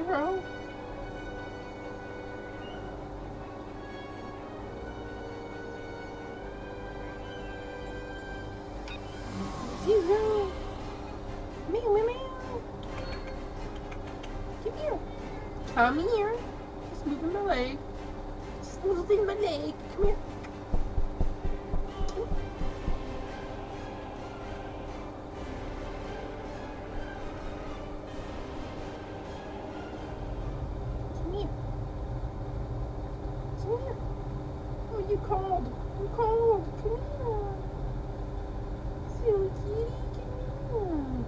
Zero? Zero! Meow, meow, meow! Come here! Come here! Just moving my leg. Just moving my leg. Come here. Come here. Oh, you called. You called. Come here. Silly kitty, come here.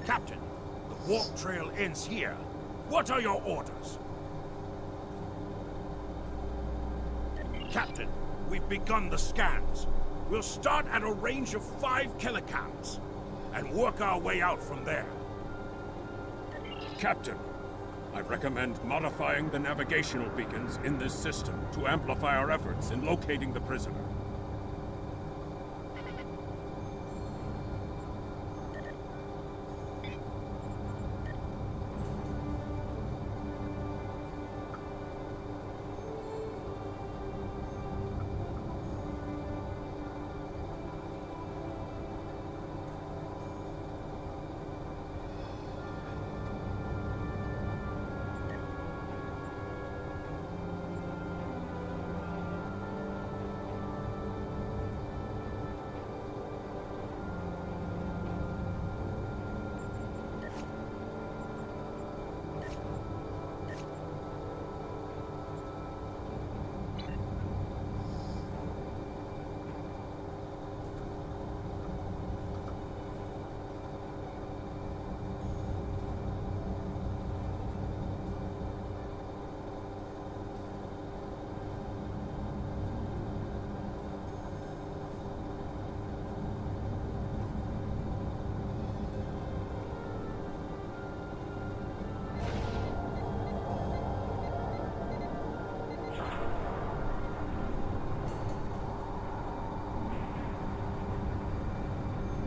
Captain, the warp trail ends here. What are your orders? Captain, we've begun the scans. We'll start at a range of 5 kilocams and work our way out from there. Captain, I recommend modifying the navigational beacons in this system to amplify our efforts in locating the prisoner.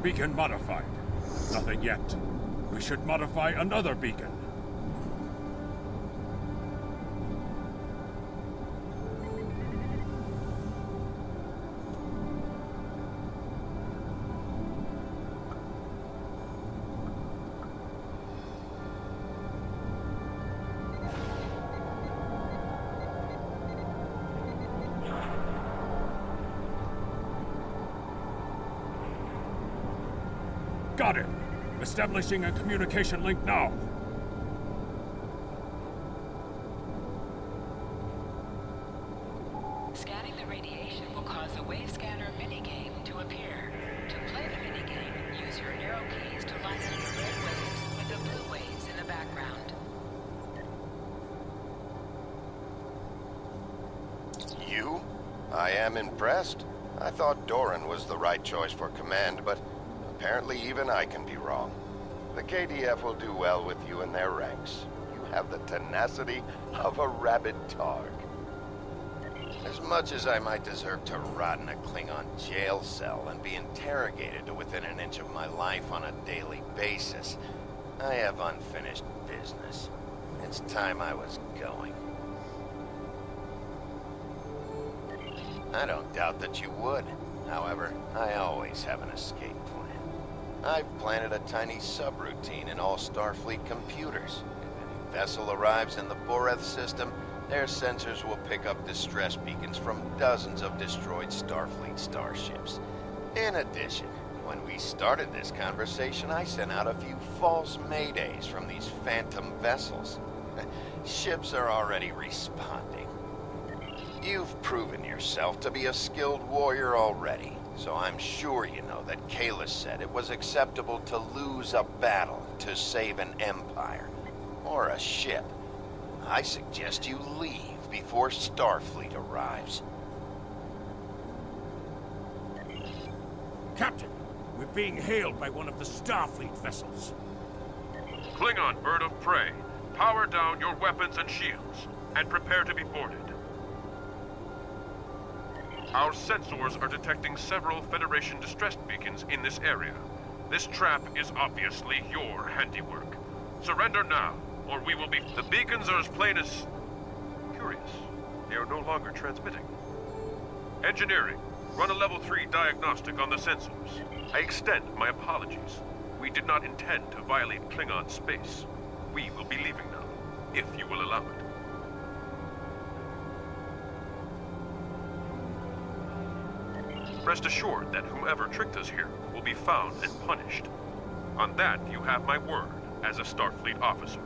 Beacon modified. Nothing yet. We should modify another beacon. Got it! Establishing a communication link now. Scanning the radiation will cause a wave scanner minigame to appear. To play the minigame, use your arrow keys to line up the red waves with the blue waves in the background. You? I am impressed. I thought Doran was the right choice for command, but apparently even I can be wrong. The KDF will do well with you in their ranks. You have the tenacity of a rabid targ. As much as I might deserve to rot in a Klingon jail cell and be interrogated to within an inch of my life on a daily basis, I have unfinished business. It's time I was going. I don't doubt that you would. However, I always have an escape plan. I've planted a tiny subroutine in all Starfleet computers. If any vessel arrives in the Boreth system, their sensors will pick up distress beacons from dozens of destroyed Starfleet starships. In addition, when we started this conversation, I sent out a few false maydays from these phantom vessels. Ships are already responding. You've proven yourself to be a skilled warrior already, so I'm sure you know that Kalis said it was acceptable to lose a battle to save an empire, or a ship. I suggest you leave before Starfleet arrives. Captain, we're being hailed by one of the Starfleet vessels. Klingon bird of prey, power down your weapons and shields, and prepare to be boarded. Our sensors are detecting several Federation distress beacons in this area. This trap is obviously your handiwork. Surrender now, or we will be... The beacons are as plain as... Curious. They are no longer transmitting. Engineering, run a level 3 diagnostic on the sensors. I extend my apologies. We did not intend to violate Klingon space. We will be leaving now, if you will allow it. Rest assured that whomever tricked us here will be found and punished. On that, you have my word as a Starfleet officer.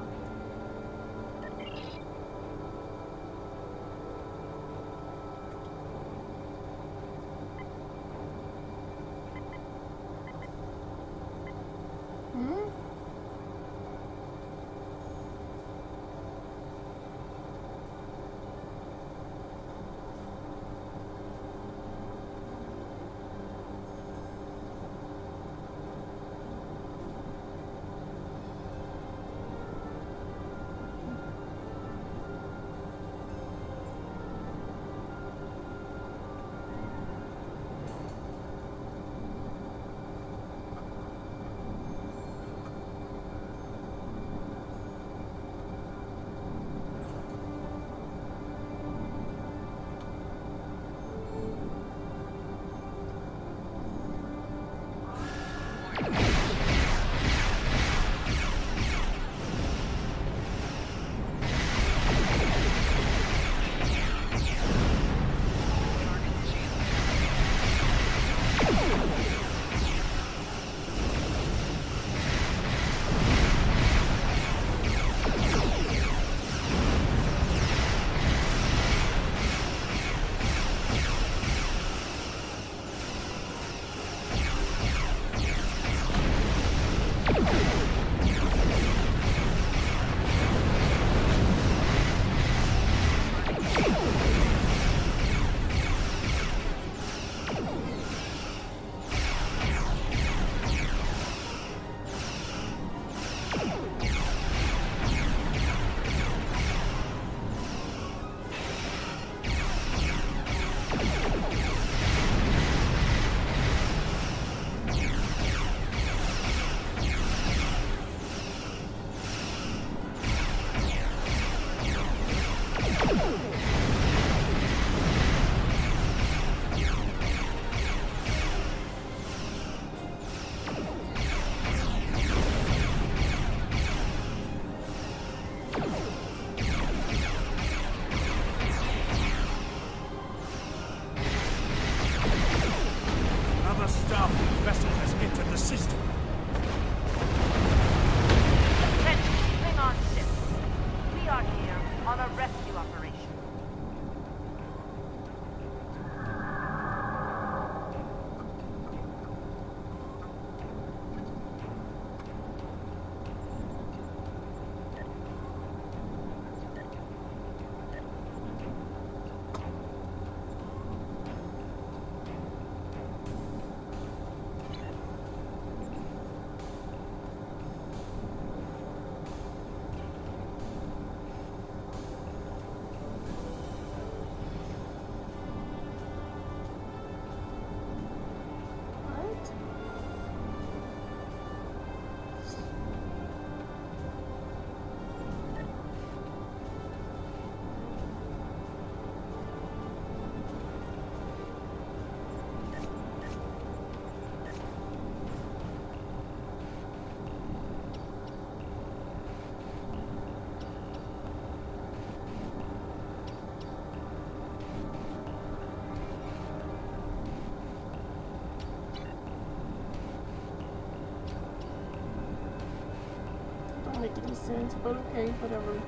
make any sense, but okay, whatever.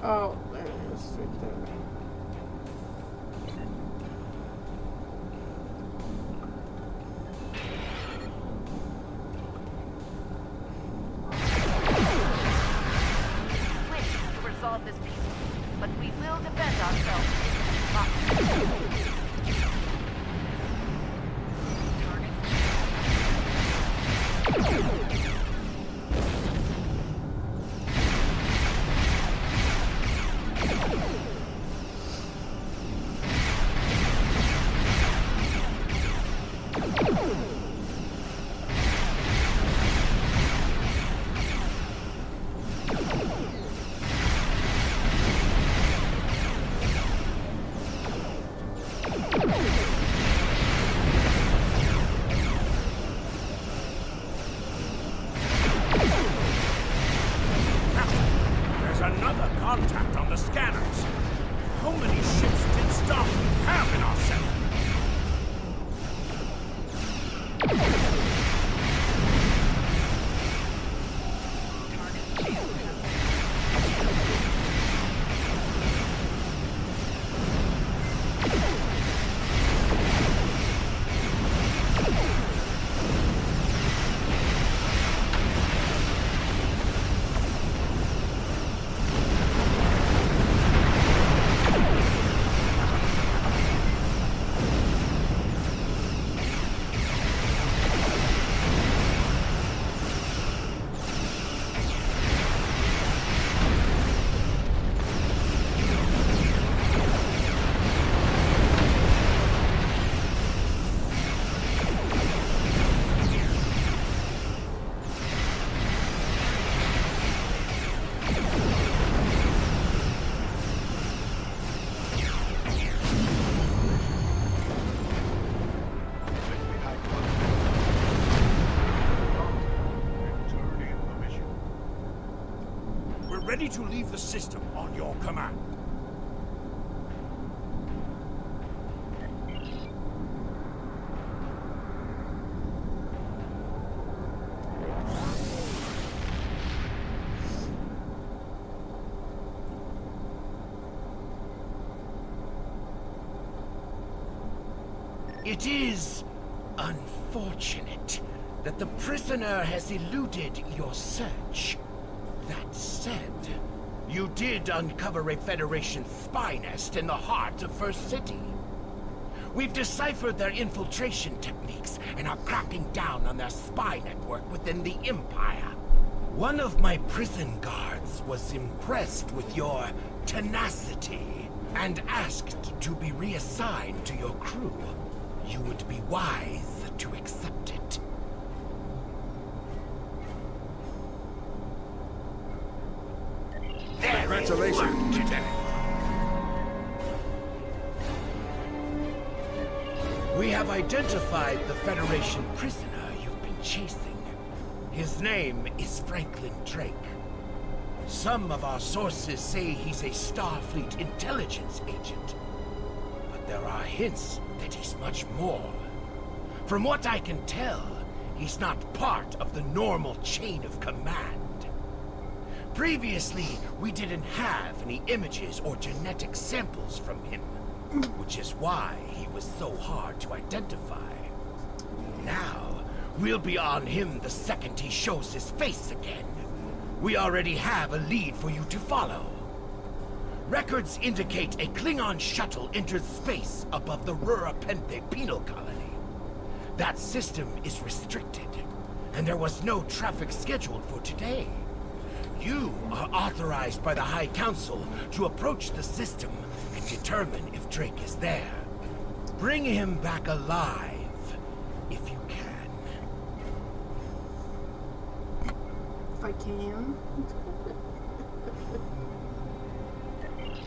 Oh, there it is, right there. Resolve this peacefully, but we will defend ourselves. Another contact on the scanners. How many ships did Starfleet have in our sector? Ready to leave the system on your command. It is unfortunate that the prisoner has eluded your search. That said, you did uncover a Federation spy nest in the heart of First City. We've deciphered their infiltration techniques and are cracking down on their spy network within the Empire. One of my prison guards was impressed with your tenacity and asked to be reassigned to your crew. You would be wise to accept it. Congratulations, Lieutenant. We have identified the Federation prisoner you've been chasing. His name is Franklin Drake. Some of our sources say he's a Starfleet intelligence agent, but there are hints that he's much more. From what I can tell, he's not part of the normal chain of command. Previously, we didn't have any images or genetic samples from him, which is why he was so hard to identify. Now, we'll be on him the second he shows his face again. We already have a lead for you to follow. Records indicate a Klingon shuttle entered space above the Rurapente penal colony. That system is restricted, and there was no traffic scheduled for today. You are authorized by the High Council to approach the system and determine if Drake is there. Bring him back alive, if you can. If I can.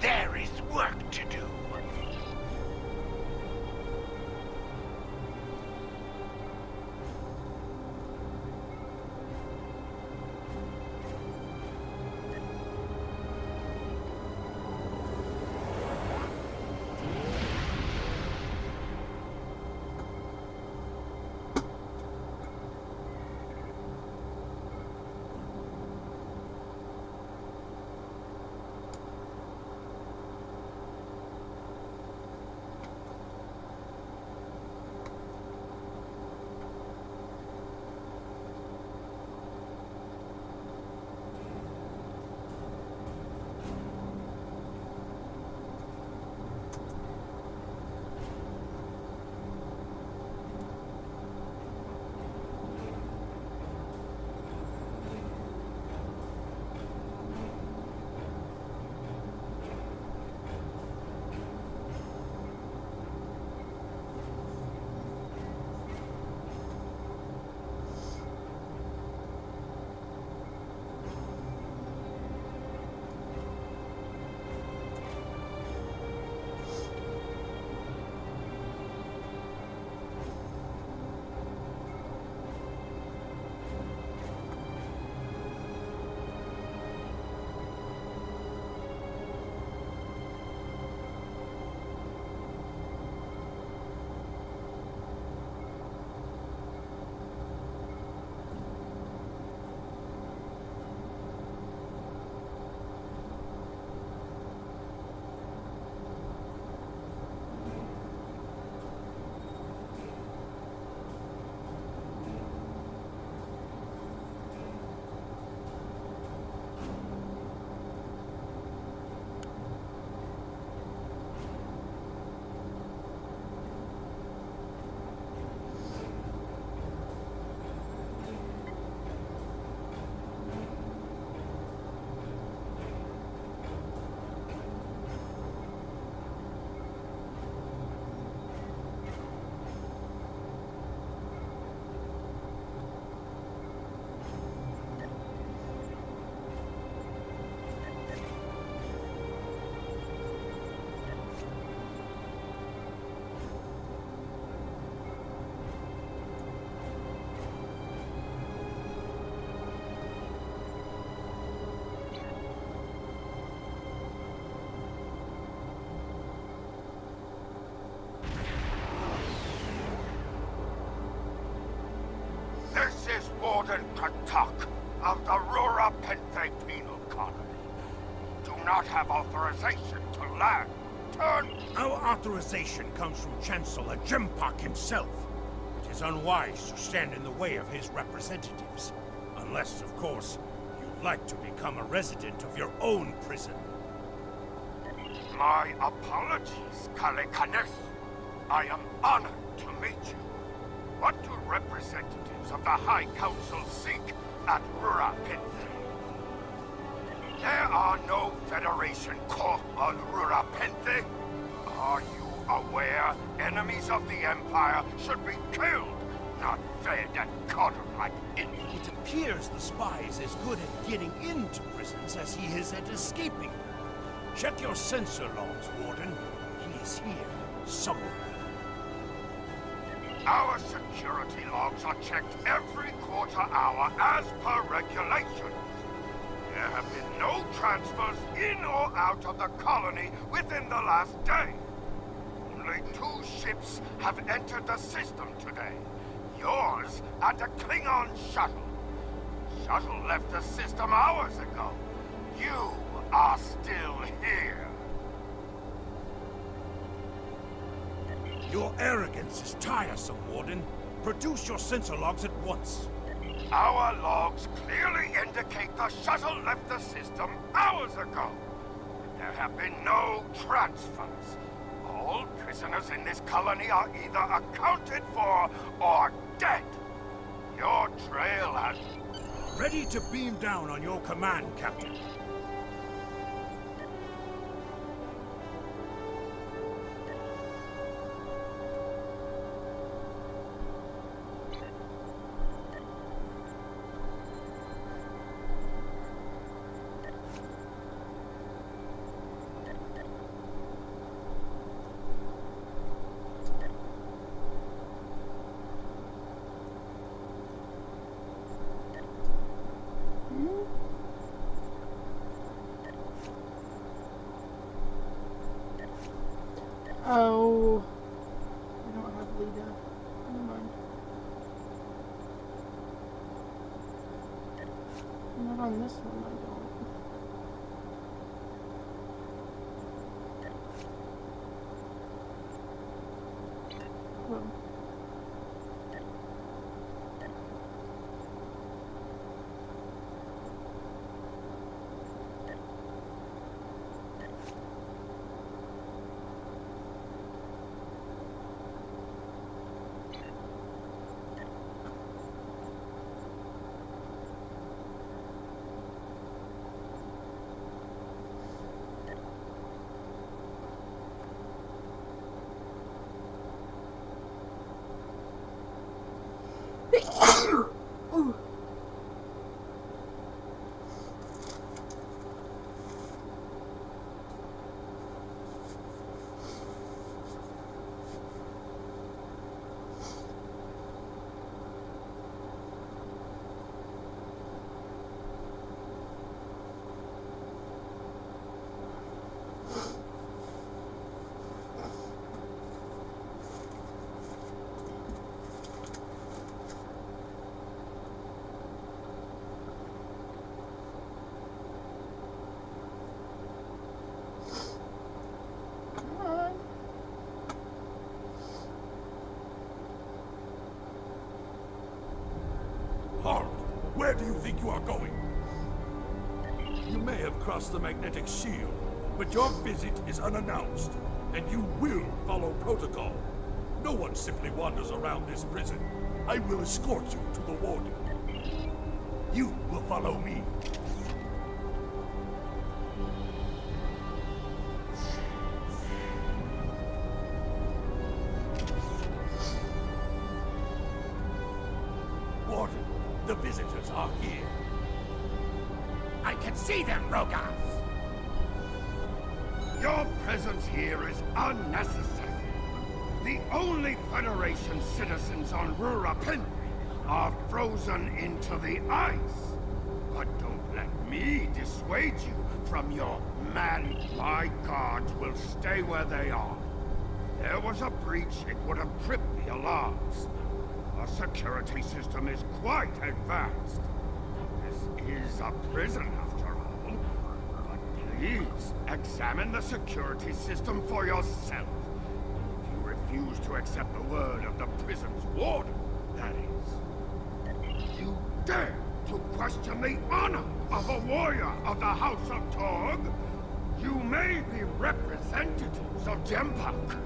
There is work to do. not have authorization to land. Turn... Our authorization comes from Chancellor Jimpak himself. It is unwise to stand in the way of his representatives. Unless, of course, you'd like to become a resident of your own prison. My apologies, Kalekanes. I am honored to meet you. What do representatives of the High Council seek at Rurapente? There are no Federation corps on Rurapente. Are you aware enemies of the Empire should be killed, not fed and coddled like infants? It appears the spy is as good at getting into prisons as he is at escaping them. Check your sensor logs, Warden. He is here, somewhere. Our security logs are checked every quarter hour as per regulation. There have been no transfers in or out of the colony within the last day. Only 2 ships have entered the system today. Yours and a Klingon shuttle. Shuttle left the system hours ago. You are still here. Your arrogance is tiresome, Warden. Produce your sensor logs at once. Our logs clearly indicate the shuttle left the system hours ago. There have been no transfers. All prisoners in this colony are either accounted for or dead. Your trail has... Ready to beam down on your command, Captain. Oh, I don't have Lita. Never mind. Not on this one, I don't. Well. Ooh. Halt! Where do you think you are going? You may have crossed the magnetic shield, but your visit is unannounced, and you will follow protocol. No one simply wanders around this prison. I will escort you to the warden. You will follow me. Warden, the visitors are here. I can see them, Rogas! Your presence here is unnecessary. The only Federation citizens on Rurapente are frozen into the ice. But don't let me dissuade you from your man. My guards will stay where they are. If there was a breach, it would have tripped the alarms. Our security system is quite advanced. This is a prison, after all. But Please, examine the security system for yourself. If you refuse to accept the word of the prison's warden, that is. You dare to question the honor of a warrior of the House of Torg? You may be representatives of Jempak,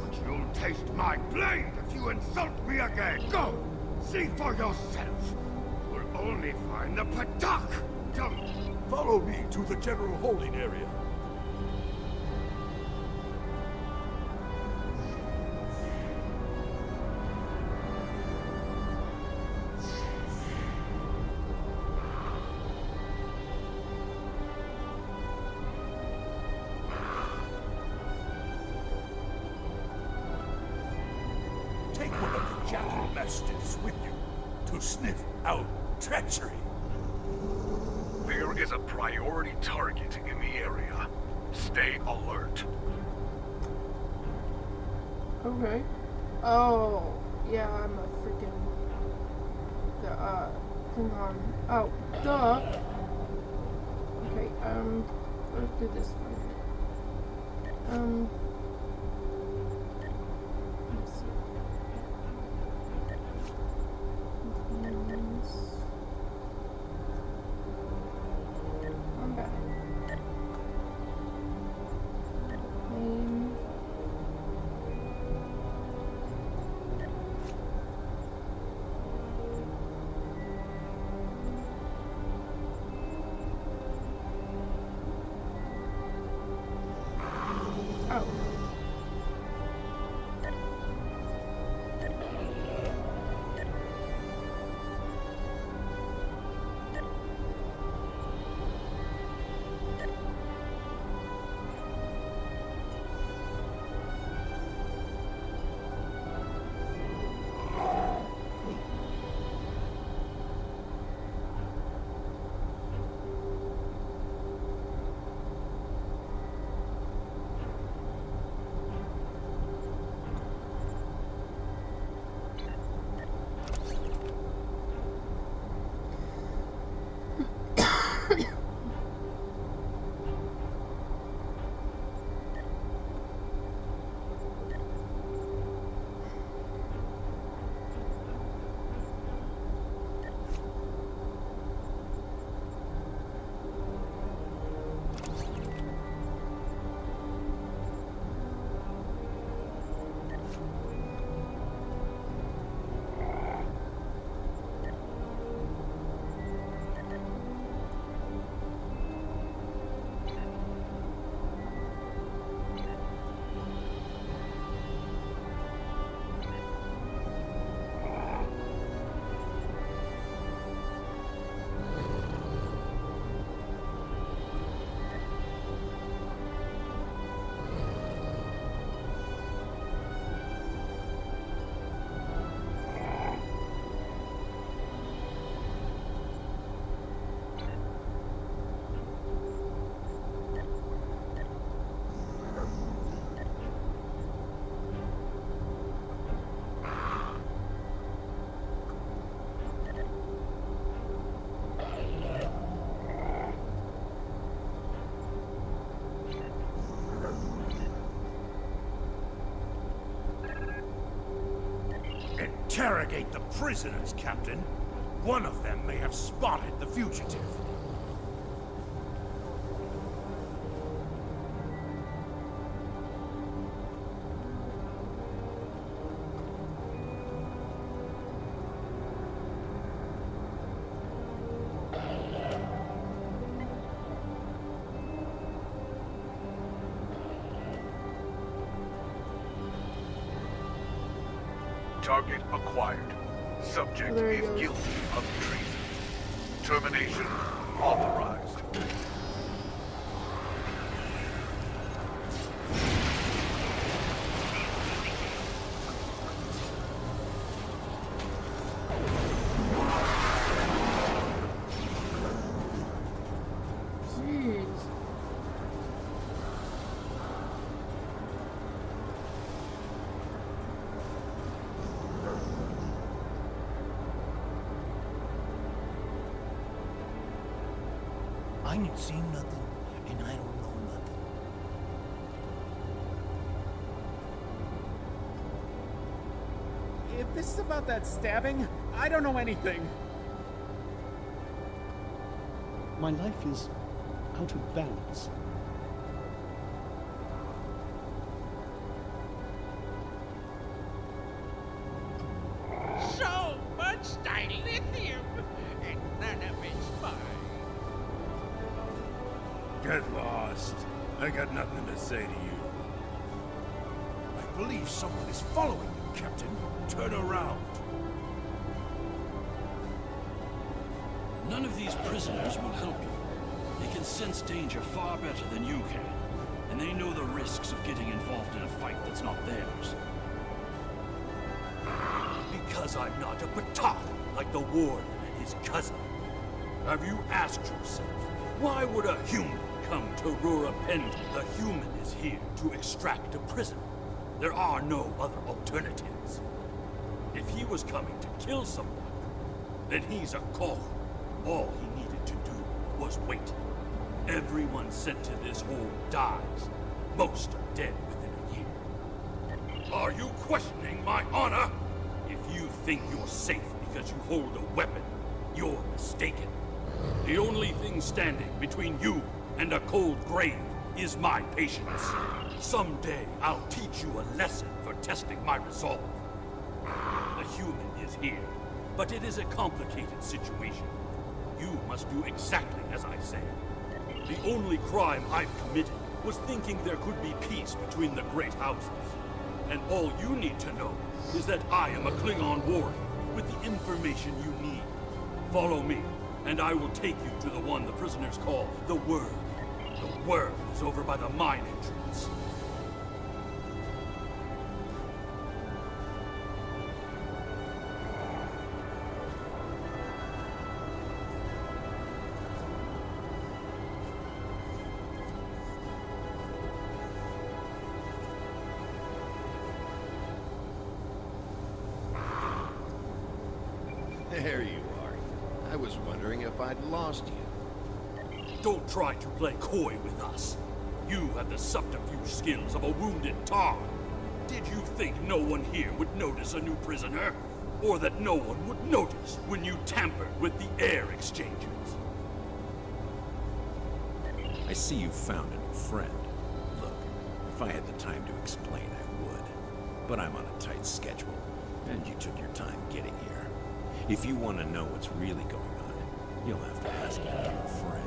but you'll taste my blade if you insult me again. Go! See for yourself. You'll only find the Patak. Follow me to the general holding area. Take one of the jackal mastiffs with you to sniff out treachery. There is a priority target in the area. Stay alert. Okay. Oh, yeah, I'm a freaking... Klingon. Oh, duh. Okay, let's do this one. Let's see. I'm back. Oh. Interrogate the prisoners, Captain. One of them may have spotted the fugitive. Target acquired. Subject There he is goes. guilty of treason. Termination authorized. Jeez. I ain't seen nothing, and I don't know This is about that stabbing? I don't know anything. My life is out of balance. So much tiny lithium, and none of it's mine. Get lost. I got nothing to say to you. I believe someone is following you, Captain. Turn around. None of these prisoners will help you. They can sense danger far better than you can, and they know the risks of getting involved in a fight that's not theirs. Because I'm not a batat like the warden and his cousin. Have you asked yourself, why would a human come to Rura Pendant? The human is here to extract a prisoner. There are no other alternatives. If he was coming to kill someone, then he's a koch. All he needed to do was wait. Everyone sent to this hole dies. Most are dead within a year. Are you questioning my honor? If you think you're safe because you hold a weapon, you're mistaken. The only thing standing between you and a cold grave is my patience. Someday I'll teach you a lesson for testing my resolve. The human is here, but it is a complicated situation. You must do exactly as I say. The only crime I've committed was thinking there could be peace between the great houses. And all you need to know is that I am a Klingon warrior with the information you need. Follow me, and I will take you to the one the prisoners call the Word. The Word is over by the mine entrance. There you are. I was wondering if I'd lost you. Don't try to play coy with us. You have the subterfuge skills of a wounded tar. Did you think no one here would notice a new prisoner? Or that no one would notice when you tampered with the air exchangers? I see you found a new friend. Look, if I had the time to explain, I would. But I'm on a tight schedule, and you took your time getting here. If you want to know what's really going on, you'll have to ask your friend.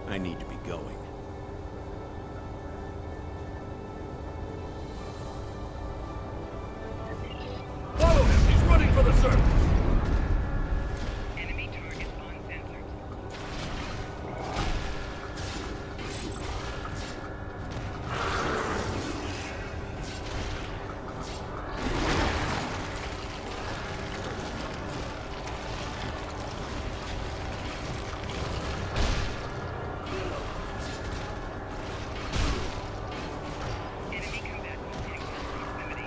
I need to be going. Follow him! He's running for the surface! Enemy target uncensored. Enemy combatants in close proximity.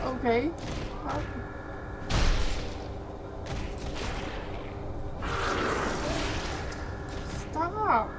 Okay. Stop.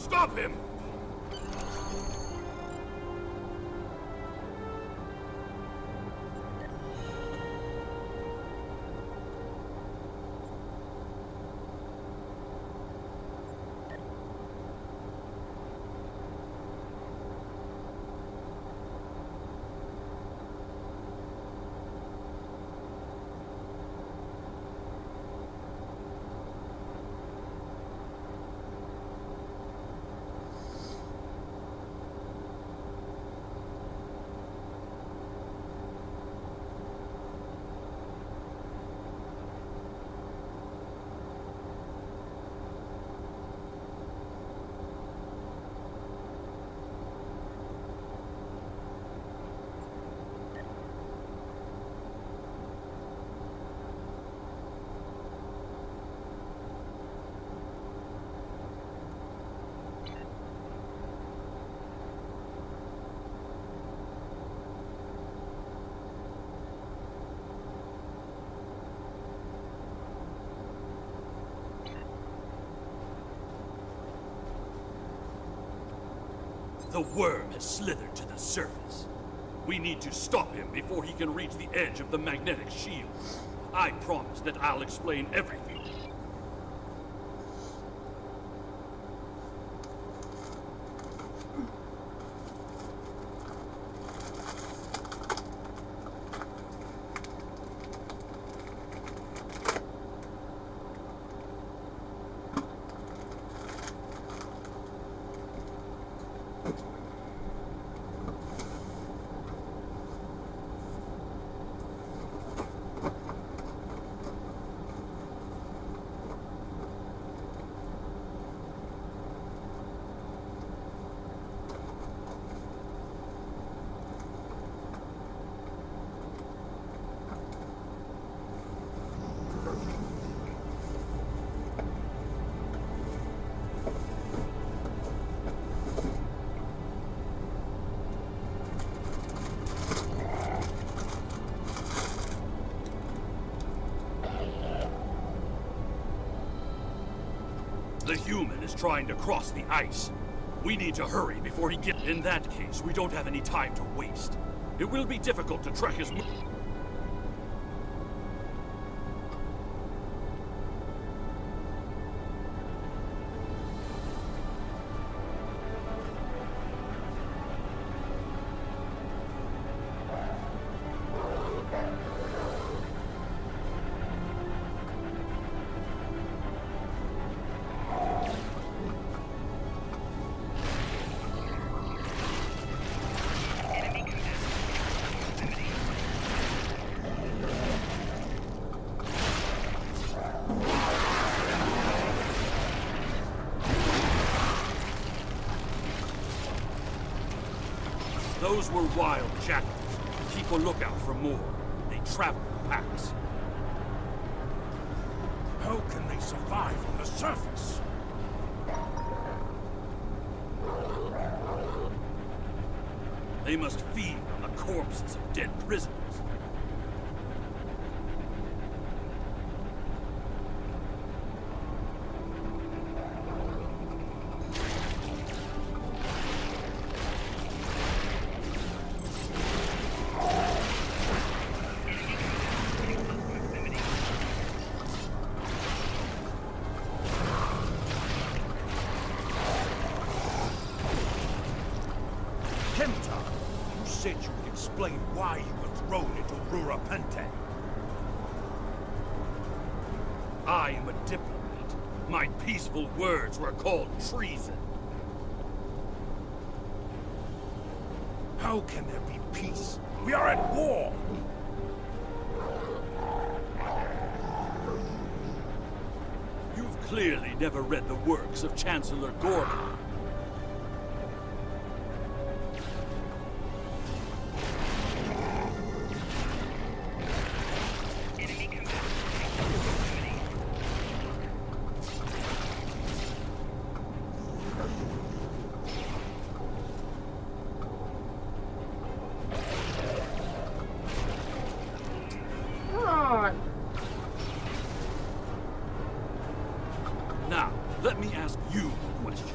Stop him! The worm has slithered to the surface. We need to stop him before he can reach the edge of the magnetic shield. I promise that I'll explain everything. The human is trying to cross the ice. We need to hurry before he gets... In that case, we don't have any time to waste. It will be difficult to track his... Those were wild jackals. Keep a lookout for more. They travel in packs. How can they survive on the surface? They must feed on the corpses of dead prisoners. You said you would explain why you were thrown into Rurapente. I am a diplomat. My peaceful words were called treason. How can there be peace? We are at war! You've clearly never read the works of Chancellor Gorgon. Now, let me ask you a question.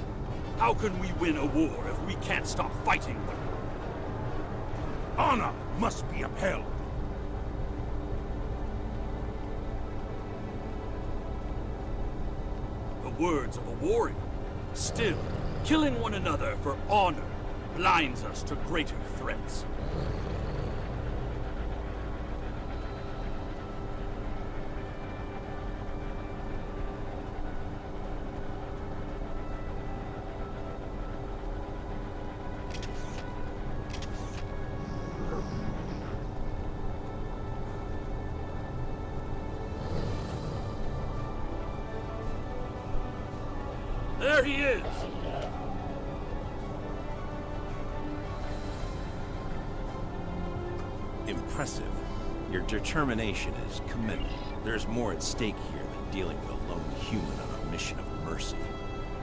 can we win a war if we can't stop fighting them? Honor must be upheld. The words of a warrior. Still, killing one another for honor blinds us to greater threats. There he is! Impressive. Your determination is commendable. There's more at stake here than dealing with a lone human on a mission of mercy.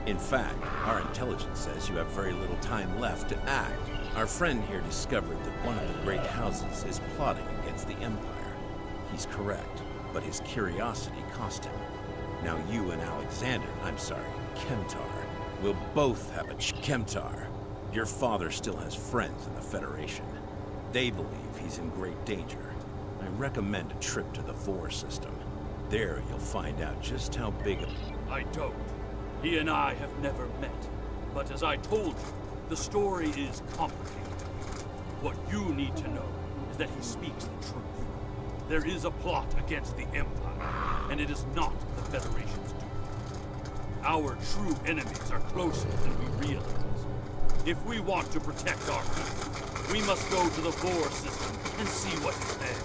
In fact, our intelligence says you have very little time left to act. Our friend here discovered that one of the great houses is plotting against the Empire. He's correct, but his curiosity cost him. Now you and Kemtar, will both have a Kemtar. Your father still has friends in the Federation. They believe he's in great danger. I recommend a trip to the Vor system. There you'll find out just how big a... I don't. He and I have never met. But as I told you, the story is complicated. What you need to know is that he speaks the truth. There is a plot against the Empire, and it is not the Federation's doing. Our true enemies are closer than we realize. If we want to protect our people, we must go to the Vor system and see what is there.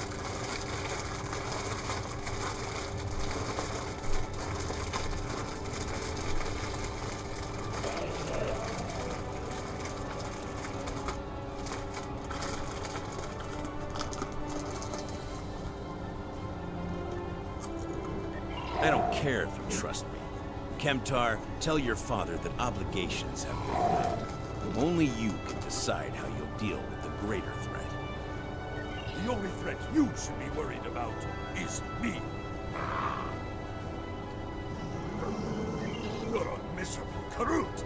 I don't care if you trust me. Kemtar, tell your father that obligations have been met. Only you can decide how you'll deal with the greater threat. The only threat you should be worried about is me. You're a miserable Karut.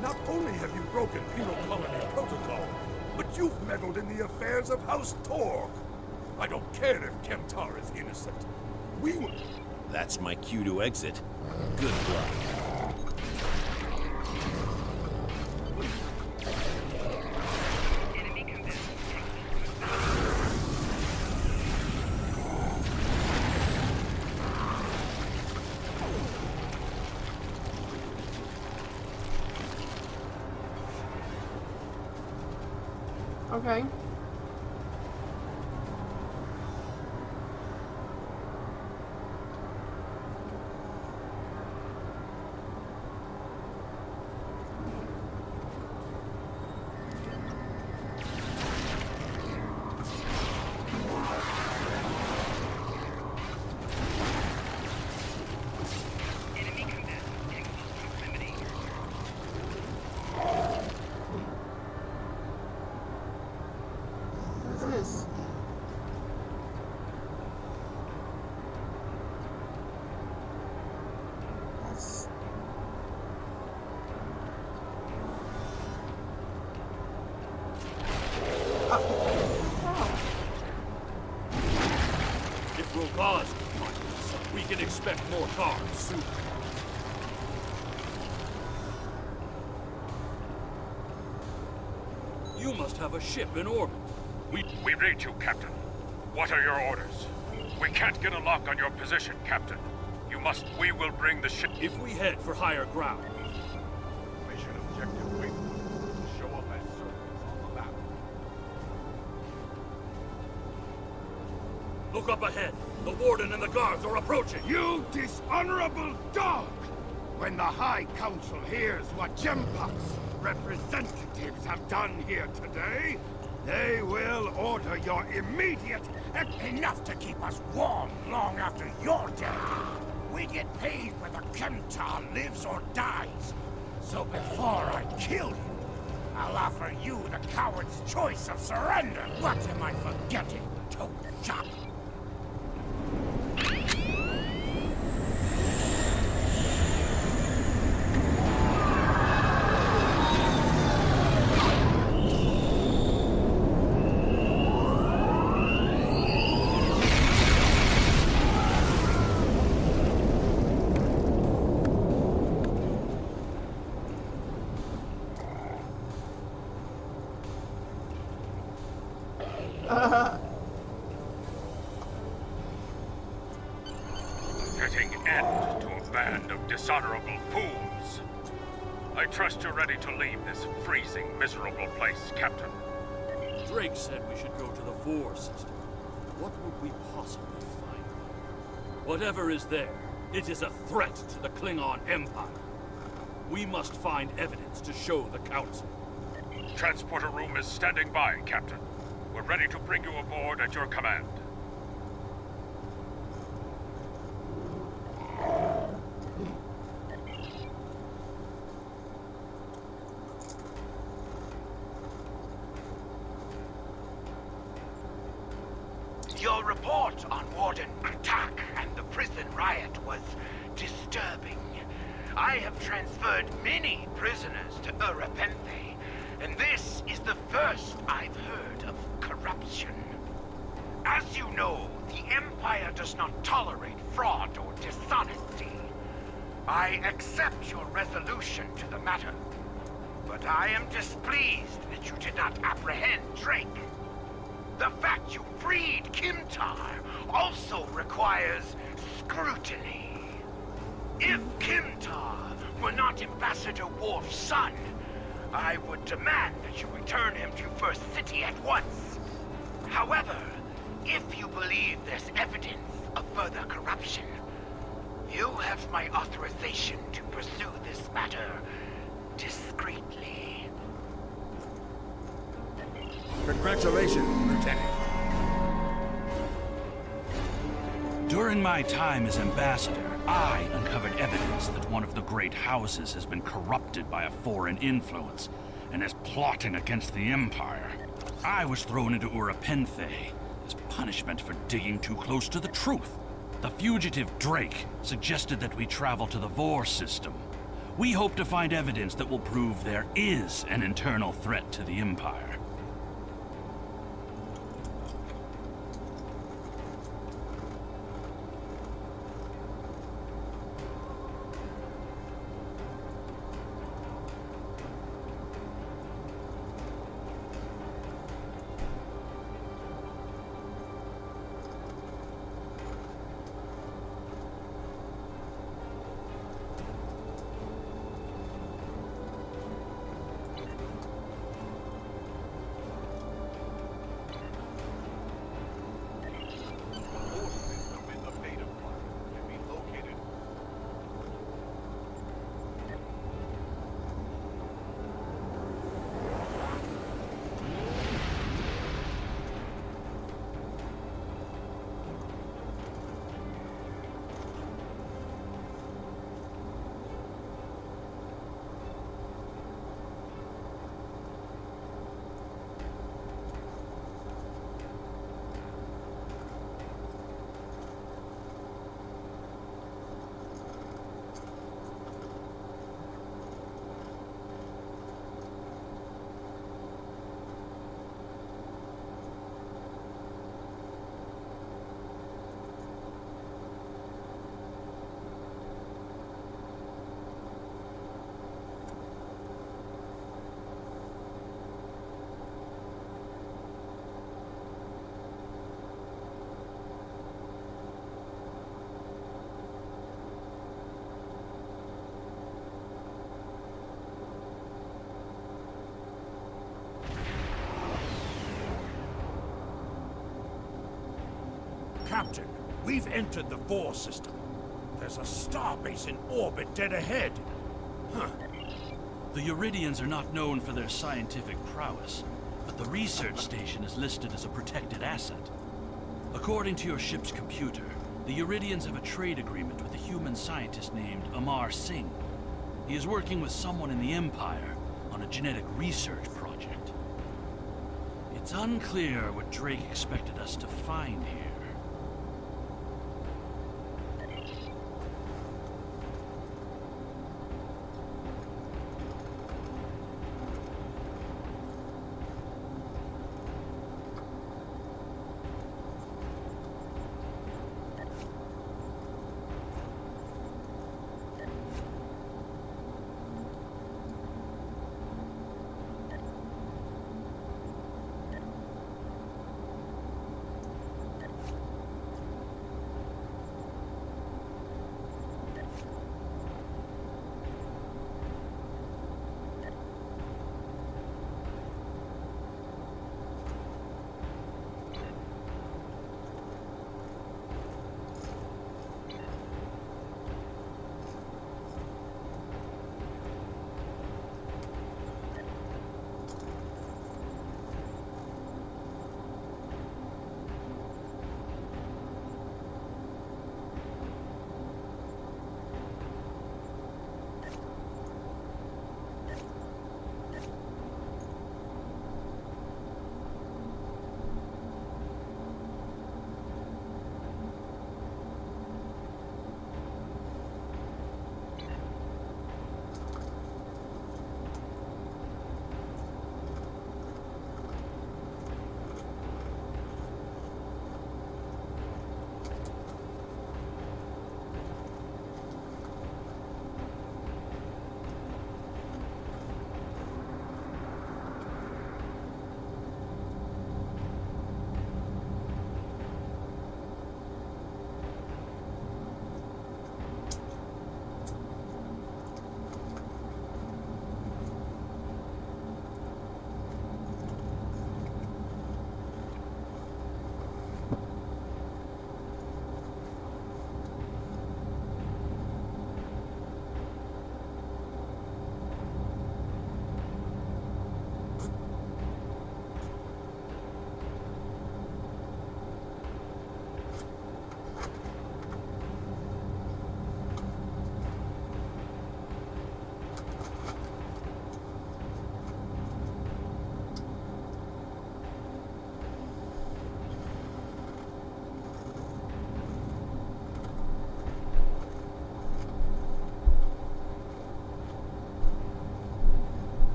Not only have you broken Penal Colony protocol, but you've meddled in the affairs of House Torg. I don't care if Kemtar is innocent. We will... That's my cue to exit. Good luck. Okay. This. That's... If Rogaz can find us, we can expect more cars soon. You must have a ship in orbit. We read you, Captain. What are your orders? We can't get a lock on your position, Captain. We will bring the ship... If we head for higher ground... Mission objective wait. Show up as circles on the map. Look up ahead. The Warden and the guards are approaching. You dishonorable dog! When the High Council hears what Jempak's representatives have done here today, they will order your immediate... Enough to keep us warm long after you're dead. We get paid whether Kemtar lives or dies. So before I kill you, I'll offer you the coward's choice of surrender. What am I forgetting, Toad Chop? Setting end to a band of dishonorable fools. I trust you're ready to leave this freezing, miserable place, Captain. Drake said we should go to the Vor system. What would we possibly find there? Whatever is there, it is a threat to the Klingon Empire. We must find evidence to show the Council. Transporter room is standing by, Captain. We're ready to bring you aboard at your command. Your report on Warden attack and the prison riot was disturbing. I have transferred many prisoners to Urapenthe, and this is the first I've heard of corruption. As you know, the Empire does not tolerate fraud or dishonesty. I accept your resolution to the matter, but I am displeased that you did not apprehend Drake. The fact you freed Kimtar also requires scrutiny. If Kimtar were not Ambassador Worf's son, I would demand that you return him to First City at once. However, if you believe there's evidence of further corruption, you have my authorization to pursue this matter discreetly. Congratulations, Lieutenant. During my time as ambassador, I uncovered evidence that one of the great houses has been corrupted by a foreign influence and is plotting against the Empire. I was thrown into Urapenthe as punishment for digging too close to the truth. The fugitive Drake suggested that we travel to the Vor system. We hope to find evidence that will prove there is an internal threat to the Empire. Captain, we've entered the Vor system. There's a starbase in orbit dead ahead. Huh. The Uridians are not known for their scientific prowess, but the research station is listed as a protected asset. According to your ship's computer, the Uridians have a trade agreement with a human scientist named Amar Singh. He is working with someone in the Empire on a genetic research project. It's unclear what Drake expected us to find here.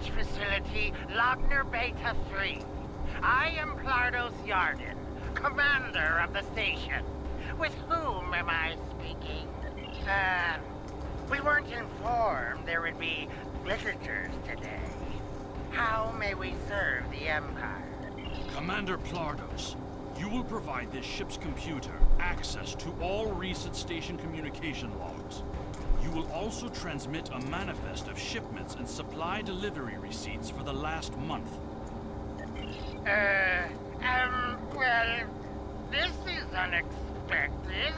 Launch Facility, Logner Beta 3. I am Plardos Yarden, commander of the station. With whom am I speaking? We weren't informed there would be visitors today. How may we serve the Empire? Commander Plardos, you will provide this ship's computer access to all recent station communication logs. You will also transmit a manifest of shipments and supply delivery receipts for the last month. Well, this is unexpected.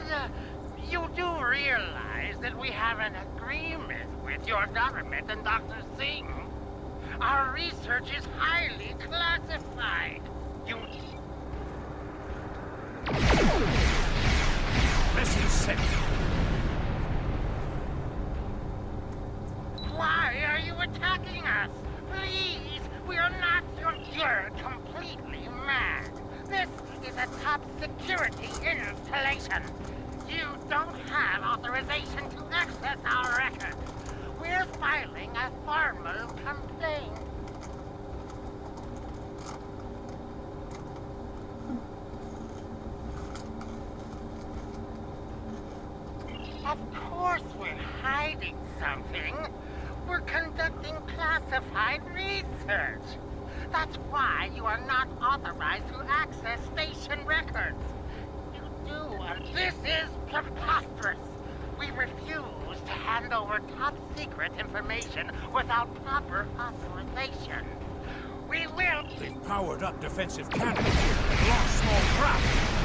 You do realize that we have an agreement with your government and Dr. Singh? Our research is highly classified. Message sent. Why are you attacking us? Please, we are not you're completely mad. This is a top security installation. You don't have authorization to access our records. We're filing a formal complaint. Of course we're hiding something. We're conducting classified research. That's why you are not authorized to access station records. You do, and this is preposterous. We refuse to hand over top secret information without proper authorization. We will... They've powered up defensive cannons and launched small craft.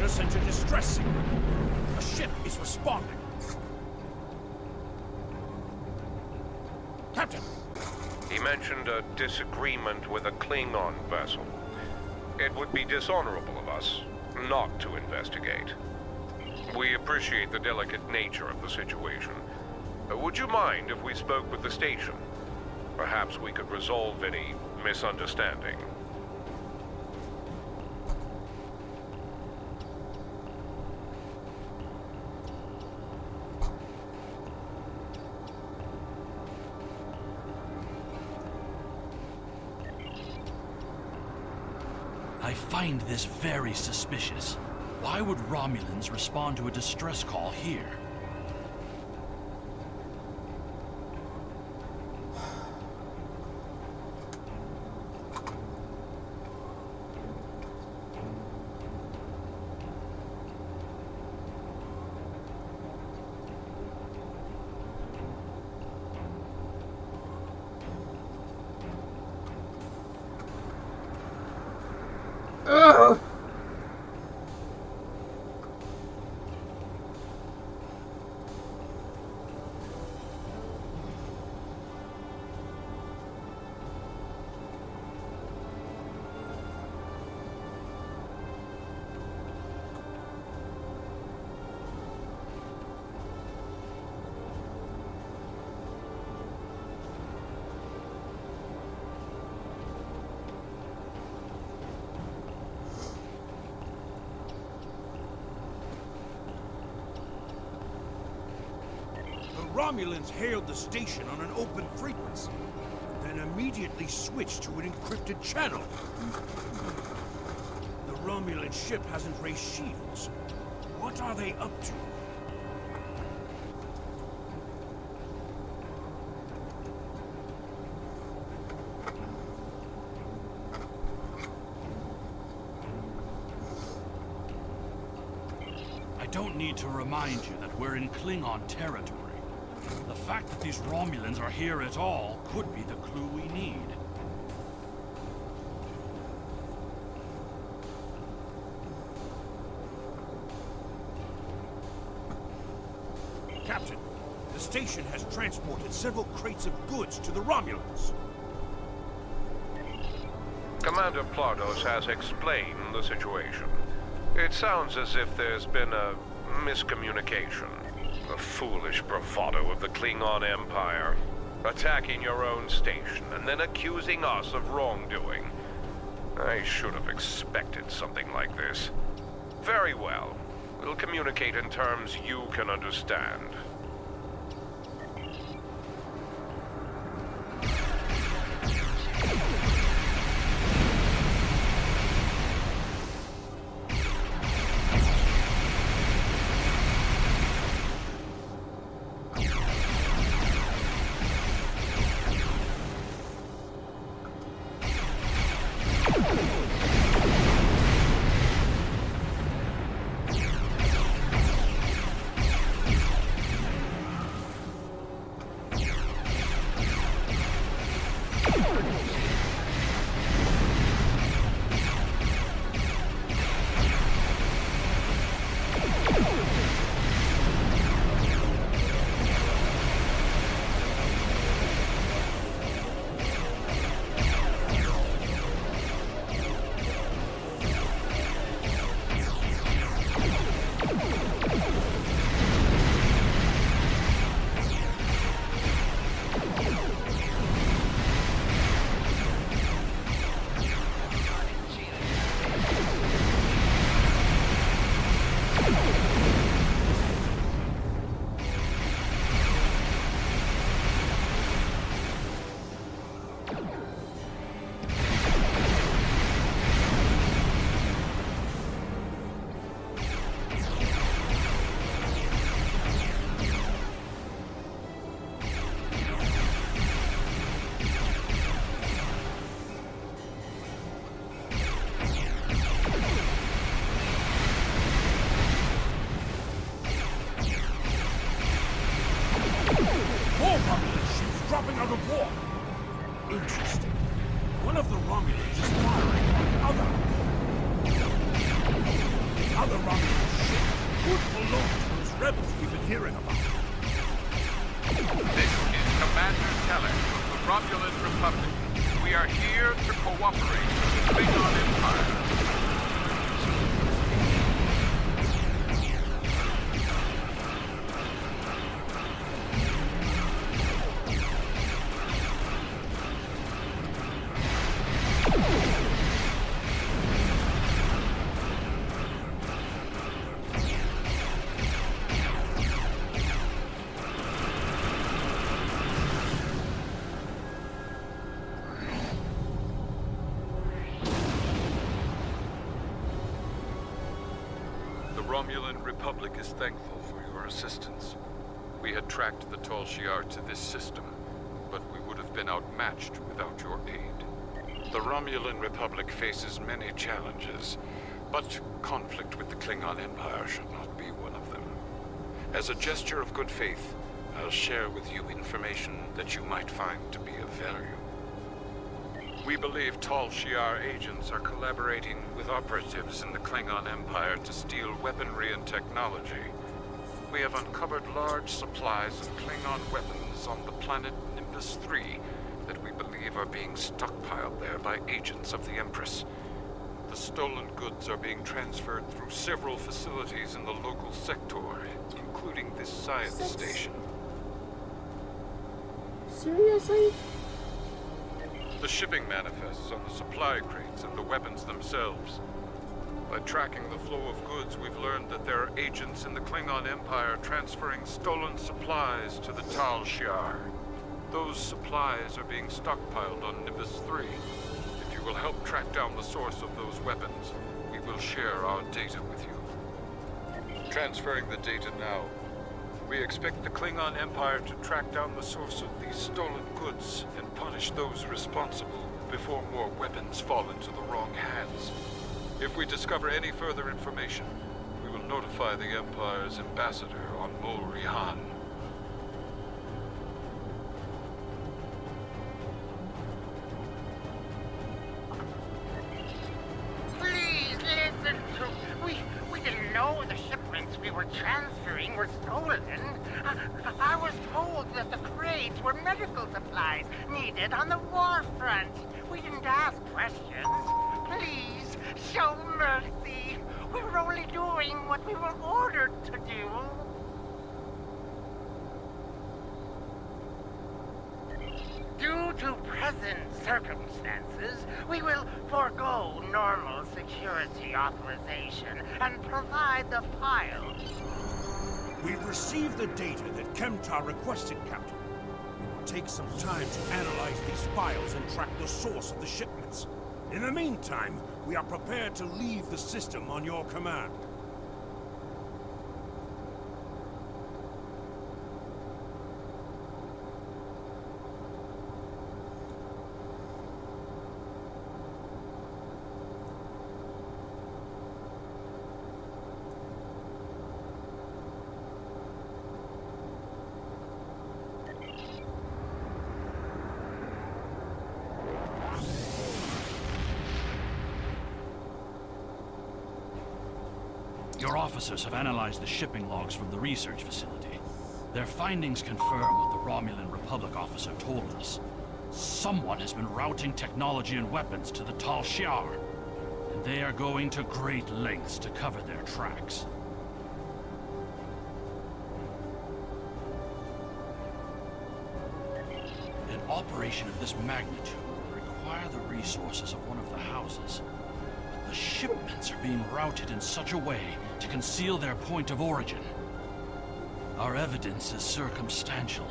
Sent a distress signal. A ship is responding. Captain! He mentioned a disagreement with a Klingon vessel. It would be dishonorable of us not to investigate. We appreciate the delicate nature of the situation. Would you mind if we spoke with the station? Perhaps we could resolve any misunderstanding. I find this very suspicious. Why would Romulans respond to a distress call here? Ugh. Romulans hailed the station on an open frequency, then immediately switched to an encrypted channel. The Romulan ship hasn't raised shields. What are they up to? I don't need to remind you that we're in Klingon territory. The fact that these Romulans are here at all could be the clue we need. Federation has transported several crates of goods to the Romulans. Commander Plardos has explained the situation. It sounds as if there's been a miscommunication. A foolish bravado of the Klingon Empire. Attacking your own station and then accusing us of wrongdoing. I should have expected something like this. Very well. We'll communicate in terms you can understand. dropping out of war. Interesting. One of the Romulans is firing on the other. The other Romulan ship could belong to those rebels we've been hearing about. This is Commander Teller of the Romulan Republic. We are here to cooperate with the Klingon Empire. The Romulan Republic is thankful for your assistance. We had tracked the Tal Shiar to this system, but we would have been outmatched without your aid. The Romulan Republic faces many challenges, but conflict with the Klingon Empire should not be one of them. As a gesture of good faith, I'll share with you information that you might find to be of value. We believe Tal Shiar agents are collaborating with operatives in the Klingon Empire to steal weaponry and technology. We have uncovered large supplies of Klingon weapons on the planet Nimbus 3 that we believe are being stockpiled there by agents of the Empress. The stolen goods are being transferred through several facilities in the local sector, including this science station. Seriously? The shipping manifests on the supply crates and the weapons themselves. By tracking the flow of goods, we've learned that there are agents in the Klingon Empire transferring stolen supplies to the Tal Shiar. Those supplies are being stockpiled on Nimbus 3. If you will help track down the source of those weapons, we will share our data with you. Transferring the data now. We expect the Klingon Empire to track down the source of these stolen goods and punish those responsible before more weapons fall into the wrong hands. If we discover any further information, we will notify the Empire's ambassador on Mol Rihan. Please listen to... We didn't know the shipments we were transferring were stolen. I was told supplies needed on the war front. We didn't ask questions. Please, show mercy. We were only doing what we were ordered to do. Due to present circumstances, we will forego normal security authorization and provide the files. We've received the data that Kemtar requested, Captain. It will take some time to analyze these files and track the source of the shipments. In the meantime, we are prepared to leave the system on your command. Your officers have analyzed the shipping logs from the research facility. Their findings confirm what the Romulan Republic officer told us. Someone has been routing technology and weapons to the Tal Shiar, and they are going to great lengths to cover their tracks. An operation of this magnitude will require the resources of one of the houses. The shipments are being routed in such a way to conceal their point of origin. Our evidence is circumstantial.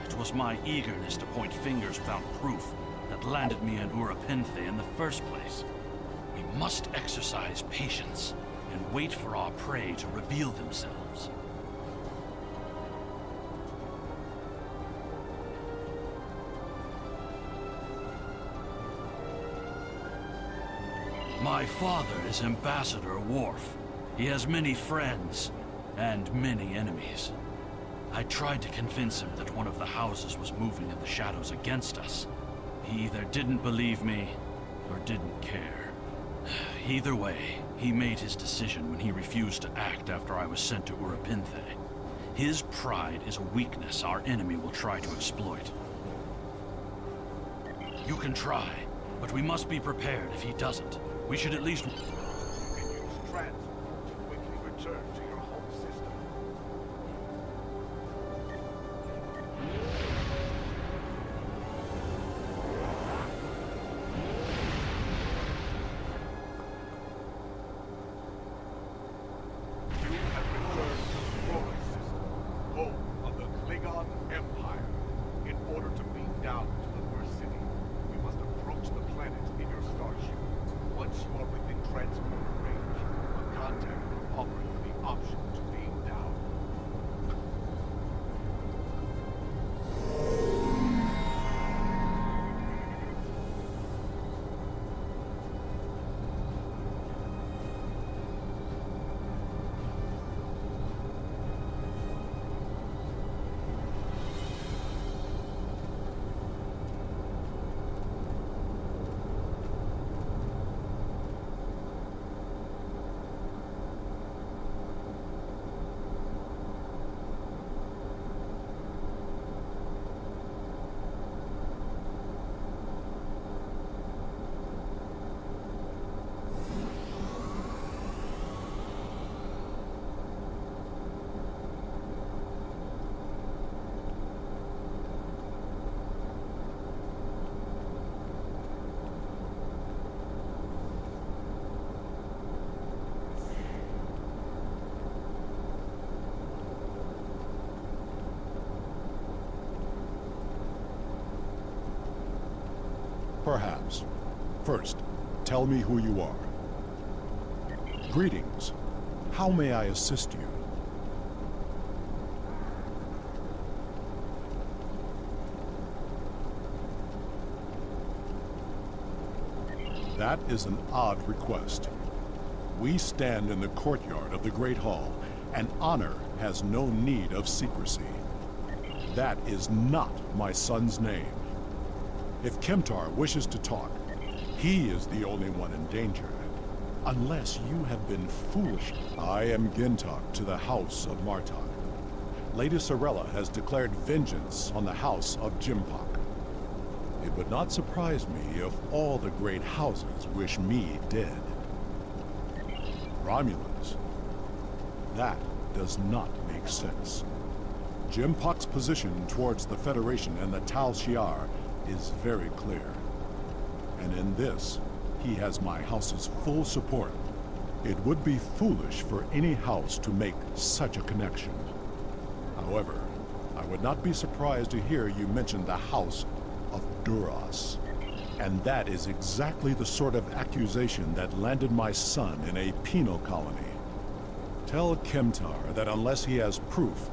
It was my eagerness to point fingers without proof that landed me in Urapinthe in the first place. We must exercise patience and wait for our prey to reveal themselves. My father is Ambassador Worf. He has many friends and many enemies. I tried to convince him that one of the houses was moving in the shadows against us. He either didn't believe me or didn't care. Either way, he made his decision when he refused to act after I was sent to Urapinthe. His pride is a weakness our enemy will try to exploit. You can try, but we must be prepared if he doesn't. We should at least... You can use transport to quickly return to your home system. You have returned to the Rory system, home of the Klingon Empire. In order to beam down to the first city, you must approach the planet in your starship. Once you are within transport range, a contact will offer you the option to beam down. Perhaps. First, tell me who you are. Greetings. How may I assist you? That is an odd request. We stand in the courtyard of the Great Hall, and honor has no need of secrecy. That is not my son's name. If Kemtar wishes to talk, he is the only one in danger. Unless you have been foolish. I am Gintok to the House of Martok. Lady Sorella has declared vengeance on the house of Jimpok. It would not surprise me if all the great houses wish me dead. Romulans. That does not make sense. Jimpok's position towards the Federation and the Tal Shiar is very clear. And in this, he has my house's full support. It would be foolish for any house to make such a connection. However, I would not be surprised to hear you mention the House of Duras. And that is exactly the sort of accusation that landed my son in a penal colony. Tell Kemtar that unless he has proof,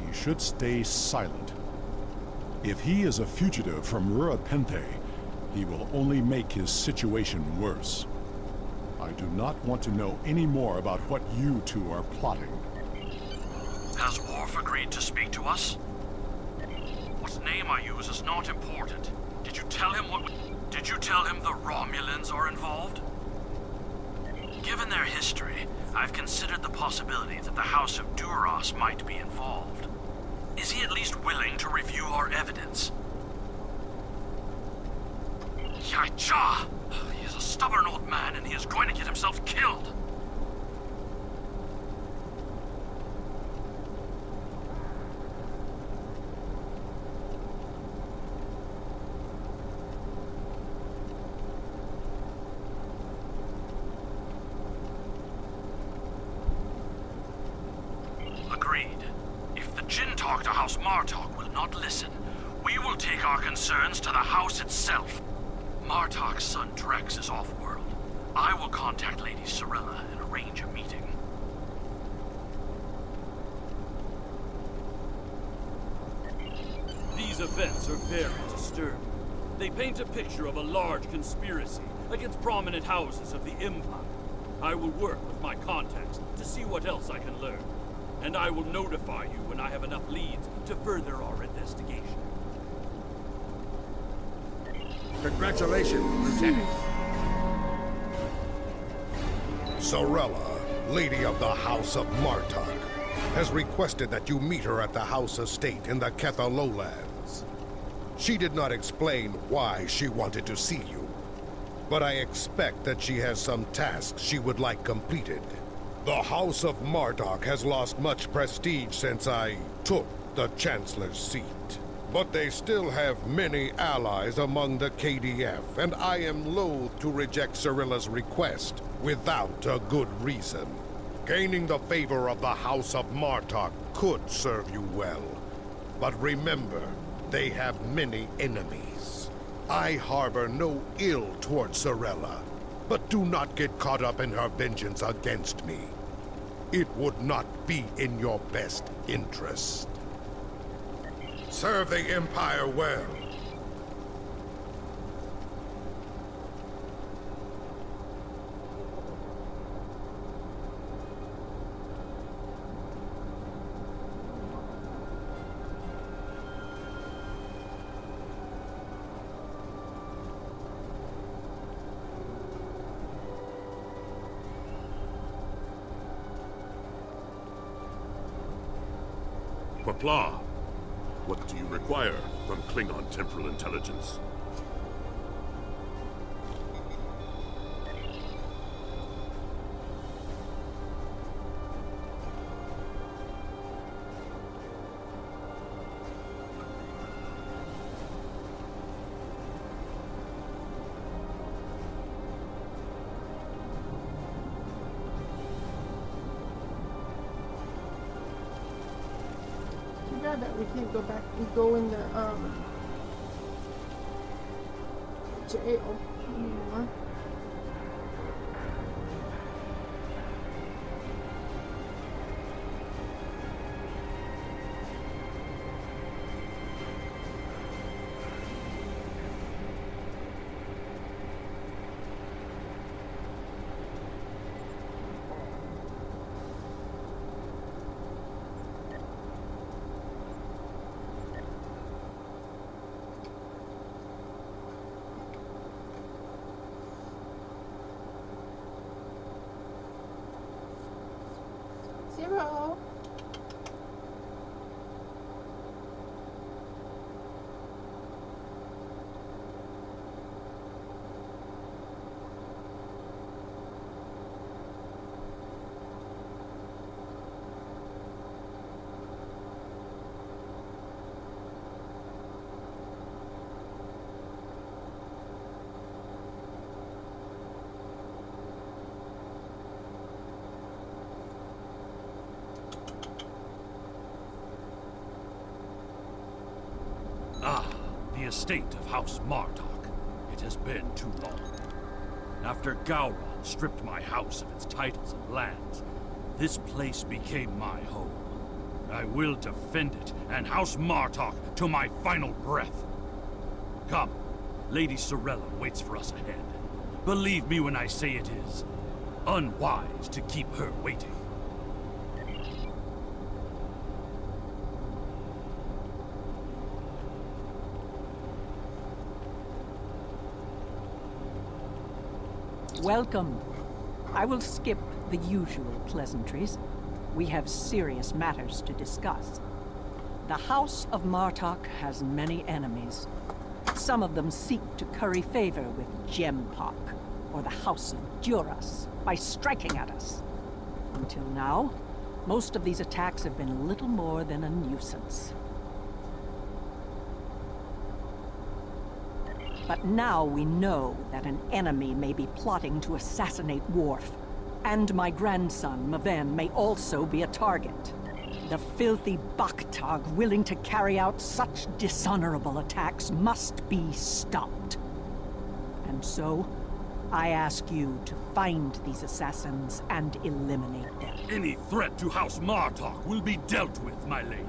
he should stay silent. If he is a fugitive from Rurapente, he will only make his situation worse. I do not want to know any more about what you two are plotting. Has Worf agreed to speak to us? What name I use is not important. Did you tell him the Romulans are involved? Given their history, I've considered the possibility that the House of Duras might be involved. Is he at least willing to review our evidence? Yaicha! He is a stubborn old man and he is going to get himself killed. Agreed. If the Jinn talk to House Martok will not listen, we will take our concerns to the house itself. Martok's son Drex is off-world. I will contact Lady Sorella and arrange a meeting. These events are very disturbing. They paint a picture of a large conspiracy against prominent houses of the Empire. I will work with my contacts to see what else I can learn. And I will notify you when I have enough leads to further our investigation. Congratulations, Lieutenant. Sorella, Lady of the House of Martok, has requested that you meet her at the House Estate in the Ketha Lowlands. She did not explain why she wanted to see you, but I expect that she has some tasks she would like completed. The House of Martok has lost much prestige since I took the Chancellor's seat. But they still have many allies among the KDF, and I am loath to reject Sorella's request without a good reason. Gaining the favor of the House of Martok could serve you well. But remember, they have many enemies. I harbor no ill towards Sorella, but do not get caught up in her vengeance against me. It would not be in your best interest. Serve the Empire well. Papa, what do you require from Klingon temporal intelligence? That we can't go back and go in the jail anymore. estate of House Martok. It has been too long. After Gowron stripped my house of its titles and lands, this place became my home. I will defend it and House Martok to my final breath. Come, Lady Sorella waits for us ahead. Believe me when I say it is unwise to keep her waiting. Welcome. I will skip the usual pleasantries. We have serious matters to discuss. The House of Martok has many enemies. Some of them seek to curry favor with Gempok, or the House of Duras, by striking at us. Until now, most of these attacks have been little more than a nuisance. But now we know that an enemy may be plotting to assassinate Worf, and my grandson, Maven, may also be a target. The filthy Baktag willing to carry out such dishonorable attacks must be stopped. And so, I ask you to find these assassins and eliminate them. Any threat to House Martok will be dealt with, my lady.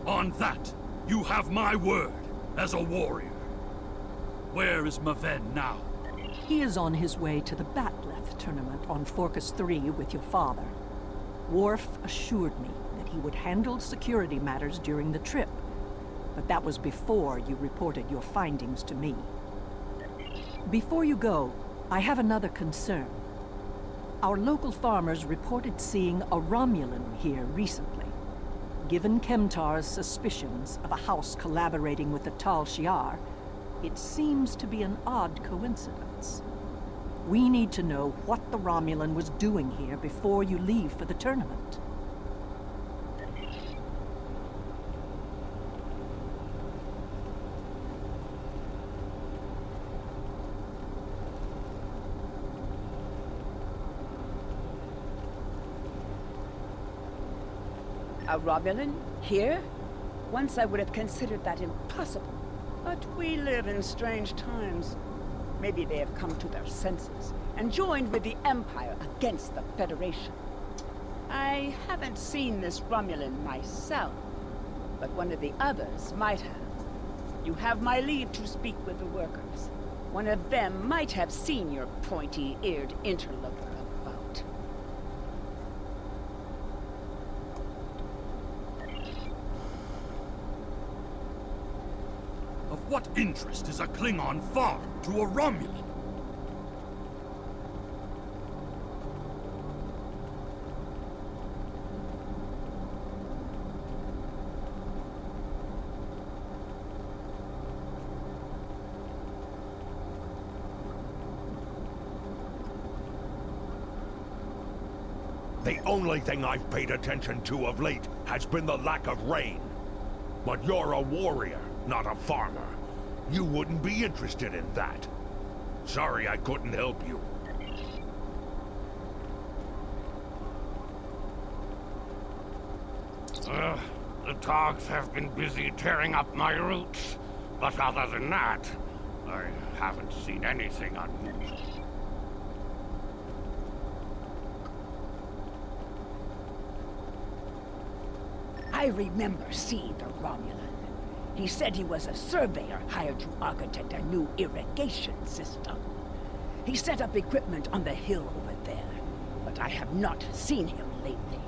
On that, you have my word as a warrior. Where is Maven now? He is on his way to the Batleth tournament on Forcus 3 with your father. Worf assured me that he would handle security matters during the trip, but that was before you reported your findings to me. Before you go, I have another concern. Our local farmers reported seeing a Romulan here recently. Given Kemtar's suspicions of a house collaborating with the Tal Shiar, it seems to be an odd coincidence. We need to know what the Romulan was doing here before you leave for the tournament. A Romulan? Here? Once I would have considered that impossible. But we live in strange times. Maybe they have come to their senses and joined with the Empire against the Federation. I haven't seen this Romulan myself, but one of the others might have. You have my leave to speak with the workers. One of them might have seen your pointy-eared interloper about. Of what interest is a Klingon farm to a Romulan? The only thing I've paid attention to of late has been the lack of rain. But you're a warrior, not a farmer. You wouldn't be interested in that. Sorry I couldn't help you. The dogs have been busy tearing up my roots. But other than that, I haven't seen anything unusual. I remember seeing the Romulan. He said he was a surveyor hired to architect a new irrigation system. He set up equipment on the hill over there, but I have not seen him lately.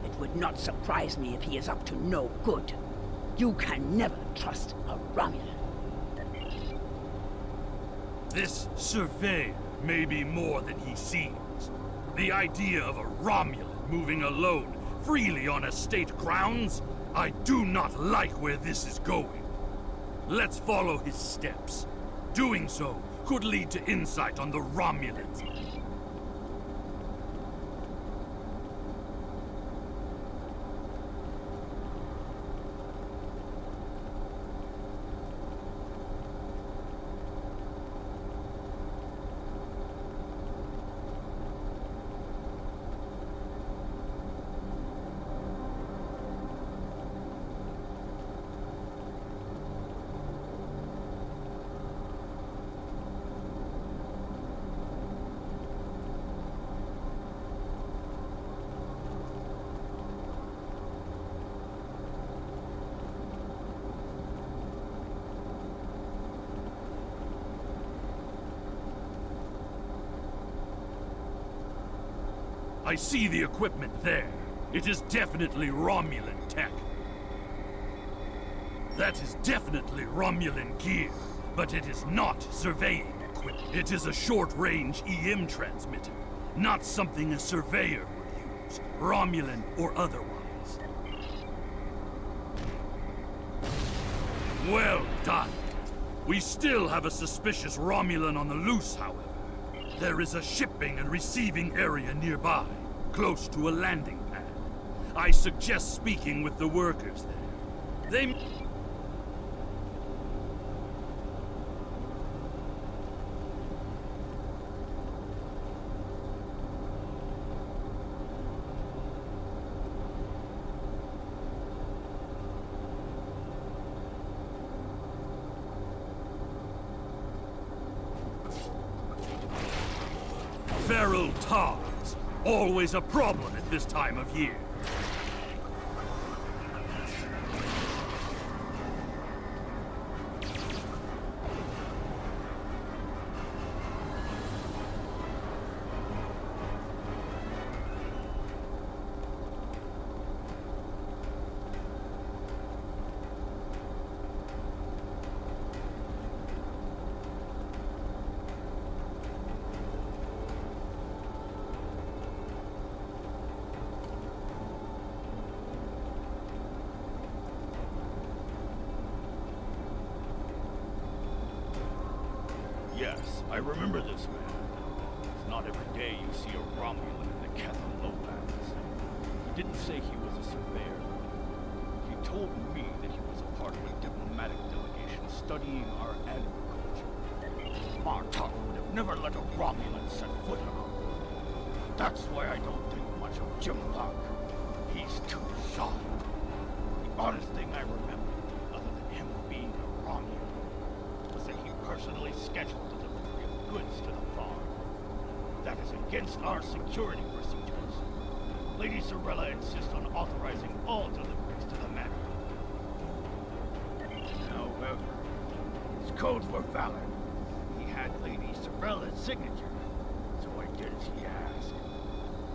It would not surprise me if he is up to no good. You can never trust a Romulan. This surveyor may be more than he seems. The idea of a Romulan moving alone freely on estate grounds? I do not like where this is going. Let's follow his steps. Doing so could lead to insight on the Romulans. I see the equipment there. It is definitely Romulan tech. That is definitely Romulan gear, but it is not surveying equipment. It is a short-range EM transmitter, not something a surveyor would use, Romulan or otherwise. Well done. We still have a suspicious Romulan on the loose, however. There is a shipping and receiving area nearby, close to a landing pad. I suggest speaking with the workers there. They... Feral tars. Always a problem at this time of year. Yes, I remember this man. It's not every day you see a Romulan in the Kethan lowlands. He didn't say he was a surveyor. He told me that he was a part of a diplomatic delegation studying our agriculture. Martok would have never let a Romulan set foot on Earth. That's why I don't think much of Jim Park. He's too soft. The honest thing I remember, other than him being a Romulan, was that he personally scheduled delivery of goods to the farm. That is against our security procedures. Lady Sorella insists on authorizing all deliveries to the manor. However, his codes were valid. He had Lady Sorella's signature, so I did as he asked.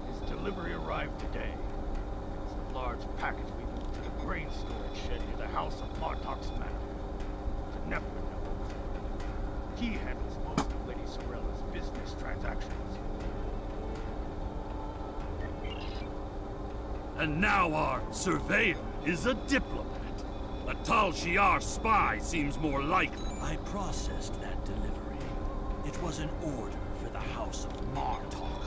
His delivery arrived today. It's a large package we moved to the grain storage shed near the house of Martok's manor. The Nephilim. He handles most of Lady Sorella's business transactions. And now our surveyor is a diplomat. A Tal Shiar spy seems more likely. I processed that delivery. It was an order for the House of Martok.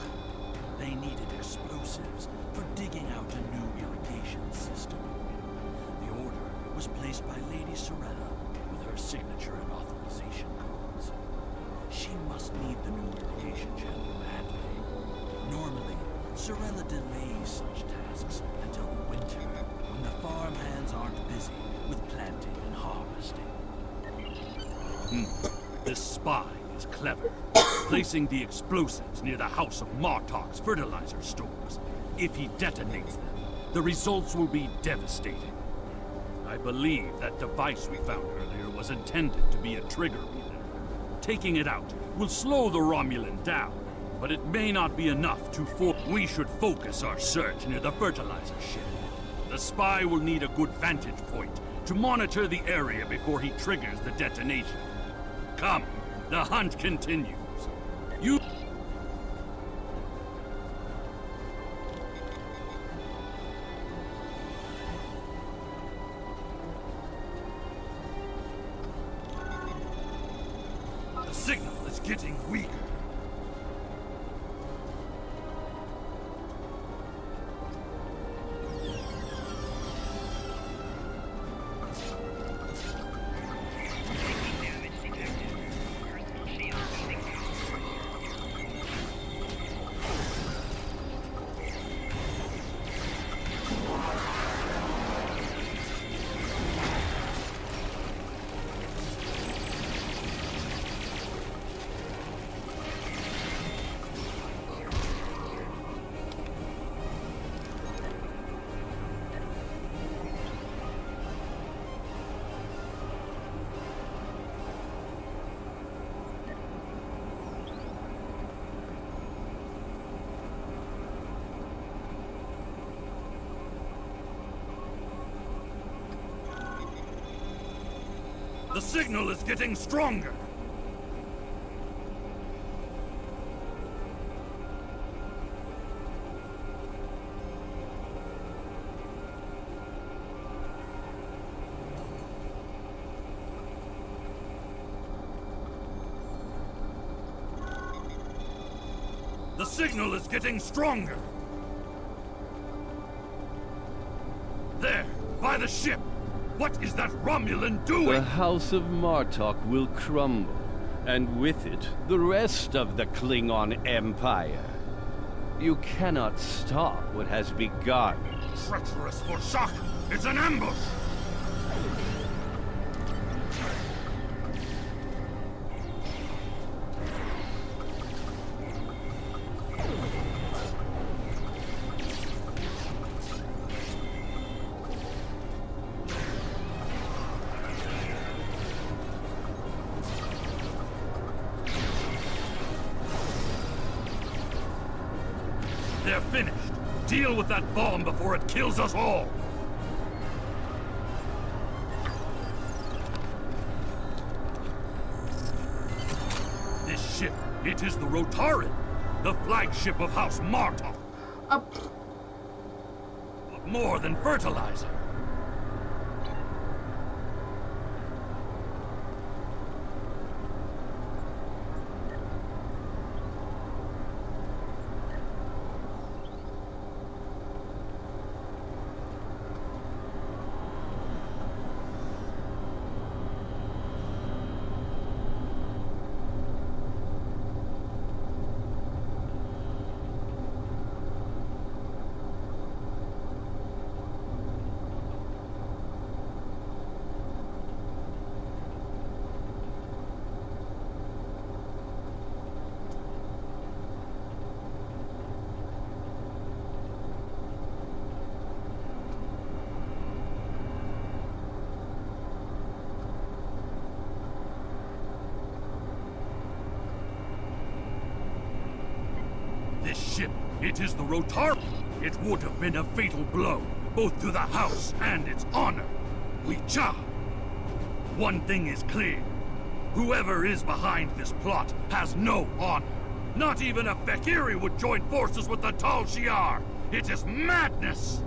They needed explosives for digging out a new irrigation system. The order was placed by Lady Sorella with her signature and authorization codes. She must need the new irrigation channel badly. Normally, Sorella delays such tasks until the winter, when the farmhands aren't busy with planting and harvesting. This spy is clever, placing the explosives near the House of Martok's fertilizer stores. If he detonates them, the results will be devastating. I believe that device we found earlier was intended to be a trigger reader. Taking it out will slow the Romulan down, but it may not be enough to We should focus our search near the fertilizer shed. The spy will need a good vantage point to monitor the area before he triggers the detonation. Come, the hunt continues. You... The signal is getting weaker. The signal is getting stronger! The signal is getting stronger! There, by the ship! What is that Romulan doing? The House of Martok will crumble, and with it, the rest of the Klingon Empire. You cannot stop what has begun. Treacherous Forsak! It's an ambush! They're finished. Deal with that bomb before it kills us all! This ship, it is the Rotaran, the flagship of House Martok. More than fertilizer. This ship, it is the Rotar. It would have been a fatal blow, both to the house and its honor. We charge. One thing is clear. Whoever is behind this plot has no honor. Not even a Fekiri would join forces with the Tal Shiar. It is madness!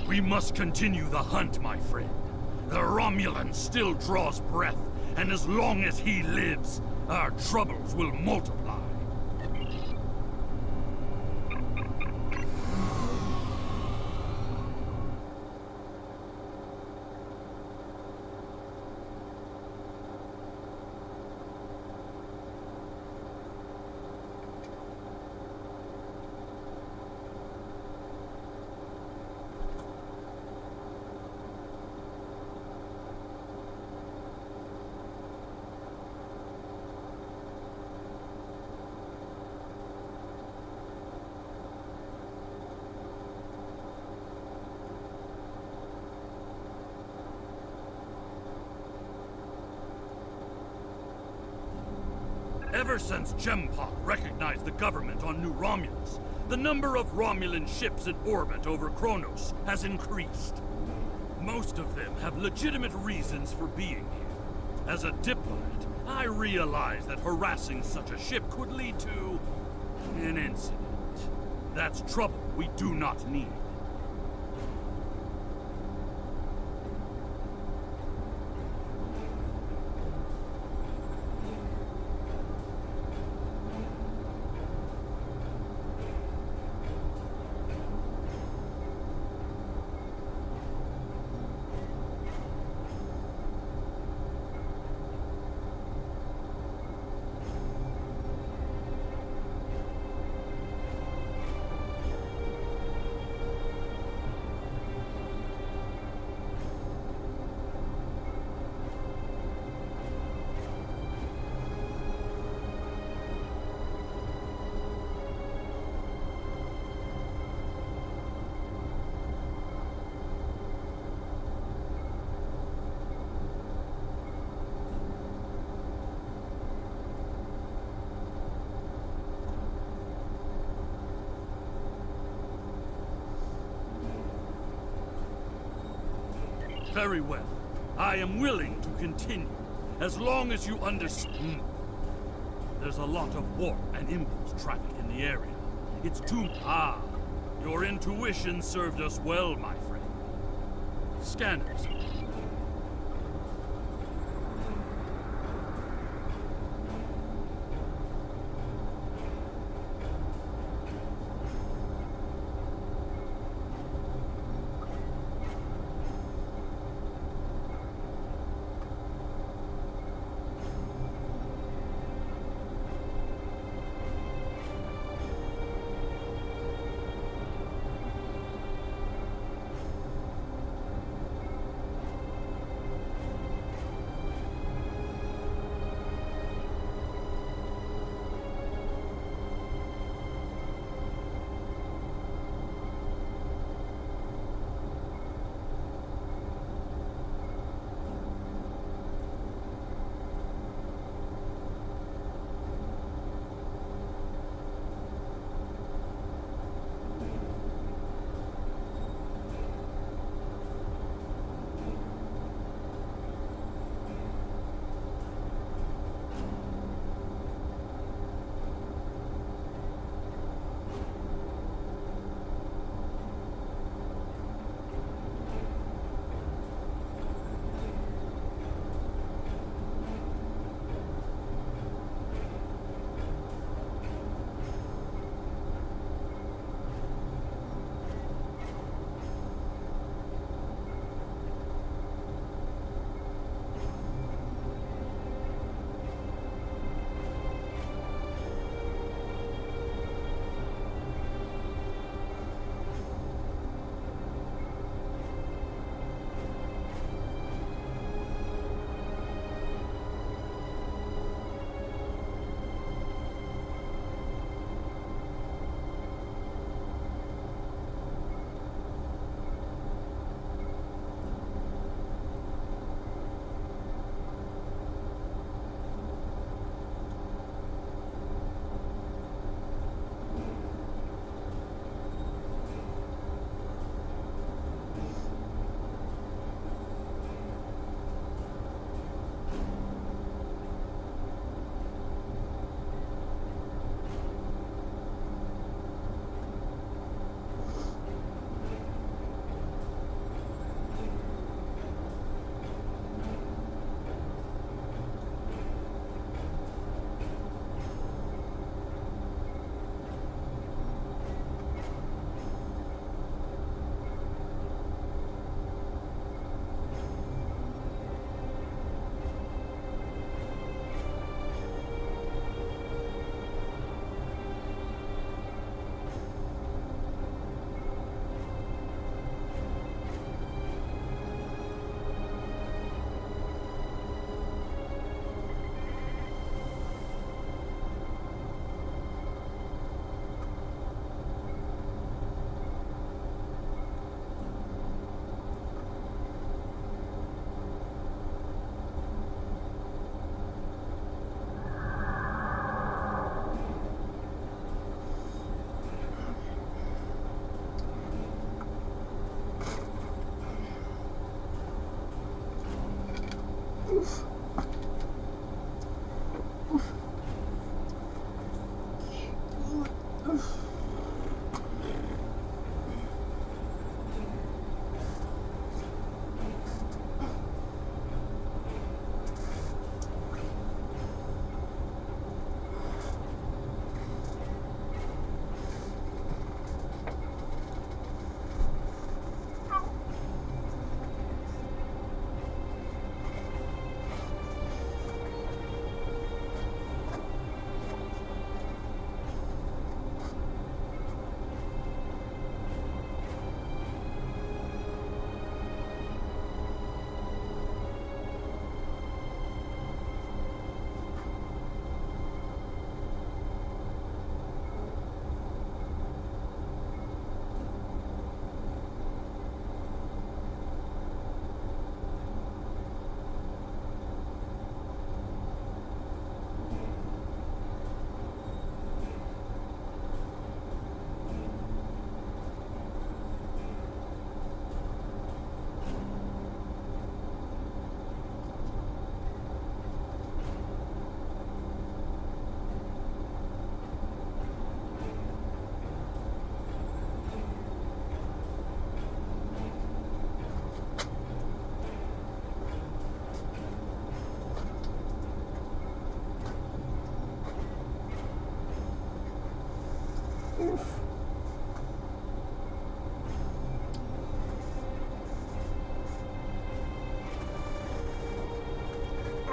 We must continue the hunt, my friend. The Romulan still draws breath, and as long as he lives, our troubles will multiply. Ever since Gempok recognized the government on New Romulus, the number of Romulan ships in orbit over Kronos has increased. Most of them have legitimate reasons for being here. As a diplomat, I realize that harassing such a ship could lead to an incident. That's trouble we do not need. Very well. I am willing to continue, as long as you understand. There's a lot of warp and impulse traffic in the area. It's too... Ah, your intuition served us well, my friend. Scanners.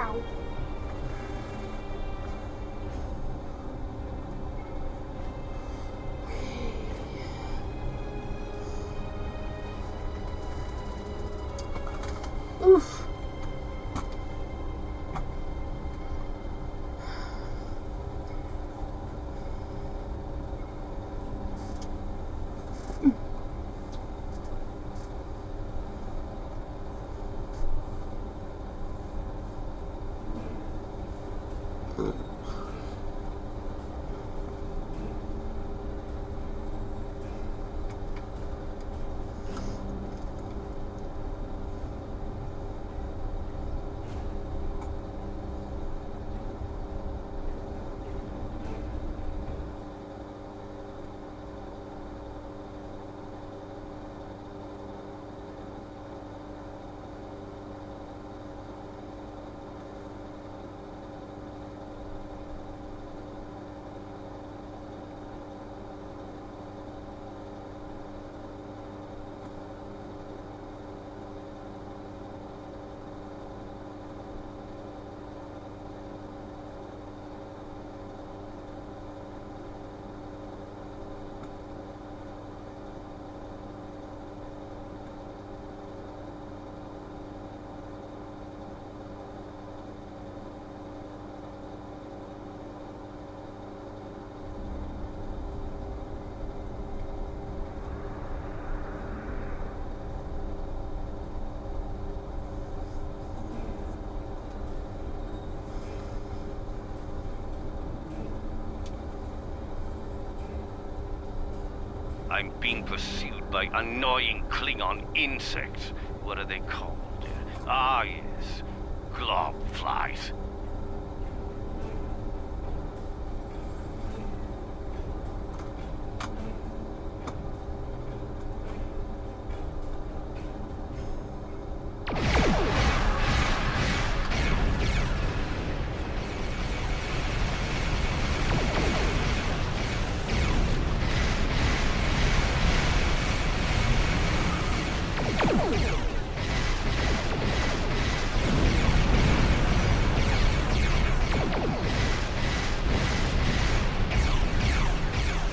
Ow. Oof. I'm being pursued by annoying Klingon insects. What are they called? Ah, yes. Glob flies.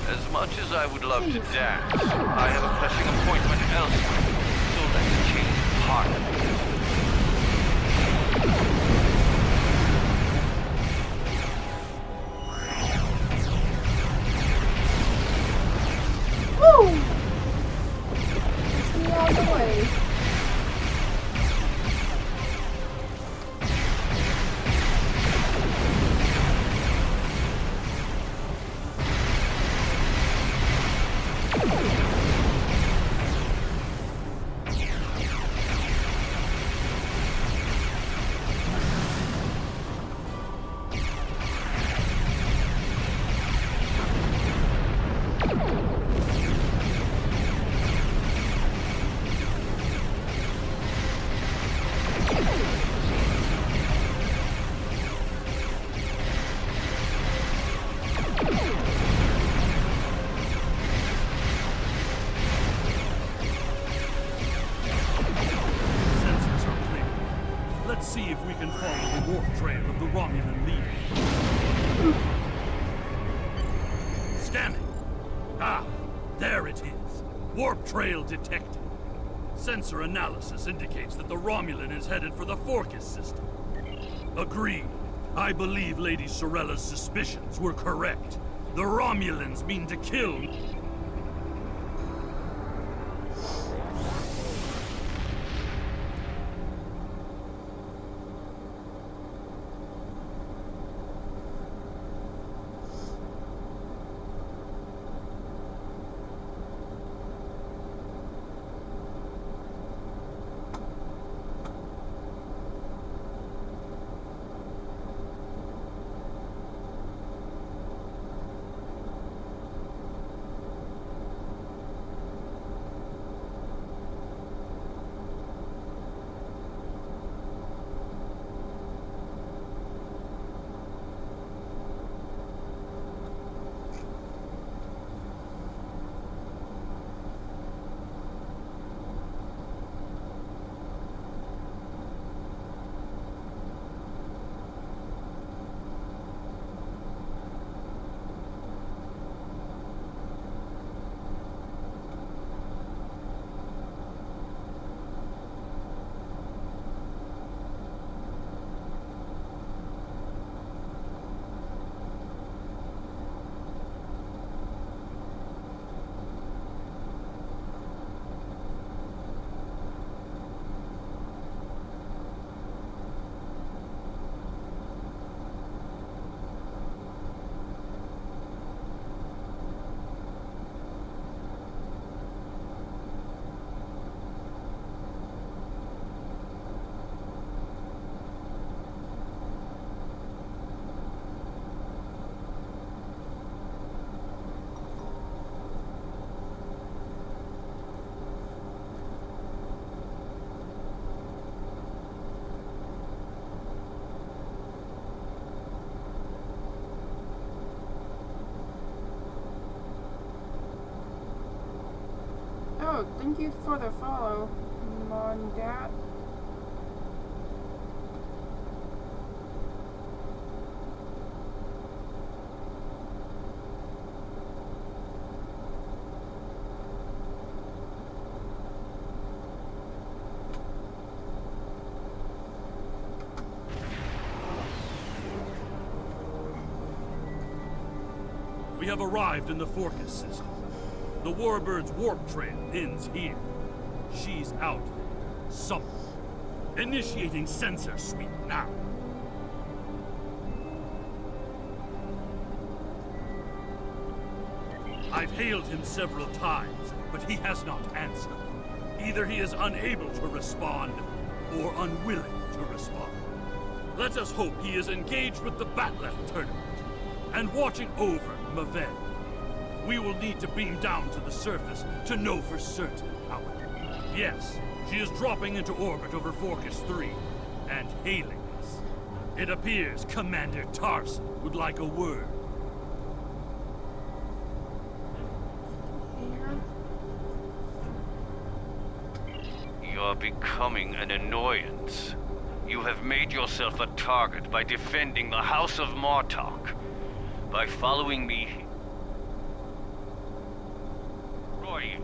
As much as I would love to dance, I have a pressing appointment elsewhere, so let's change partners. Woo! Push me all the way. Let's see if we can follow the warp trail of the Romulan leader. Scanning. Ah, there it is. Warp trail detected. Sensor analysis indicates that the Romulan is headed for the Forcus system. Agreed. I believe Lady Sorella's suspicions were correct. The Romulans mean to kill... Oh, thank you for the follow, Mondat. We have arrived in the Forcus system. The Warbird's warp trail ends here. She's out there, somewhere. Initiating sensor sweep now. I've hailed him several times, but he has not answered. Either he is unable to respond, or unwilling to respond. Let us hope he is engaged with the Batleth tournament, and watching over Maven. We will need to beam down to the surface to know for certain, however. Yes, she is dropping into orbit over Forcus 3, and hailing us. It appears Commander Tarson would like a word. You're becoming an annoyance. You have made yourself a target by defending the House of Martok. By following me... Roy...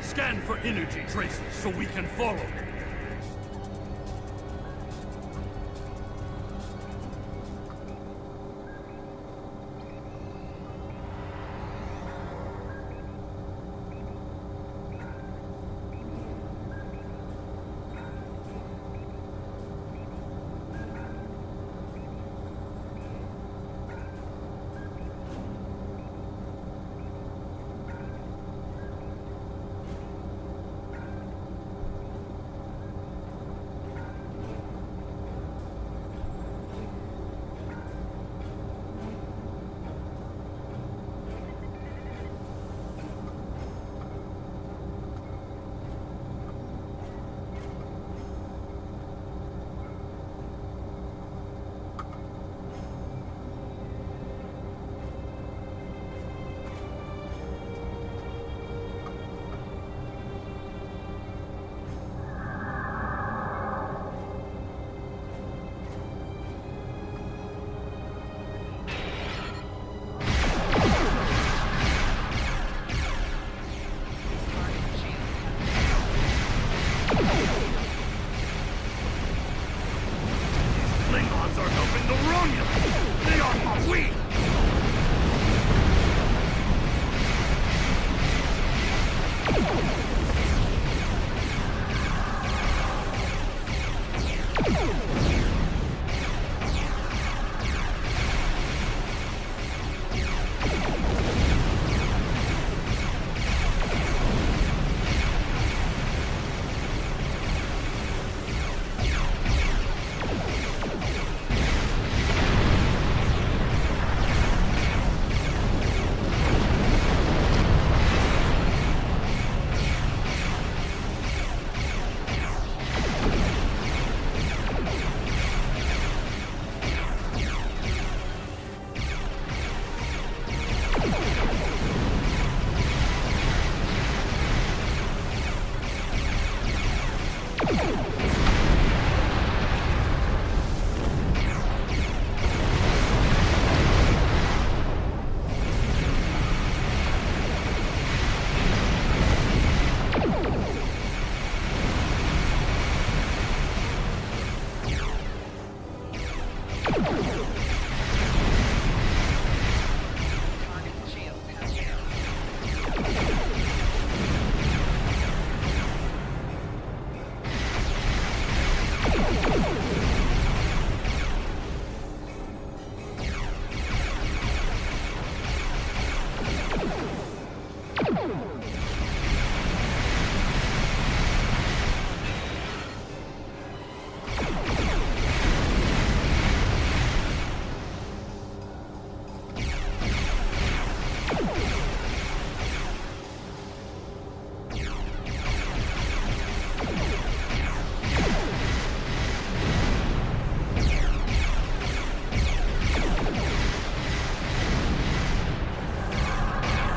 Scan for energy traces so we can follow him.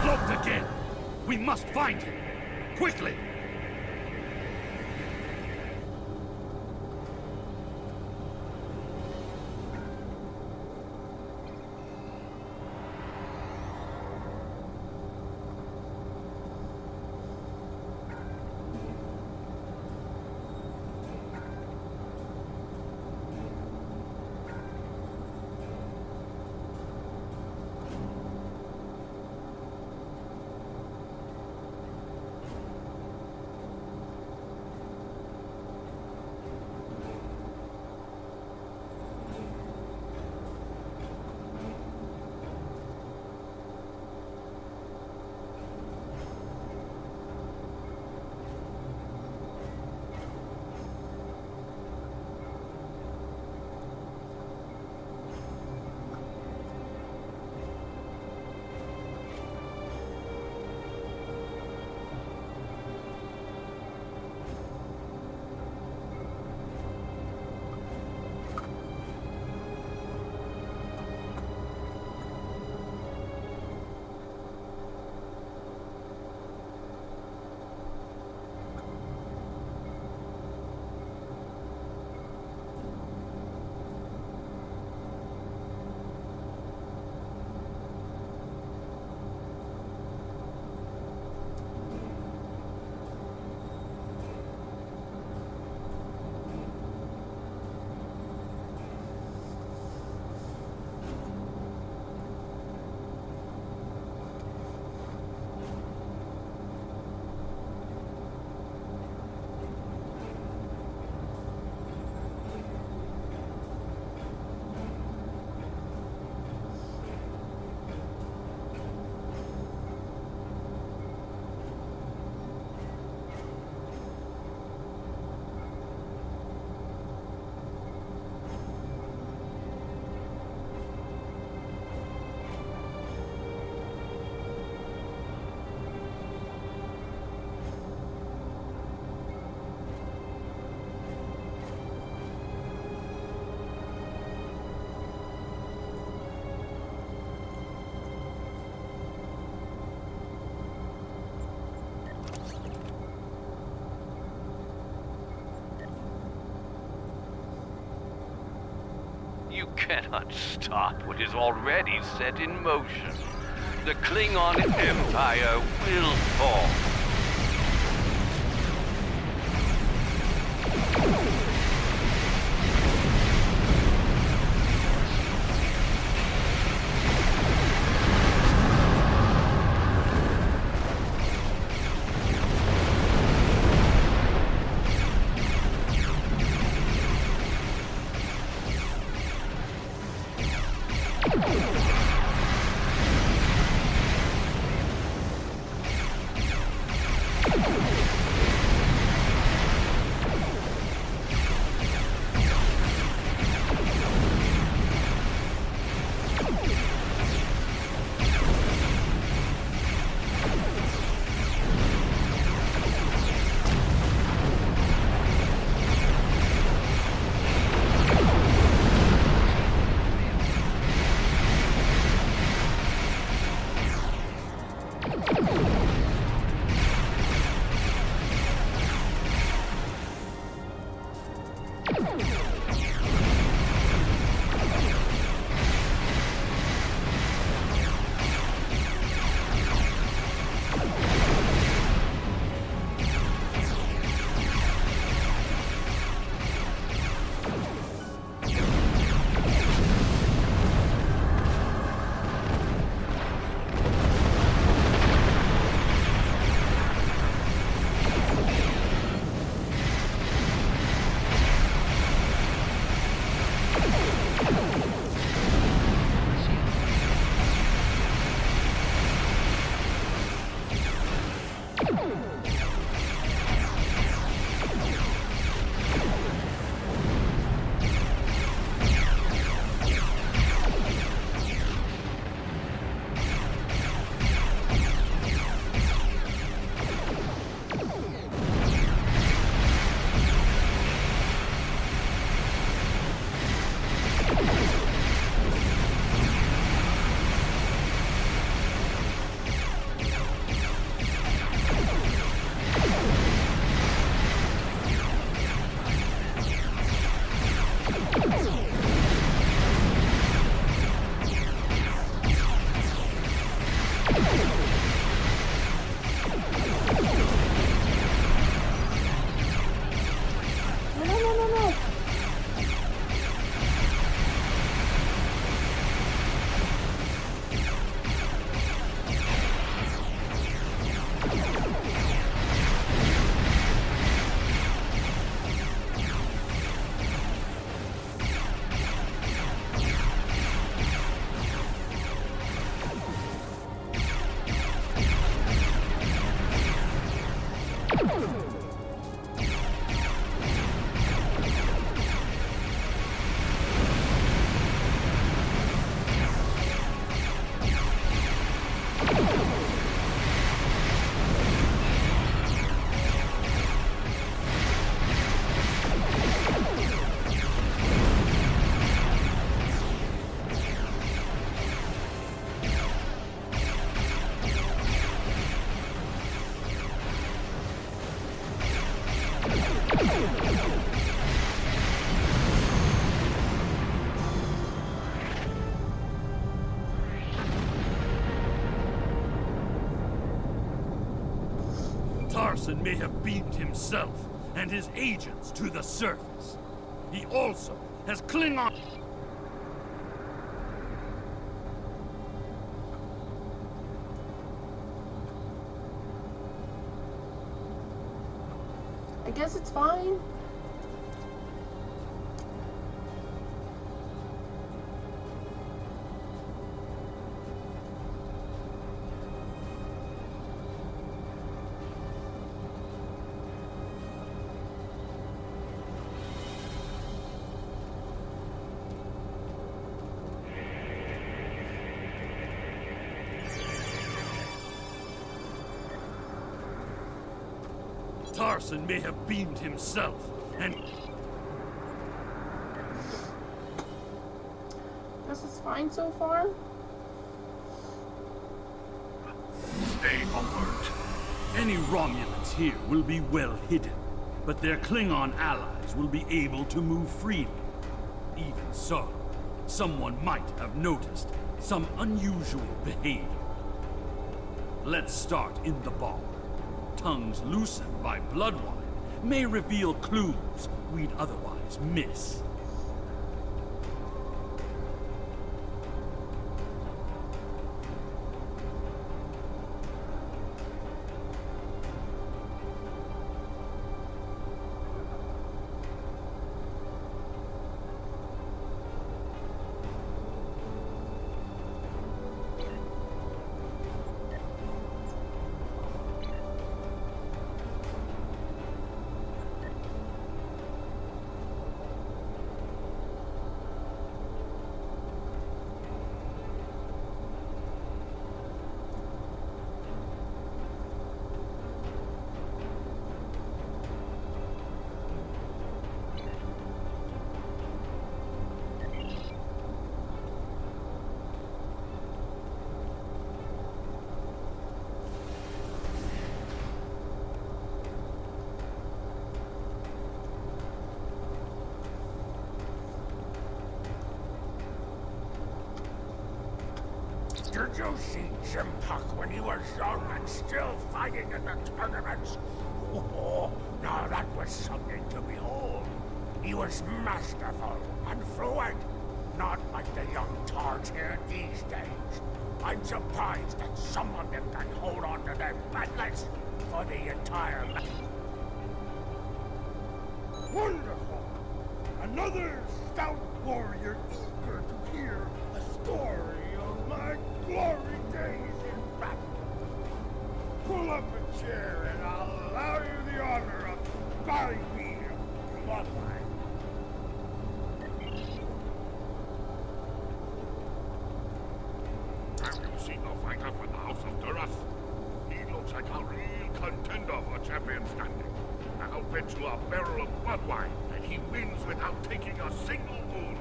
Blocked again! We must find him! Quickly! You cannot stop what is already set in motion. The Klingon Empire will fall. Tarson may have beamed himself and his agents to the surface. He also has Klingon... I guess it's fine. Tarson may have beamed himself, and... Guess it's fine so far. Stay alert. Any Romulans here will be well hidden, but their Klingon allies will be able to move freely. Even so, someone might have noticed some unusual behavior. Let's start in the bar. Tongues loosened by blood wine may reveal clues we'd otherwise miss. Did you see Jim Puck when he was young and still fighting in the tournaments? Oh, now that was something to behold. He was masterful and fluent, not like the young tards here these days. I'm surprised that some of them can hold on to their batlets for the entire match. Wonderful! Another stout warrior eager to hear a story of my glory days in battle. Pull up a chair and I'll allow you the honor of guiding me to bloodline. Have you seen the fighter for the House of Duras? He looks like a real contender for champion standing. I'll bet you a barrel of blood wine that he wins without taking a single wound.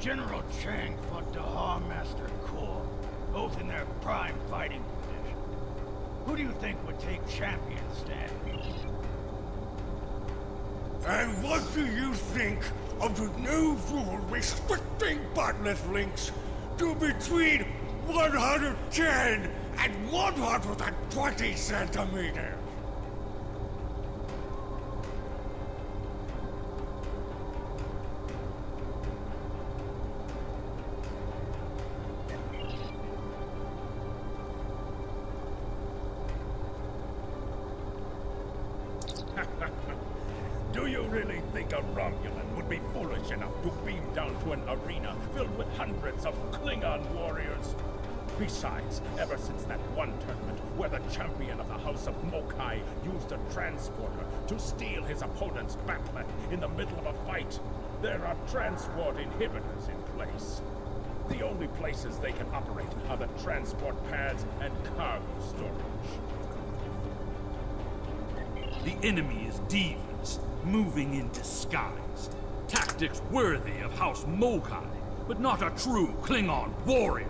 General Chang fought Dahar Master Kor, both in their prime fighting condition. Who do you think would take champion standing? And what do you think of the new rule restricting botnet links to between 110 and 120 centimeters? Do you really think a Romulan would be foolish enough to beam down to an arena filled with hundreds of Klingon warriors? Besides, ever since that one tournament where the champion of the House of Mokai used a transporter to steal his opponent's batlet in the middle of a fight, there are transport inhibitors in place. The only places they can operate are the transport pads and cargo storage. The enemy is divas, moving in disguise. Tactics worthy of House Mokai, but not a true Klingon warrior.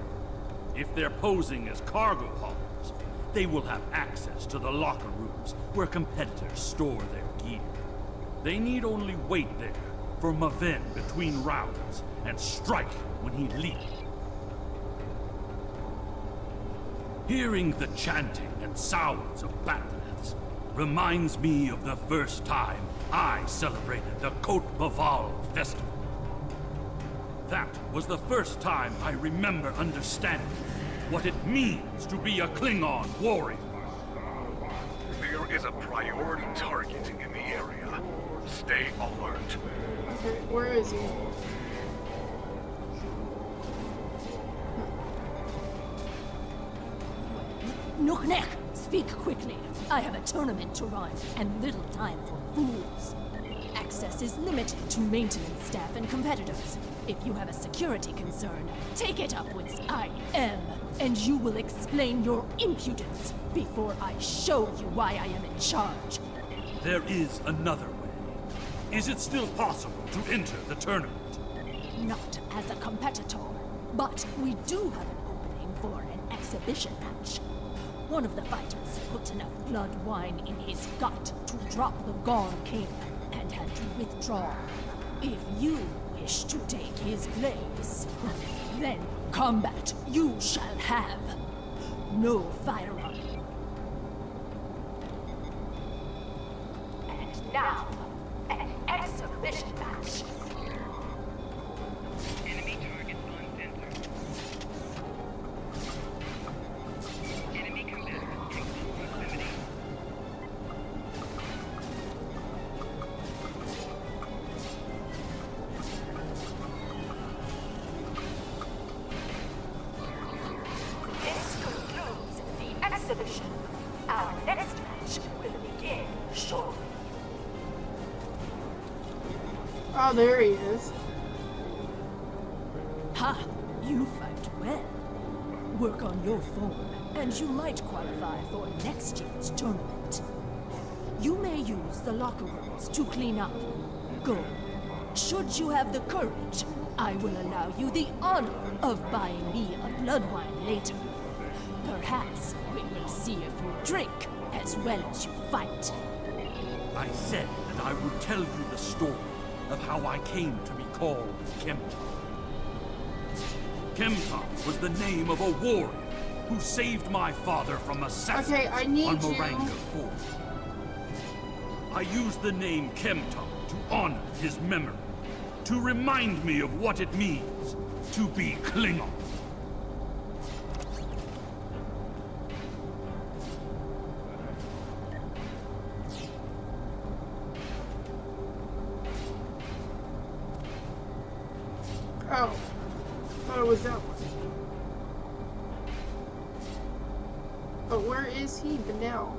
If they're posing as cargo haulers, they will have access to the locker rooms where competitors store their gear. They need only wait there for Maven between rounds and strike when he leaves. Hearing the chanting and sounds of batleths reminds me of the first time I celebrated the Côte Maval festival. That was the first time I remember understanding what it means to be a Klingon warrior. There is a priority target in the area. Stay alert. Okay, where is he? Nuchnech, speak quickly. I have a tournament to run and little time for fools. Access is limited to maintenance staff and competitors. If you have a security concern, take it up with I am, and you will explain your impudence before I show you why I am in charge. There is another way. Is it still possible to enter the tournament? Not as a competitor, but we do have an opening for an exhibition match. One of the fighters put enough blood wine in his gut to drop the Gone King and had to withdraw. If you wish to take his place, then combat you shall have. No firearm. And now, an exhibition match. Enemy target on center. Enemy combatants in close proximity. This concludes the exhibition. Our next match will begin shortly. Oh, there he is. Ha! You fight well. Work on your form, and you might qualify for next year's tournament. You may use the locker rooms to clean up. Go. Should you have the courage, I will allow you the honor of buying me a blood wine later. Perhaps we will see if you drink as well as you fight. I said that I would tell you the story of how I came to be called Kempton. Kempton was the name of a warrior who saved my father from assassins on Moranga Fort. I used the name Kempton to honor his memory, to remind me of what it means to be Klingon. Oh. Thought it was that one. But where is he now?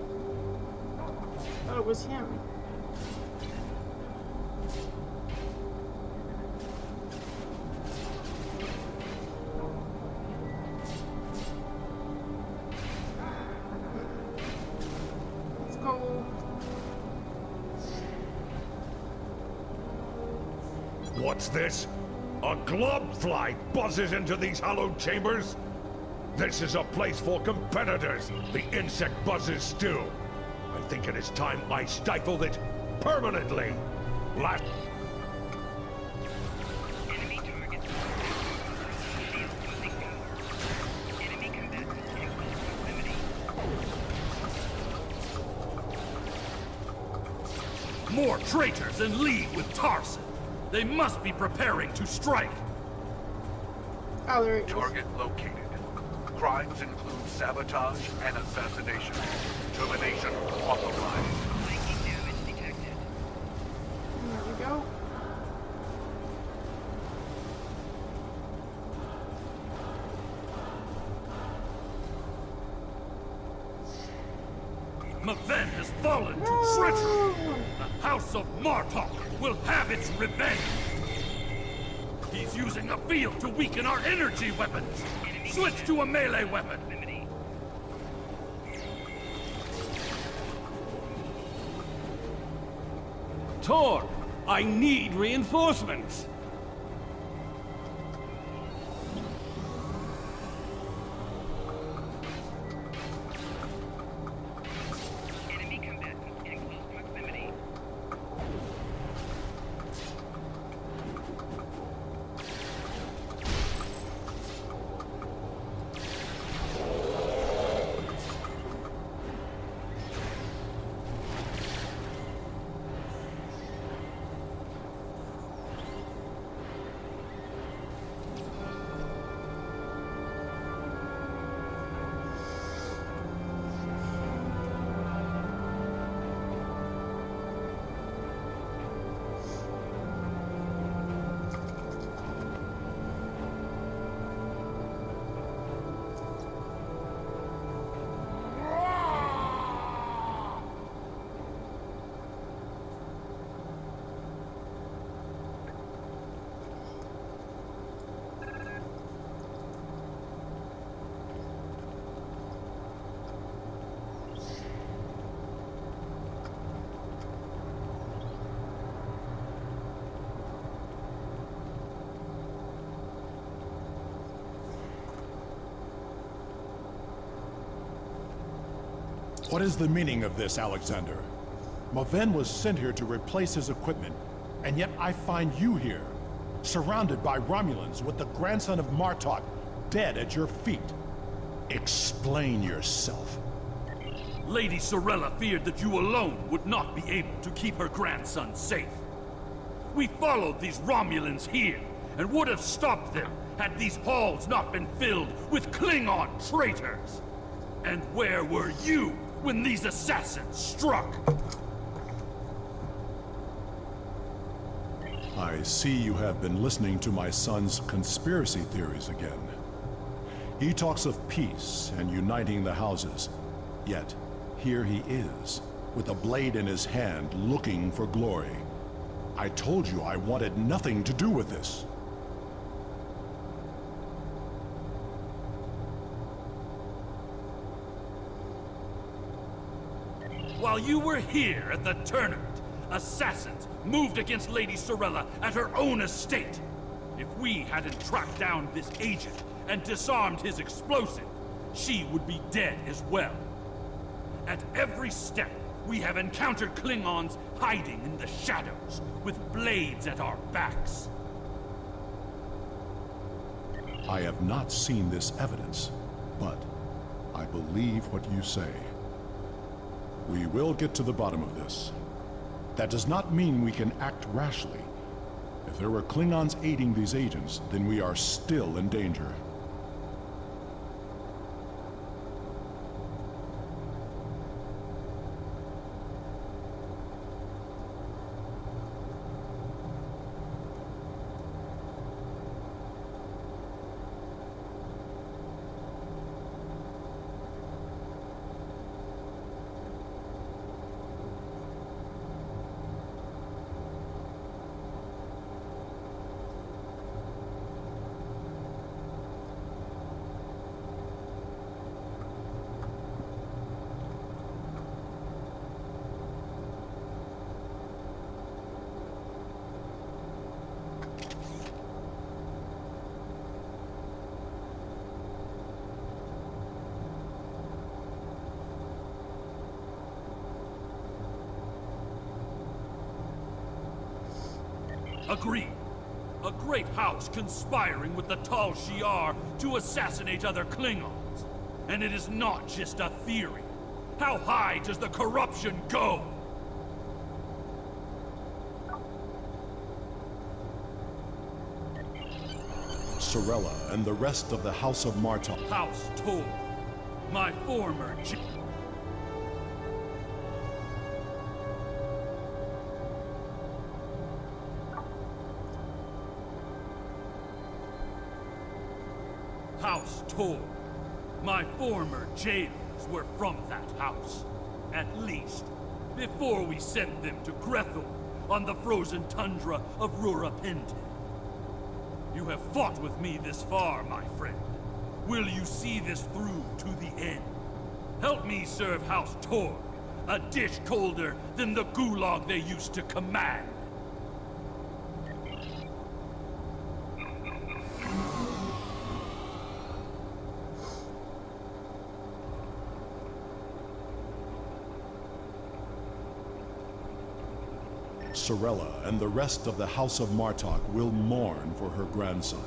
Thought it was him. Let's go. What's this? A globfly buzzes into these hallowed chambers? This is a place for competitors. The insect buzzes still. I think it is time I stifled it permanently. Last... Enemy target. Shield losing power. Enemy combatants in close proximity. More traitors in league with Tarson. They must be preparing to strike. Oh, there it is. Target located. Crimes include sabotage and assassination. Termination authorized. Flanking damage detected. There we go. fallen to treachery. The House of Martok will have its revenge. He's using the field to weaken our energy weapons. Switch to a melee weapon. Tor, I need reinforcements. What is the meaning of this, Alexander? Maven was sent here to replace his equipment, and yet I find you here, surrounded by Romulans with the grandson of Martok dead at your feet. Explain yourself. Lady Sorella feared that you alone would not be able to keep her grandson safe. We followed these Romulans here, and would have stopped them had these halls not been filled with Klingon traitors. And where were you when these assassins struck? I see you have been listening to my son's conspiracy theories again. He talks of peace and uniting the houses, yet here he is, with a blade in his hand, looking for glory. I told you I wanted nothing to do with this. While you were here at the tournament, assassins moved against Lady Sorella at her own estate. If we hadn't tracked down this agent and disarmed his explosive, she would be dead as well. At every step, we have encountered Klingons hiding in the shadows, with blades at our backs. I have not seen this evidence, but I believe what you say. We will get to the bottom of this. That does not mean we can act rashly. If there were Klingons aiding these agents, then we are still in danger. Agreed. A great house conspiring with the Tal Shiar to assassinate other Klingons. And it is not just a theory. How high does the corruption go? Sorella and the rest of the House of Martok. House Tor, my former House Tor. My former jailers were from that house. At least, before we send them to Grethel on the frozen tundra of Rurapente. You have fought with me this far, my friend. Will you see this through to the end? Help me serve House Torg, a dish colder than the gulag they used to command. Sorella and the rest of the House of Martok will mourn for her grandson.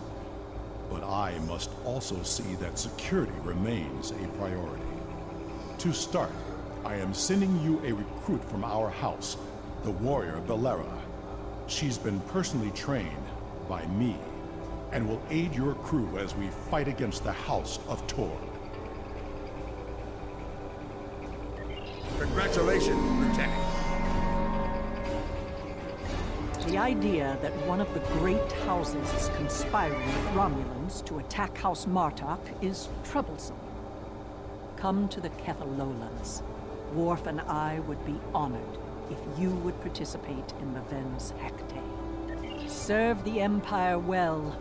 But I must also see that security remains a priority. To start, I am sending you a recruit from our house, the warrior Belera. She's been personally trained by me, and will aid your crew as we fight against the House of Torg. Congratulations, Lieutenant. The idea that one of the great houses is conspiring with Romulans to attack House Martok is troublesome. Come to the Kethalolans. Worf and I would be honored if you would participate in the Vens Hecte. Serve the Empire well.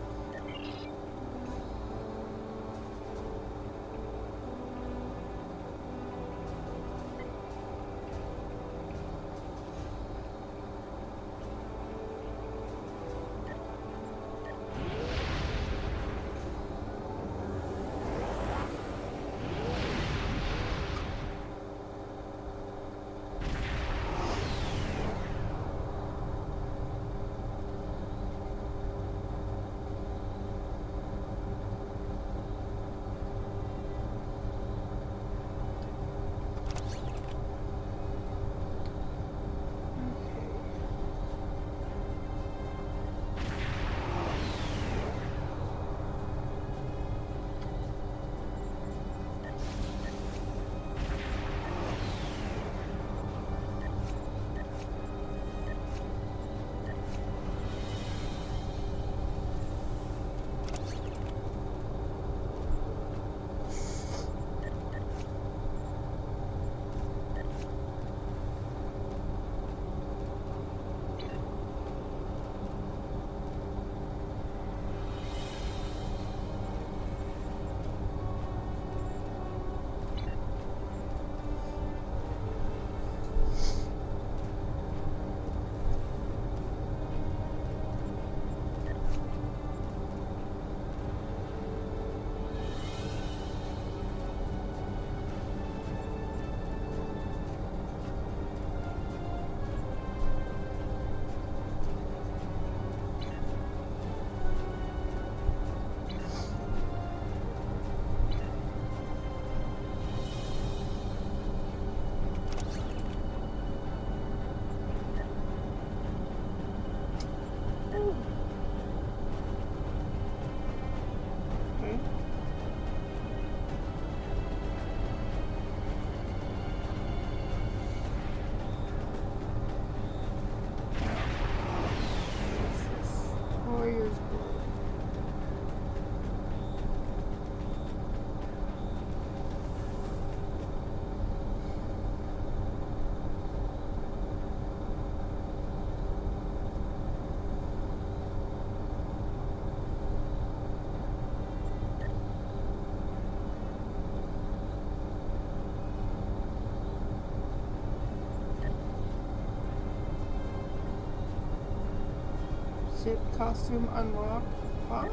Warrior's Blood. Ship costume unlocked. Huh?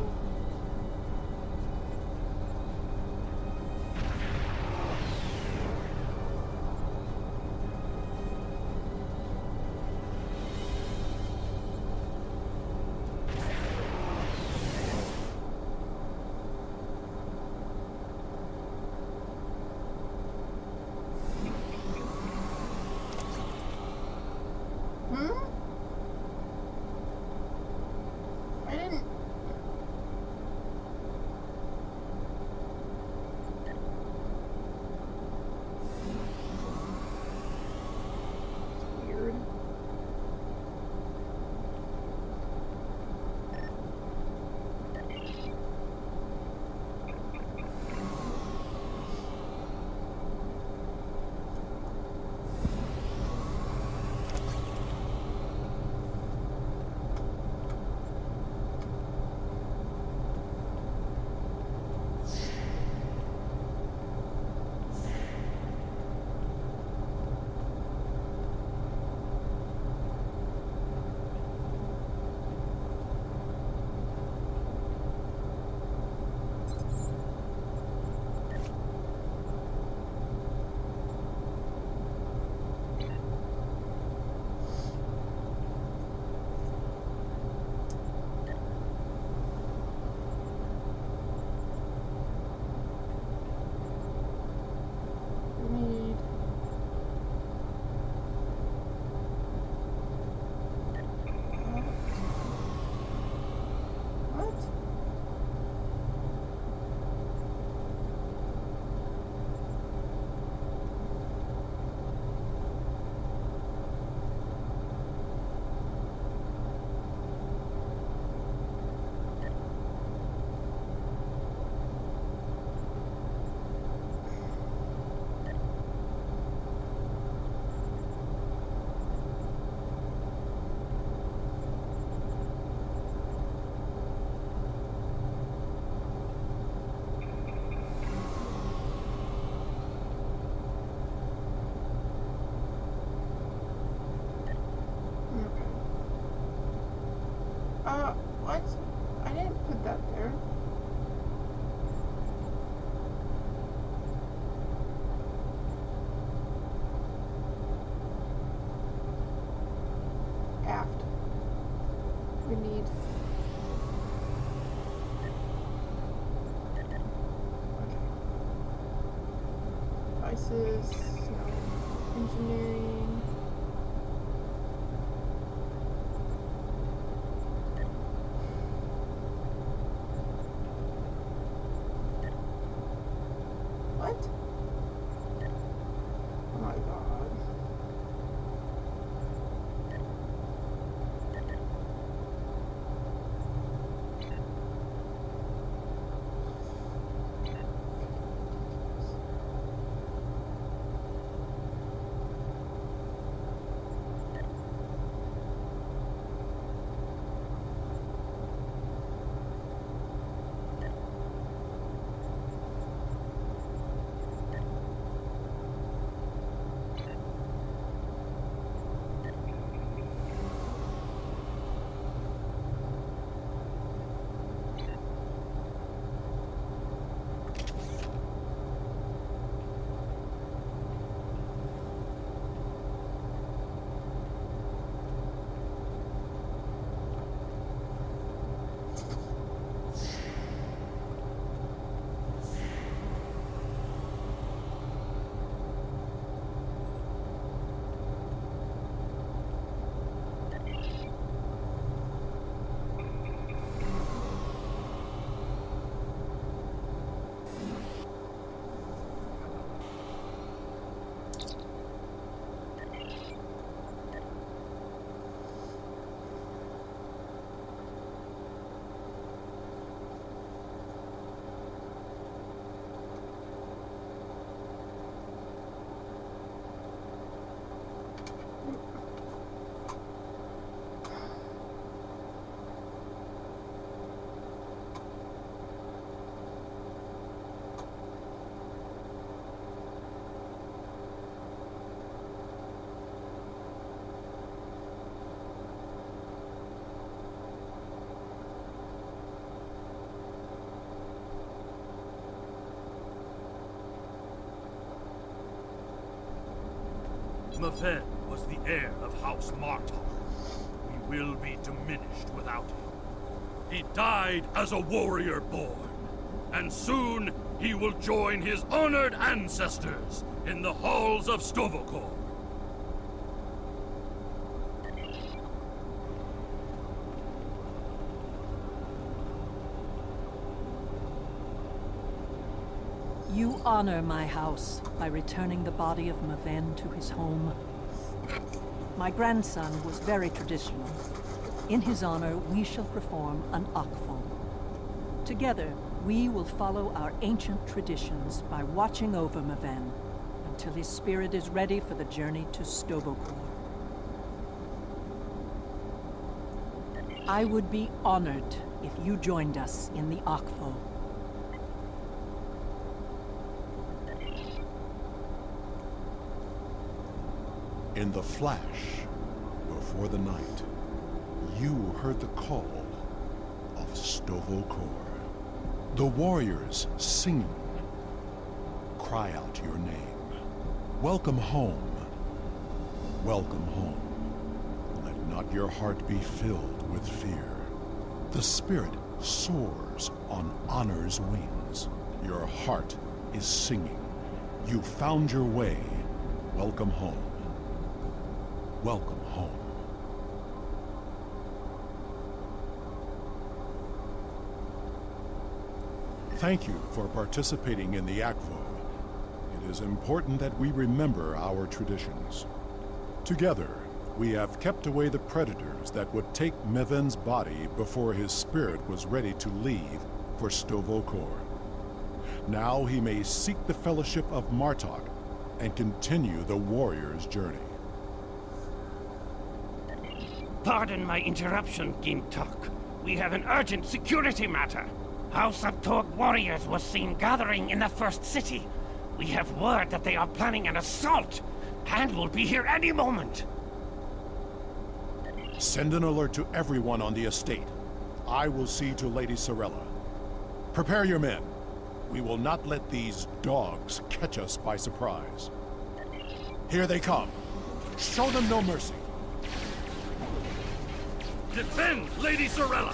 What? I didn't put that there. Aft. We need... Okay. Devices, no. Engineering. What? Oh my god. Maven was the heir of House Martok. We will be diminished without him. He died as a warrior born, and soon he will join his honored ancestors in the halls of Stovokor. You honor my house by returning the body of Maven to his home. My grandson was very traditional. In his honor, we shall perform an Akfon. Together, we will follow our ancient traditions by watching over Maven until his spirit is ready for the journey to Stovokor. I would be honored if you joined us in the Akfo. In the flash, before the night, you heard the call of Stovokor. The warriors singing. Cry out your name. Welcome home. Welcome home. Let not your heart be filled with fear. The spirit soars on honor's wings. Your heart is singing. You found your way. Welcome home. Welcome home. Thank you for participating in the Akvo. It is important that we remember our traditions. Together, we have kept away the predators that would take Maven's body before his spirit was ready to leave for Stovokor. Now he may seek the fellowship of Martok and continue the warrior's journey. Pardon my interruption, Gintok. We have an urgent security matter. House of Tog warriors was seen gathering in the first city. We have word that they are planning an assault, and will be here any moment. Send an alert to everyone on the estate. I will see to Lady Sorella. Prepare your men. We will not let these dogs catch us by surprise. Here they come. Show them no mercy. Defend Lady Sorella!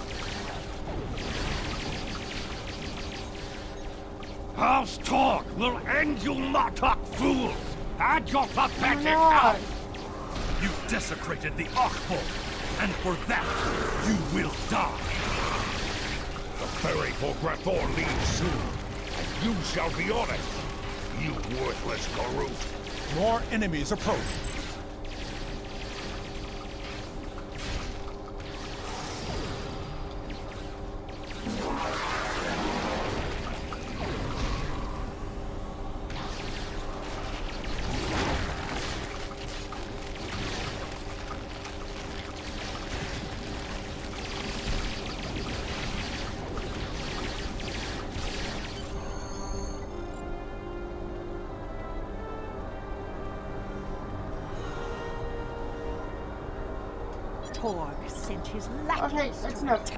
House Torg will end you Martok fools! Add your pathetic house! You desecrated the Archbold, and for that, you will die! The ferry for Grathor leaves soon, and you shall be on it, you worthless Garut. More enemies approach. Torg sent his lackeys. Okay, that's enough.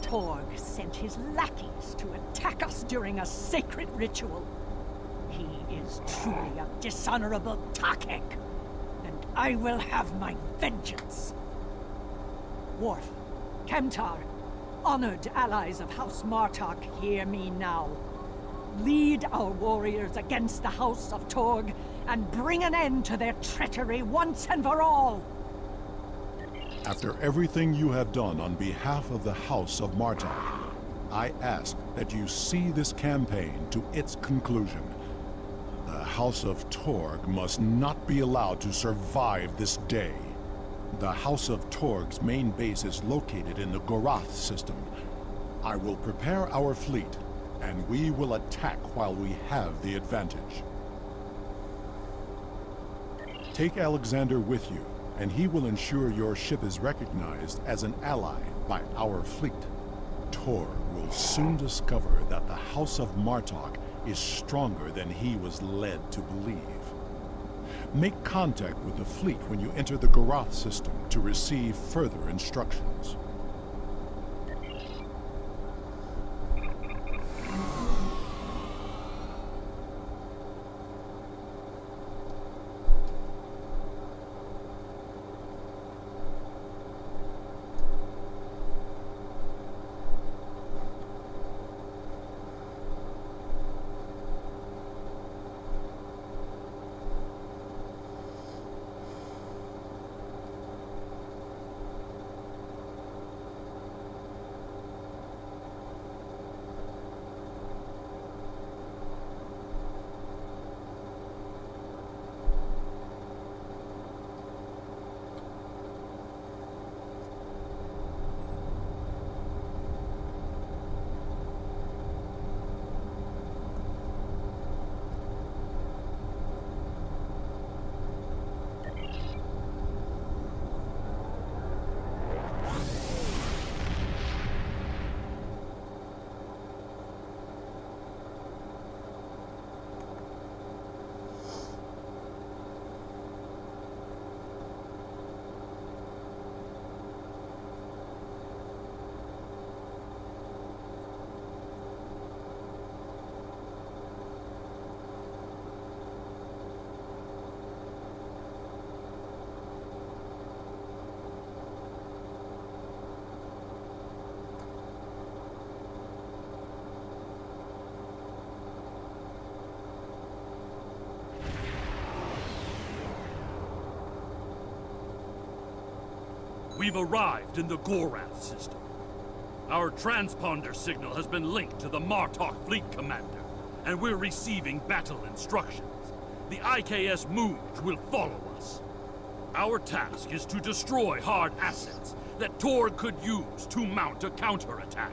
Torg sent his lackeys to attack us during a sacred ritual. He is truly a dishonorable Takek, and I will have my vengeance. Worf, Kemtar, honored allies of House Martok, hear me now. Lead our warriors against the House of Torg, and bring an end to their treachery once and for all! After everything you have done on behalf of the House of Martok, I ask that you see this campaign to its conclusion. The House of Torg must not be allowed to survive this day. The House of Torg's main base is located in the Gorath system. I will prepare our fleet, and we will attack while we have the advantage. Take Alexander with you, and he will ensure your ship is recognized as an ally by our fleet. Torg will soon discover that the House of Martok is stronger than he was led to believe. Make contact with the fleet when you enter the Gorath system to receive further instructions. We've arrived in the Gorath system. Our transponder signal has been linked to the Martok fleet commander, and we're receiving battle instructions. The IKS Mooj will follow us. Our task is to destroy hard assets, that Torg could use to mount a counterattack.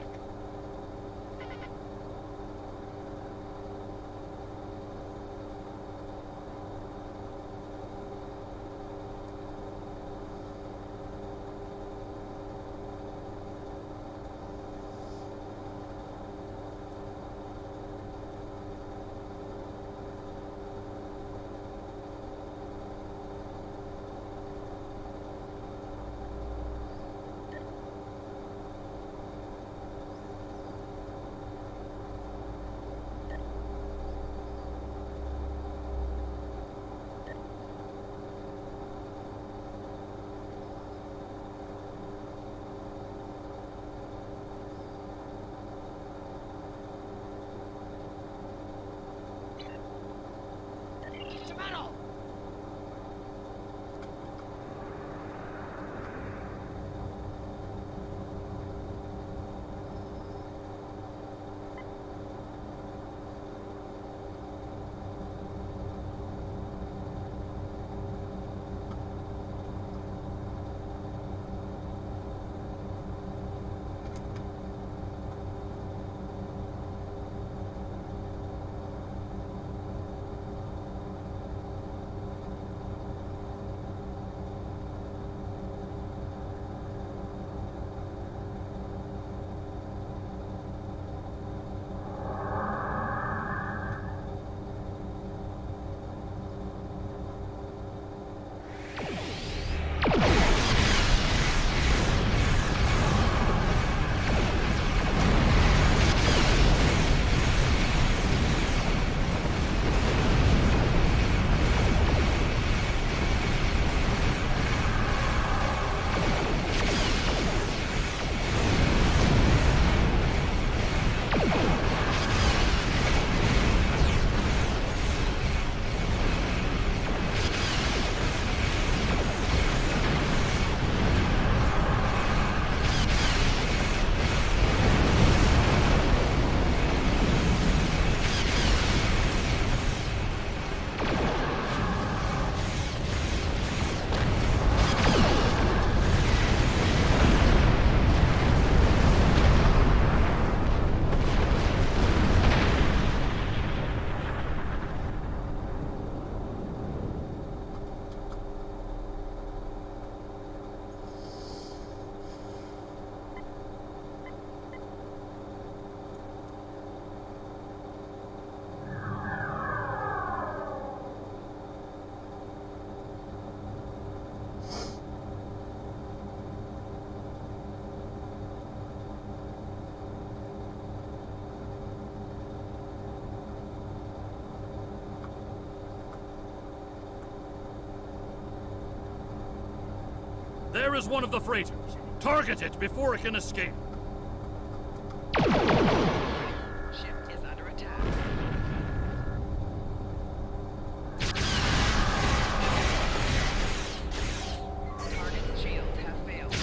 There is one of the freighters. Target it before it can escape. Ship is under attack. Target's shields have failed.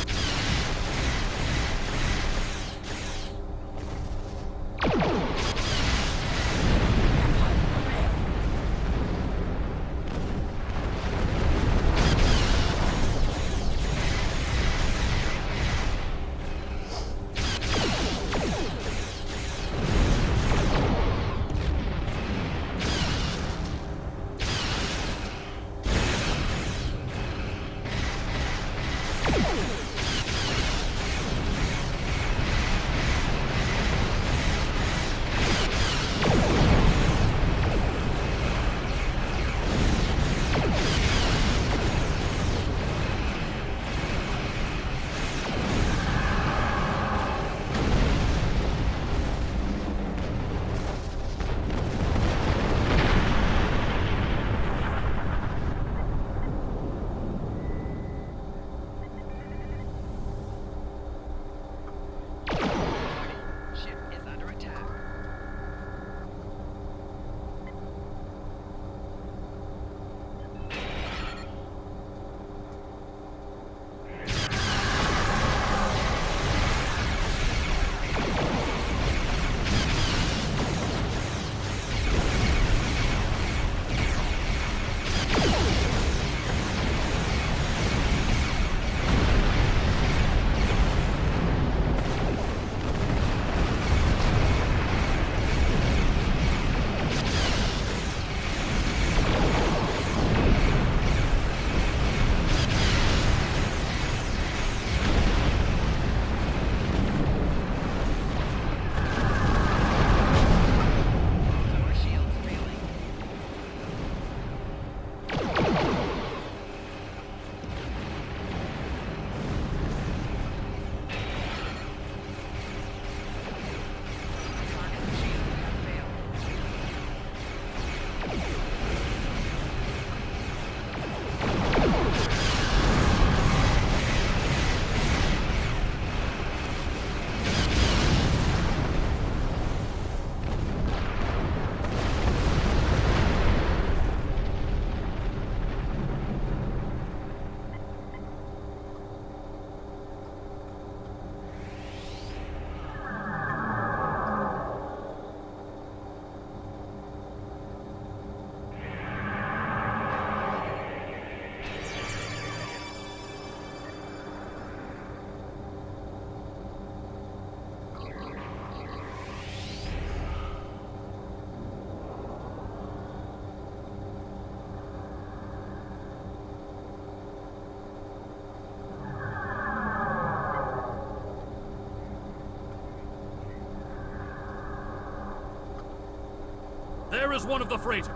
There is one of the freighters.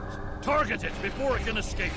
Target it before it can escape.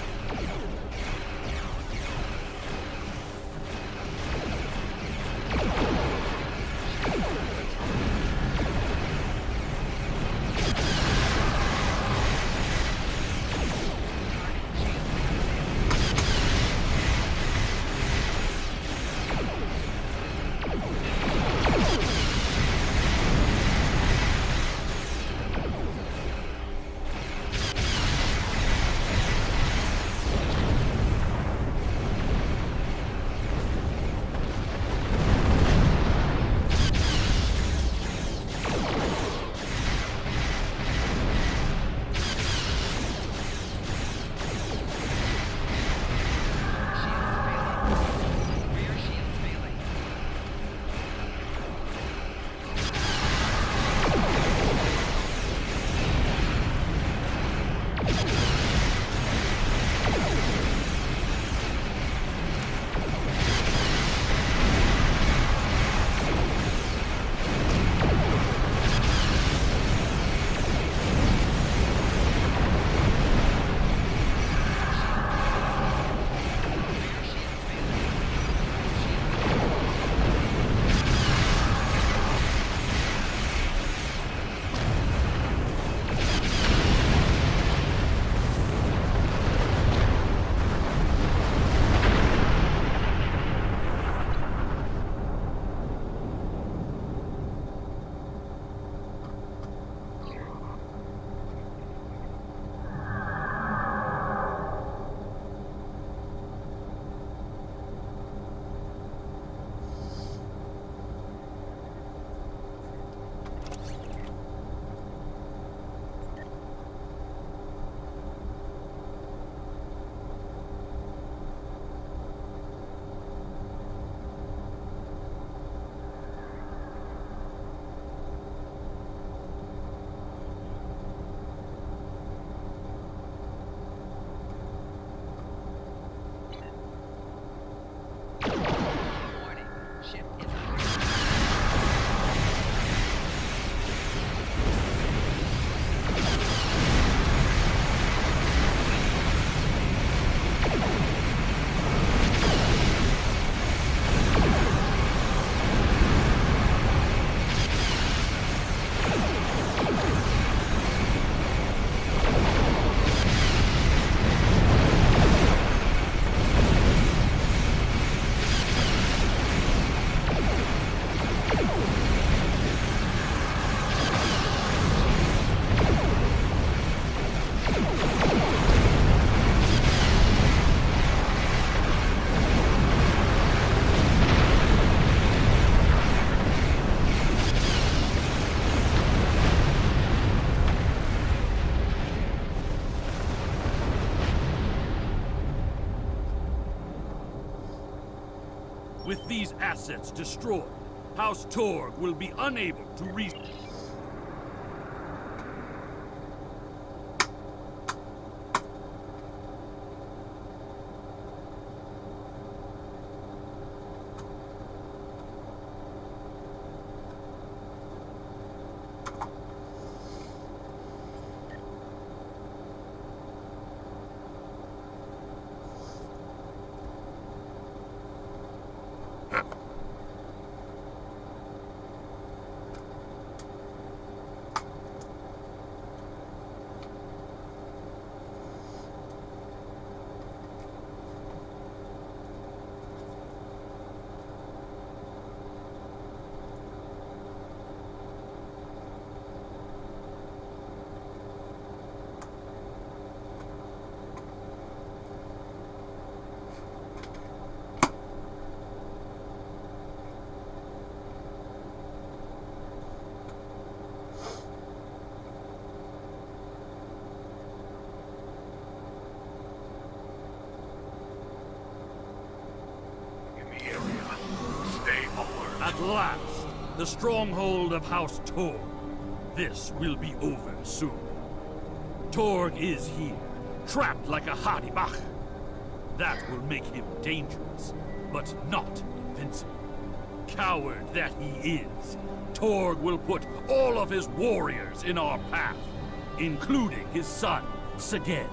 With these assets destroyed, House Torg will be unable to reach... At last, the stronghold of House Torg. This will be over soon. Torg is here, trapped like a Hadibach. That will make him dangerous, but not invincible. Coward that he is, Torg will put all of his warriors in our path. including his son, Sagen.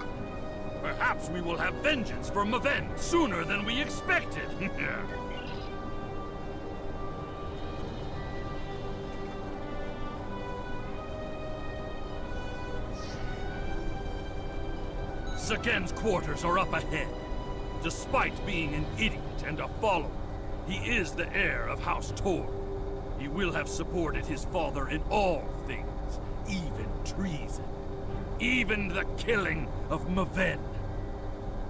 Perhaps we will have vengeance for Maven sooner than we expected. Sagen's quarters are up ahead. Despite being an idiot and a follower, he is the heir of House Tor. He will have supported his father in all things, even treason. Even the killing of Maven.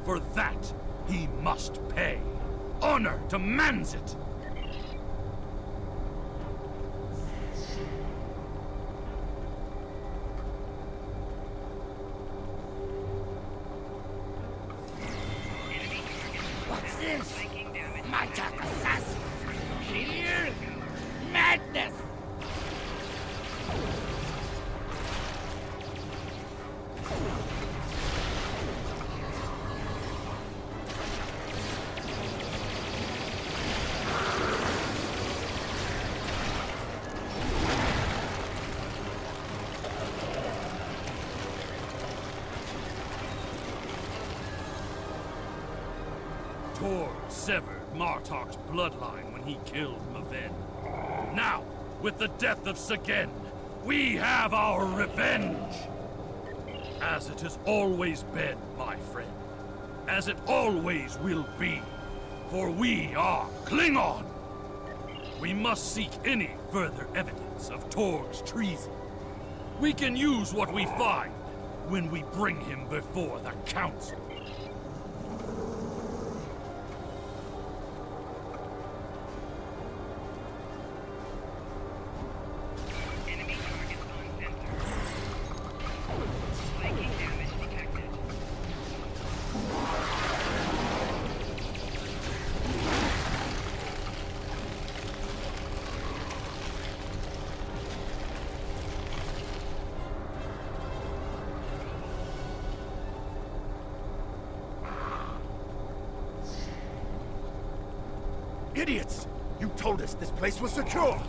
For that, he must pay. Honor demands it! What's this? My Jack assassins! Here? Madness! Tor severed Martok's bloodline when he killed Maven. Now, with the death of Sagen, we have our revenge! As it has always been, my friend. As it always will be. For we are Klingon! We must seek any further evidence of Torg's treason. We can use what we find when we bring him before the Council. Idiots! You told us this place was secure!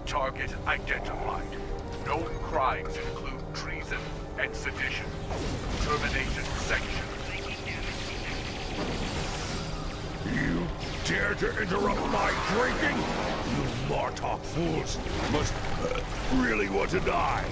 Target identified. Known crimes include treason and sedition. Termination section. You dare to interrupt my drinking? You Martok fools must really want to die.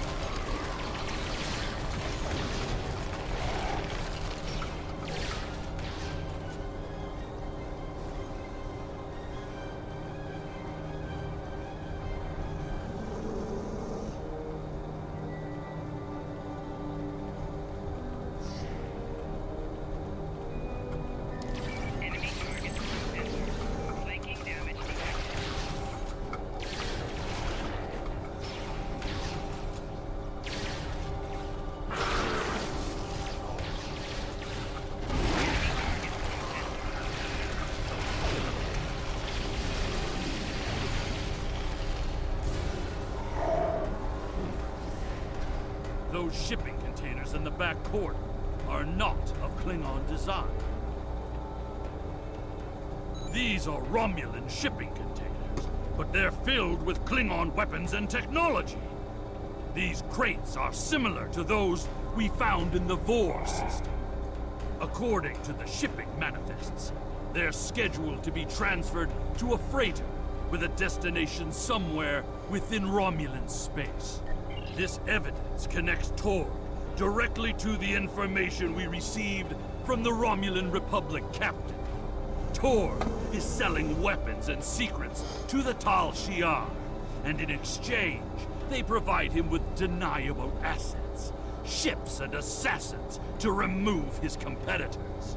Those shipping containers in the back court are not of Klingon design. These are Romulan shipping containers, but they're filled with Klingon weapons and technology. These crates are similar to those we found in the Vor system. According to the shipping manifests, They're scheduled to be transferred to a freighter with a destination somewhere within Romulan space. This evidence connects Tor directly to the information we received from the Romulan Republic captain. Tor is selling weapons and secrets to the Tal Shiar, and in exchange, they provide him with deniable assets, ships and assassins to remove his competitors.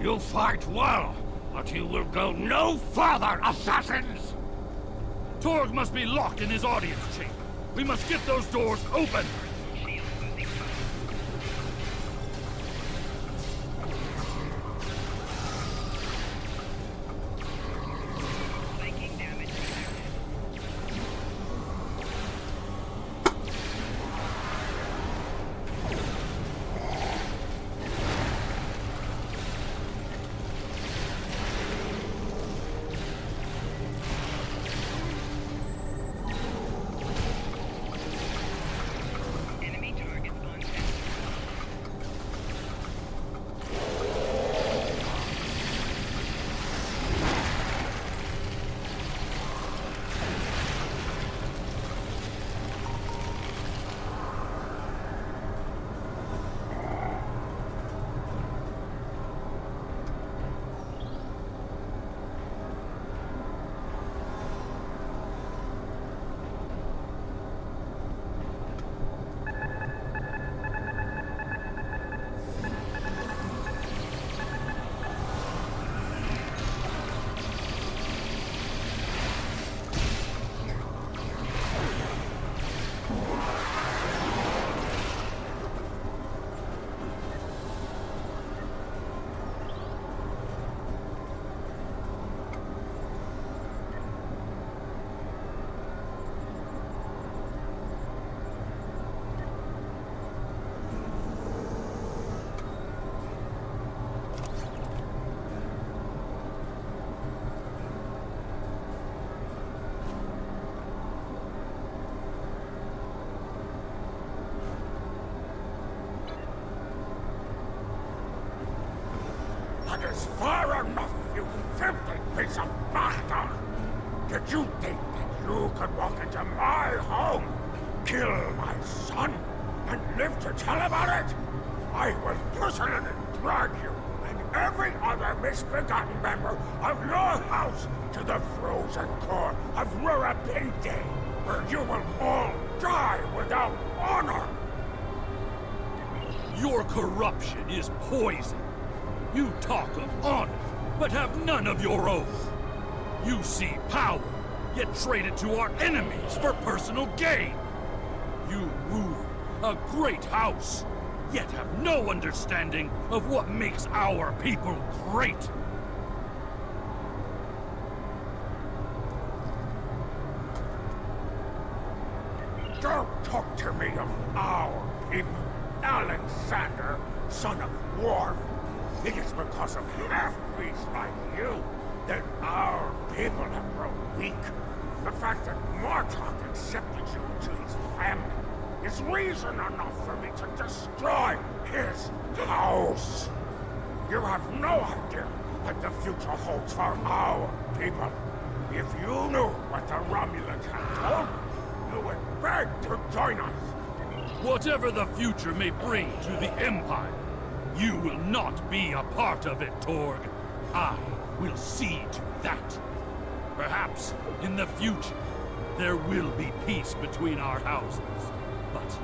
You fight well, but you will go no further, assassins! Torg must be locked in his audience chamber. We must get those doors open! Sabachthar! Did you think that you could walk into my home, kill my son, and live to tell about it? I will personally drag you and every other misbegotten member of your house to the frozen core of Rurapente, where you will all die without honor! Your corruption is poison. You talk of honor, but have none of your own. You see power, yet trade it to our enemies for personal gain. You rule a great house, yet have no understanding of what makes our people great. Don't talk to me of our people, Alexander, son of Worf. It is because of half-breeds like you that our people have grown weak. The fact that Martok accepted you into his family is reason enough for me to destroy his house. You have no idea what the future holds for our people. If you knew what the Romulans have told me, you would beg to join us. Whatever the future may bring to the Empire, you will not be a part of it, Torg. I will see to that. Perhaps, in the future, there will be peace between our houses, but...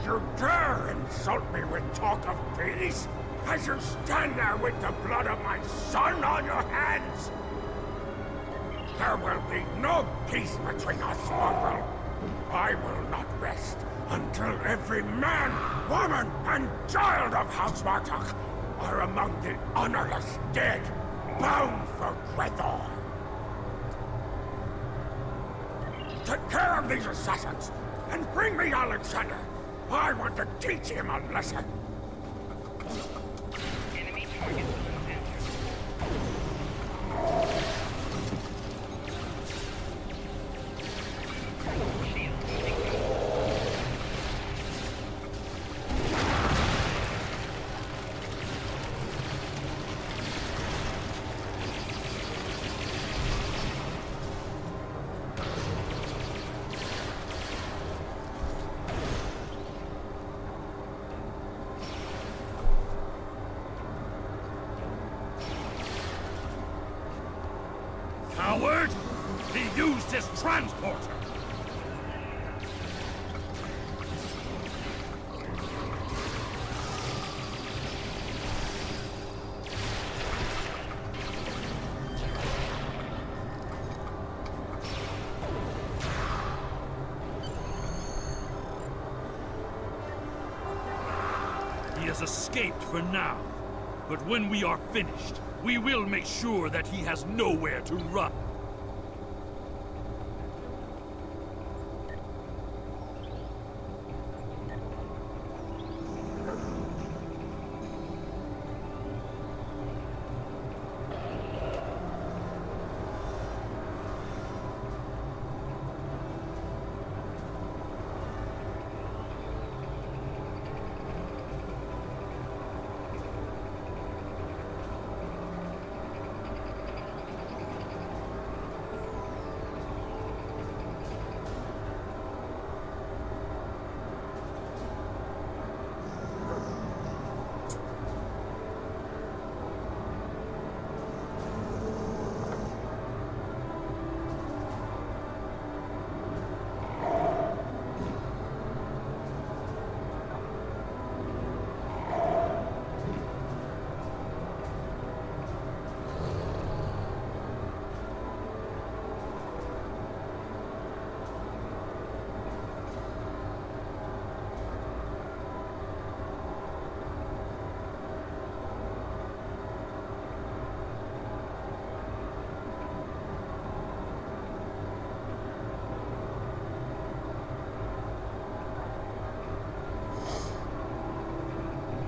You dare insult me with talk of peace? As you stand there with the blood of my son on your hands? There will be no peace between us, Orwell. I will not rest until every man, woman, and child of House Martok are among the honorless dead, bound for Grethor. Take care of these assassins, and bring me Alexander. I want to teach him a lesson. Enemy target Coward! He used his transporter! He has escaped for now, but when we are finished, we will make sure that he has nowhere to run.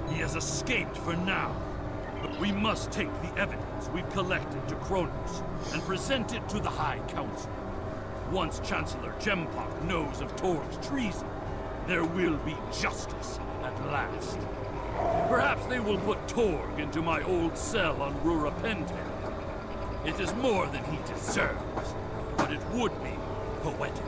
He has escaped for now, but we must take the evidence we've collected to Kronos and present it to the High Council. Once Chancellor Jempok knows of Torg's treason, there will be justice at last. Perhaps they will put Torg into my old cell on Rurapente. It is more than he deserves, but it would be poetic.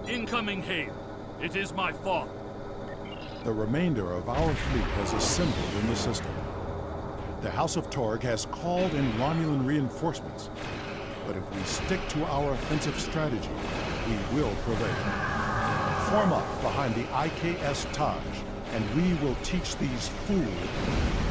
Incoming hail. It is my father. The remainder of our fleet has assembled in the system. The House of Torg has called in Romulan reinforcements, but if we stick to our offensive strategy, we will prevail. Form up behind the IKS Taj, and we will teach these fools.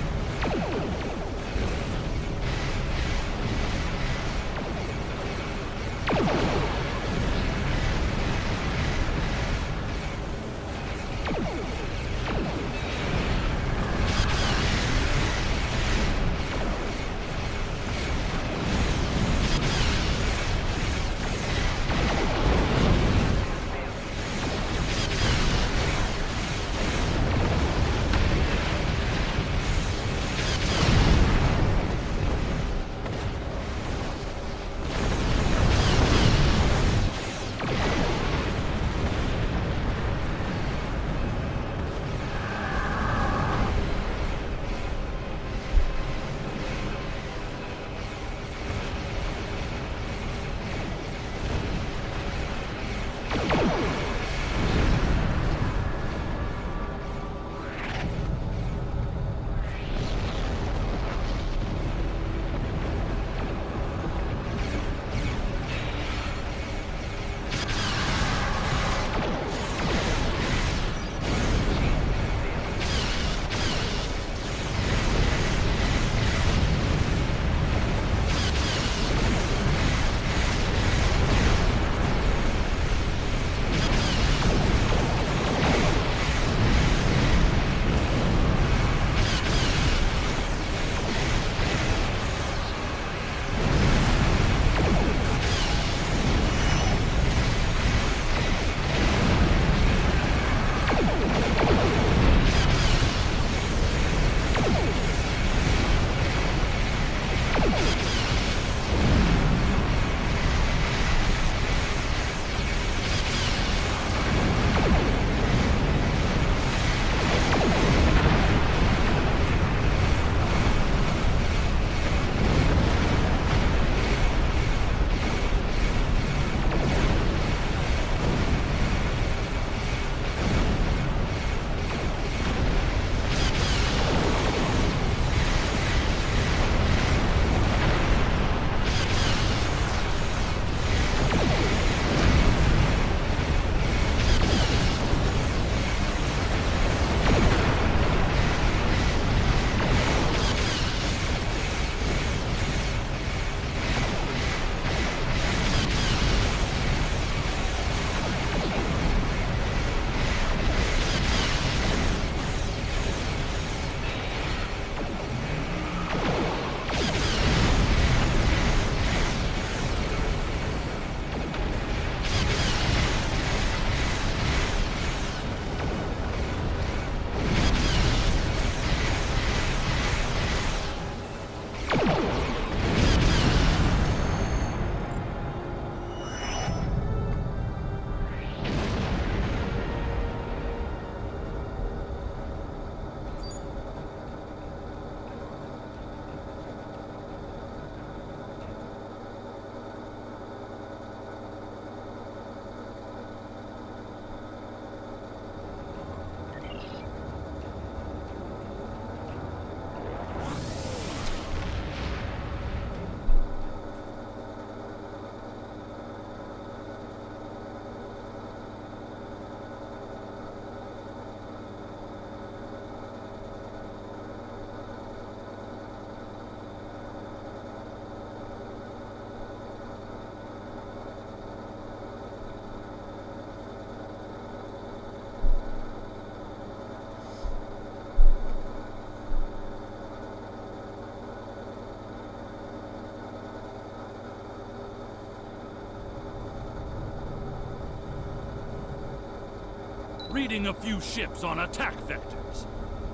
reading a few ships on attack vectors,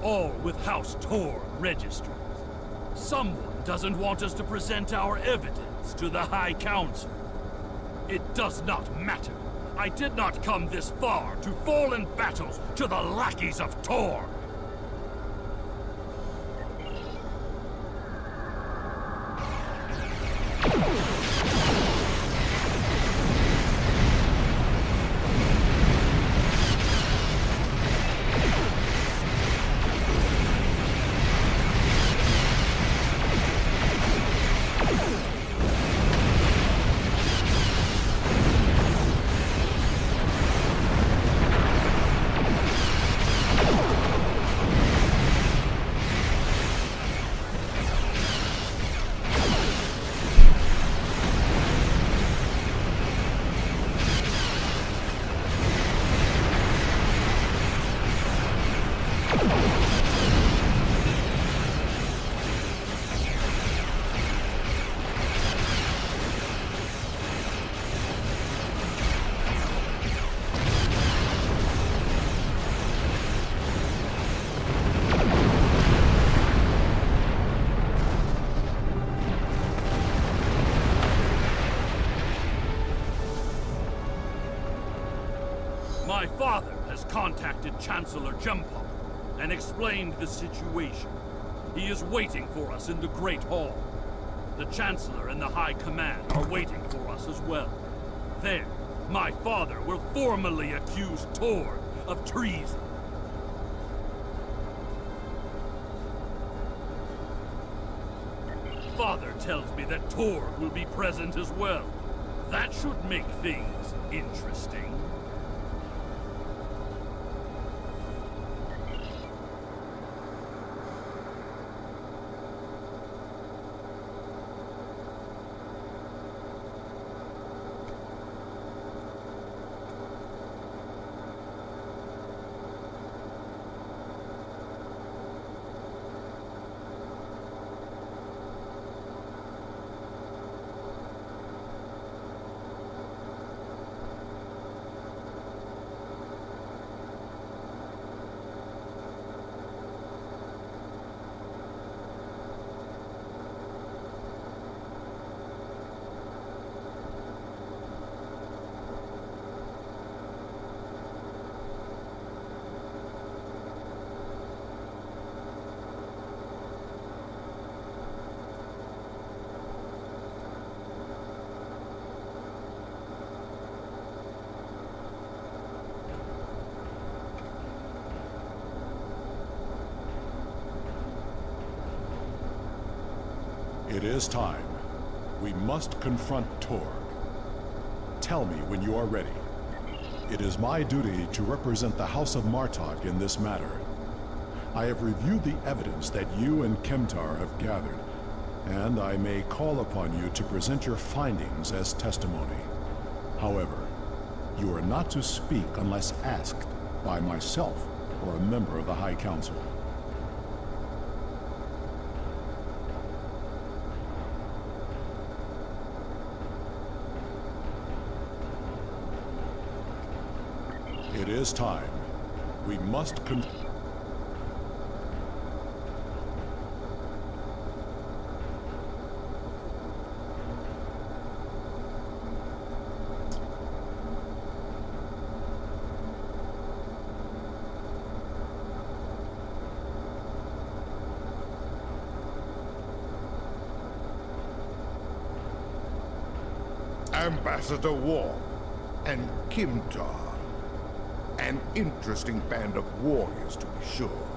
all with House Tor registries. Someone doesn't want us to present our evidence to the High Council. It does not matter. I did not come this far to fall in battle to the lackeys of Tor. My father has contacted Chancellor Jempok and explained the situation. He is waiting for us in the Great Hall. The Chancellor and the High Command are waiting for us as well. There, my father will formally accuse Tor of treason. Father tells me that Tor will be present as well. That should make things interesting. It is time. We must confront Torg. Tell me when you are ready. It is my duty to represent the House of Martok in this matter. I have reviewed the evidence that you and Kemtar have gathered, and I may call upon you to present your findings as testimony. However, you are not to speak unless asked by myself or a member of the High Council. It is time. We must Ambassador War and Kimtar. An interesting band of warriors, to be sure.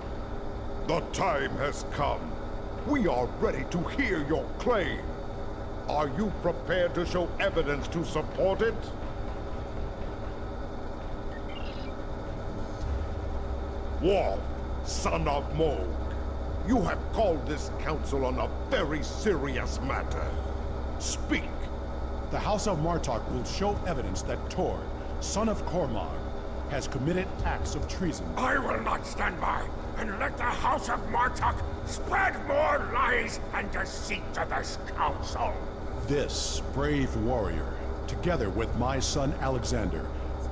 The time has come. We are ready to hear your claim. Are you prepared to show evidence to support it? Wolf, son of Moog, you have called this council on a very serious matter. Speak. The House of Martok will show evidence that Torg, son of Cormag, has committed acts of treason. I will not stand by and let the House of Martok spread more lies and deceit to this council. This brave warrior, together with my son Alexander,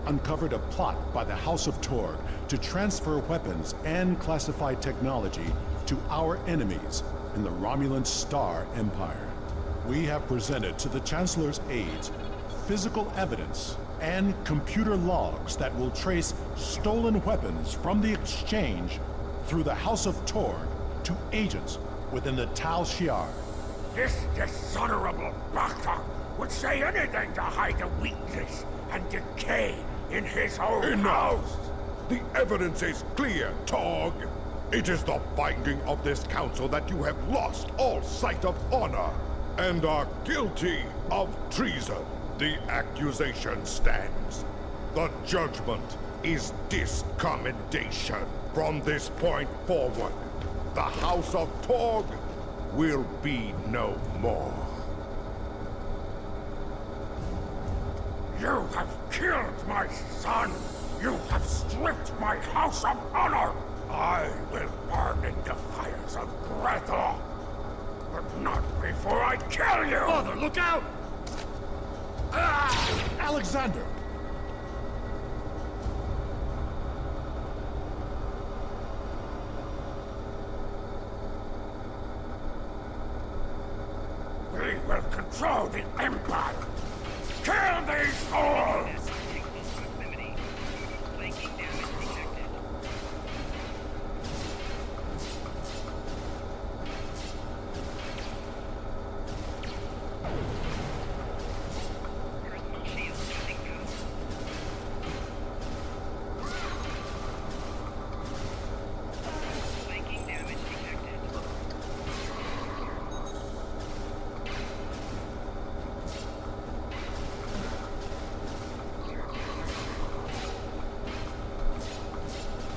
uncovered a plot by the House of Torg to transfer weapons and classified technology to our enemies in the Romulan Star Empire. We have presented to the Chancellor's aides physical evidence and computer logs that will trace stolen weapons from the exchange through the House of Torg to agents within the Tal Shiar. This dishonorable bastard would say anything to hide the weakness and decay in his own house. The evidence is clear, Tog. It is the finding of this council that you have lost all sight of honor and are guilty of treason. The accusation stands. The judgment is discommendation. From this point forward, the House of Torg will be no more. You have killed my son! You have stripped my house of honor! I will burn in the fires of Breathor! But not before I kill you! Father, look out! Alexander! We will control the Empire! Kill these fools!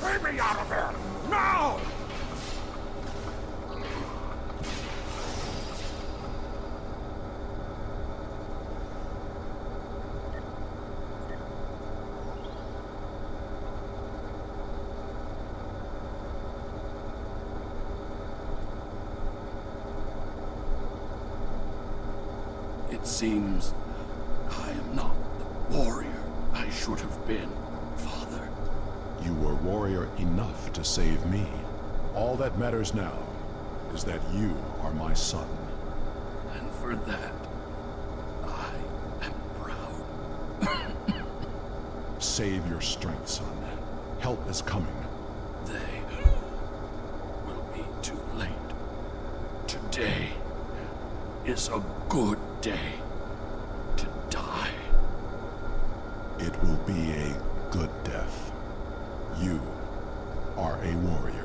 Get me out of here! Now! It seems I am not the warrior I should have been, Father. You were warrior enough to save me. All that matters now is that you are my son. And for that, I am proud. Save your strength, son. Help is coming. They will be too late. Today is a good day to die. It will be a good death. You are a warrior.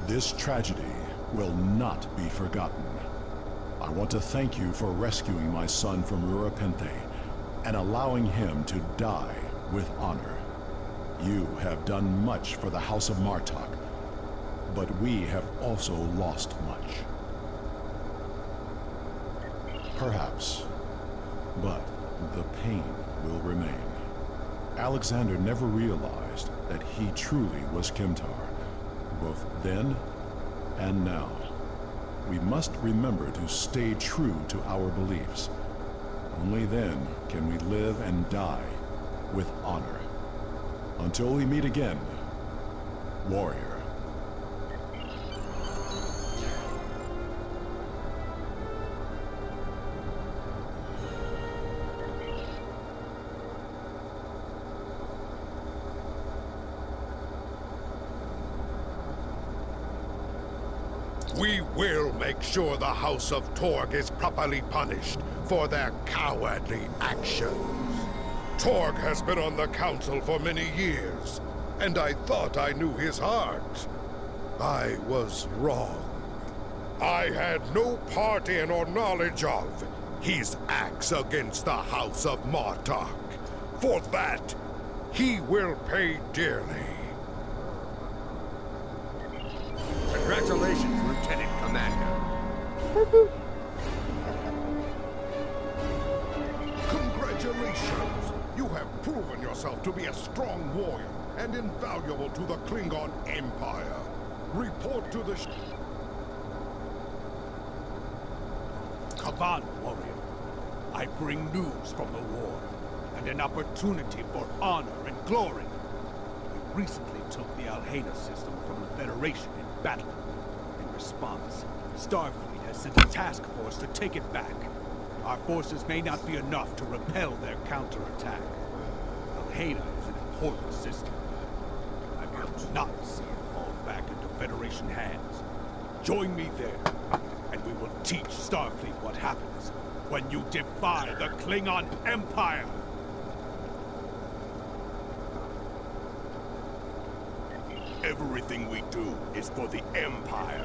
This tragedy will not be forgotten. I want to thank you for rescuing my son from Rurapente and allowing him to die with honor. You have done much for the House of Martok, but we have also lost much. Perhaps, but the pain will remain. Alexander never realized that he truly was Kimtar, both then and now. We must remember to stay true to our beliefs. Only then can we live and die with honor. Until we meet again, warrior. We will make sure the House of Torg is properly punished for their cowardly actions. Torg has been on the council for many years, and I thought I knew his heart. I was wrong. I had no part in or knowledge of his acts against the House of Martok. For that, he will pay dearly. Congratulations, Lieutenant Commander. Congratulations! You have proven yourself to be a strong warrior and invaluable to the Klingon Empire. Report to the Come on, warrior. I bring news from the war, and an opportunity for honor and glory. We recently took the Alhena system from the Federation in battle. In response, Starfleet has sent a task force to take it back. Our forces may not be enough to repel their counterattack. Alhena is an important system. I will not see it fall back into Federation hands. Join me there, and we will teach Starfleet what happens when you defy the Klingon Empire! Everything we do is for the Empire.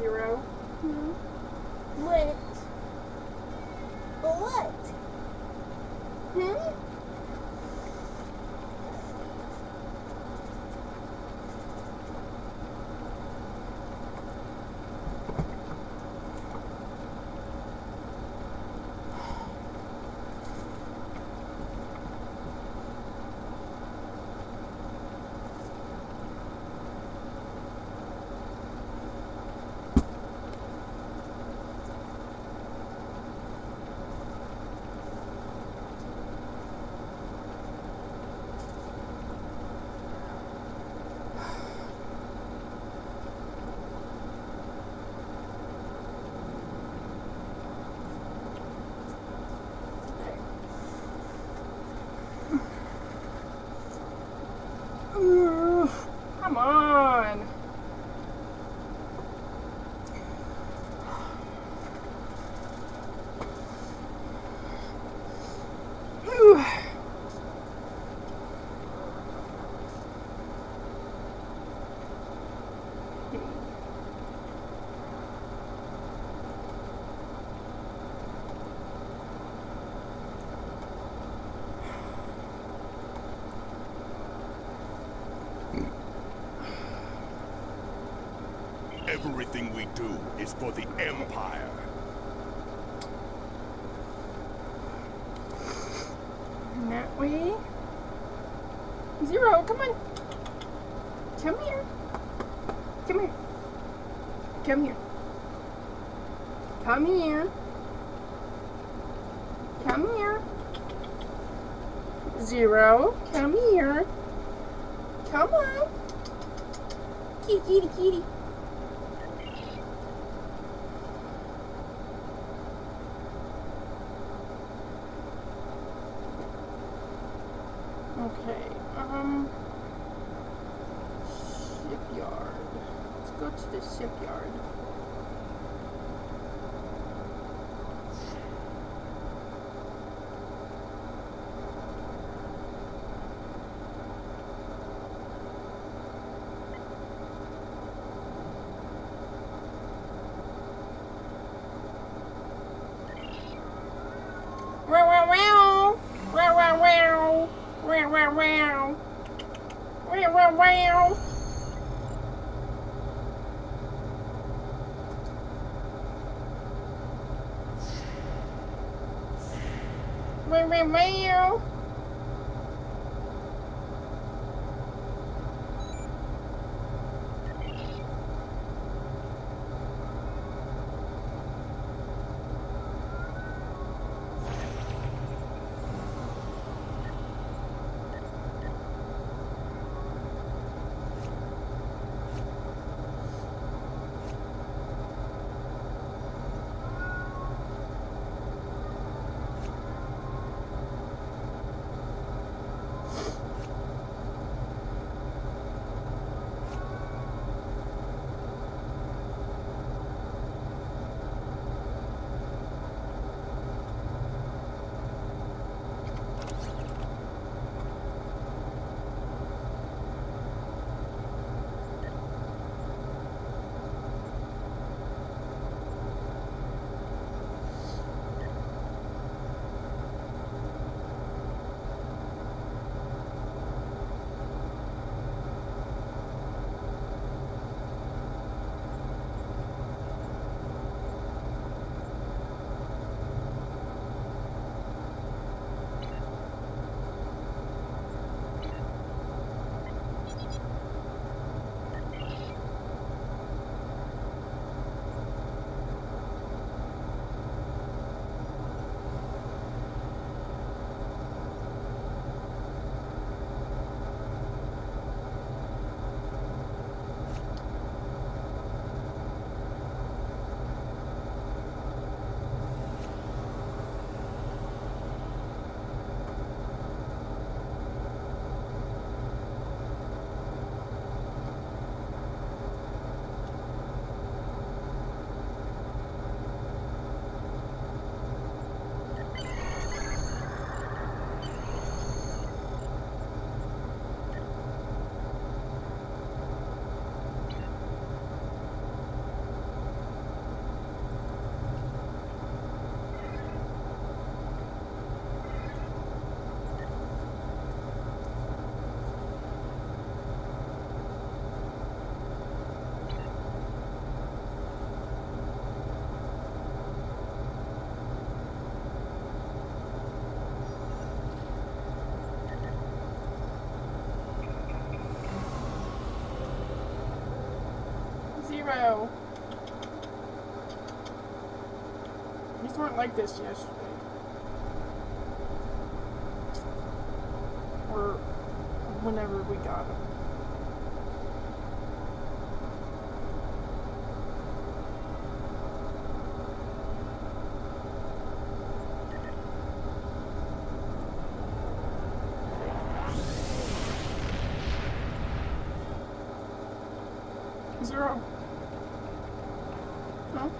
Zero. Hmm? What? What? Hmm? Come on. Everything we do is for the Empire. And that way. Zero, come on. Come here. Come here. Come here. Come here. Come here. Zero, come here. Come on. Kitty, kitty, kitty. Okay, shipyard. Let's go to the shipyard. Wow, wow, wow. Wow, wow, wow. Wow, wow, wow. Wow, wow, wow. Wow, wow, wow. Zero. These weren't like this yesterday. Or whenever we got them. Zero. No?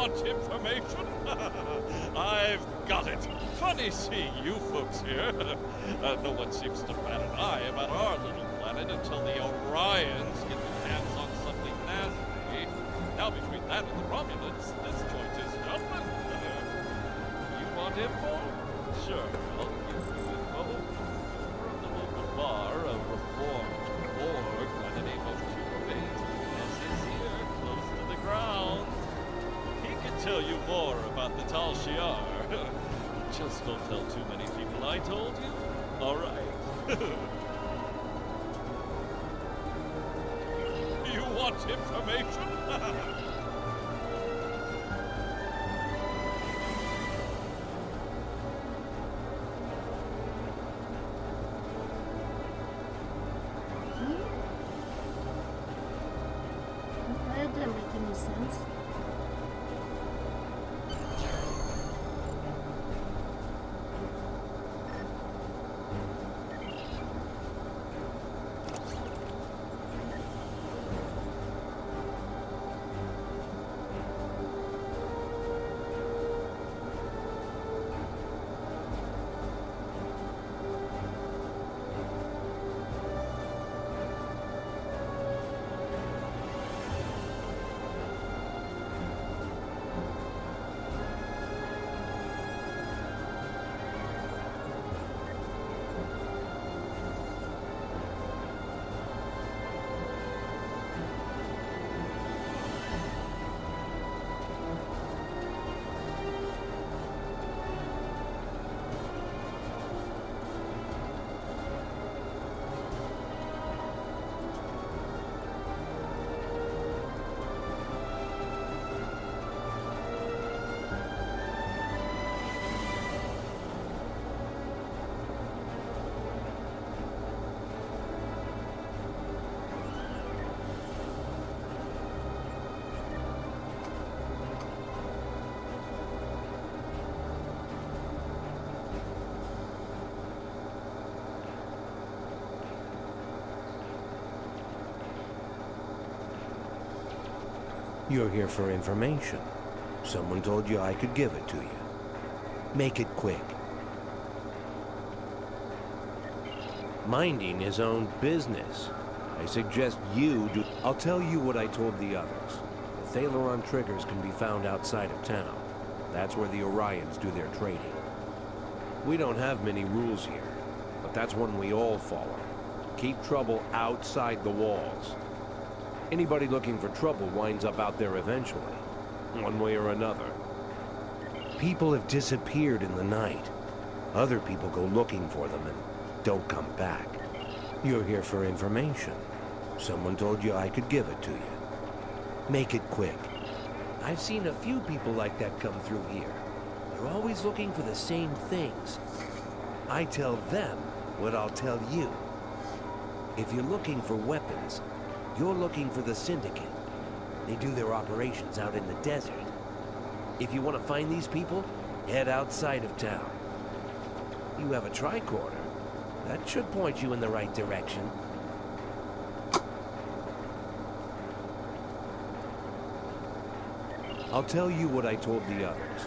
want information? I've got it. Funny seeing you folks here. No one seems to bat an eye about our little planet until the Orions get their hands on something nasty. Now between that and the Romulans, this joint is jumping. You want info? Sure, I'll give you info. From the local bar, a reformed Borg by the name of Curate, as is here, close to the ground. He can tell you more about the Tal Shiar. Just don't tell too many people I told you. All right. You want information? That didn't make any sense. You're here for information. Someone told you I could give it to you. Make it quick. Minding his own business. I suggest you do... I'll tell you what I told the others. The Thaleron triggers can be found outside of town. That's where the Orions do their trading. We don't have many rules here, but that's one we all follow. Keep trouble outside the walls. Anybody looking for trouble winds up out there eventually, one way or another. People have disappeared in the night. Other people go looking for them and don't come back. You're here for information. Someone told you I could give it to you. Make it quick. I've seen a few people like that come through here. They're always looking for the same things. I tell them what I'll tell you. If you're looking for weapons, you're looking for the Syndicate. They do their operations out in the desert. If you want to find these people, head outside of town. You have a tricorder. That should point you in the right direction. I'll tell you what I told the others.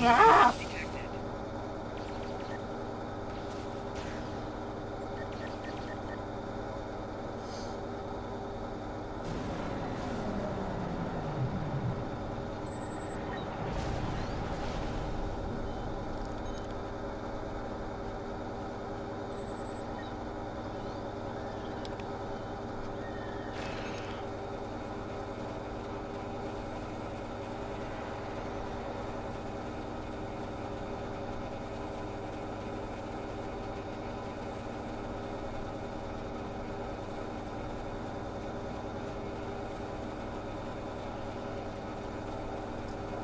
Ah!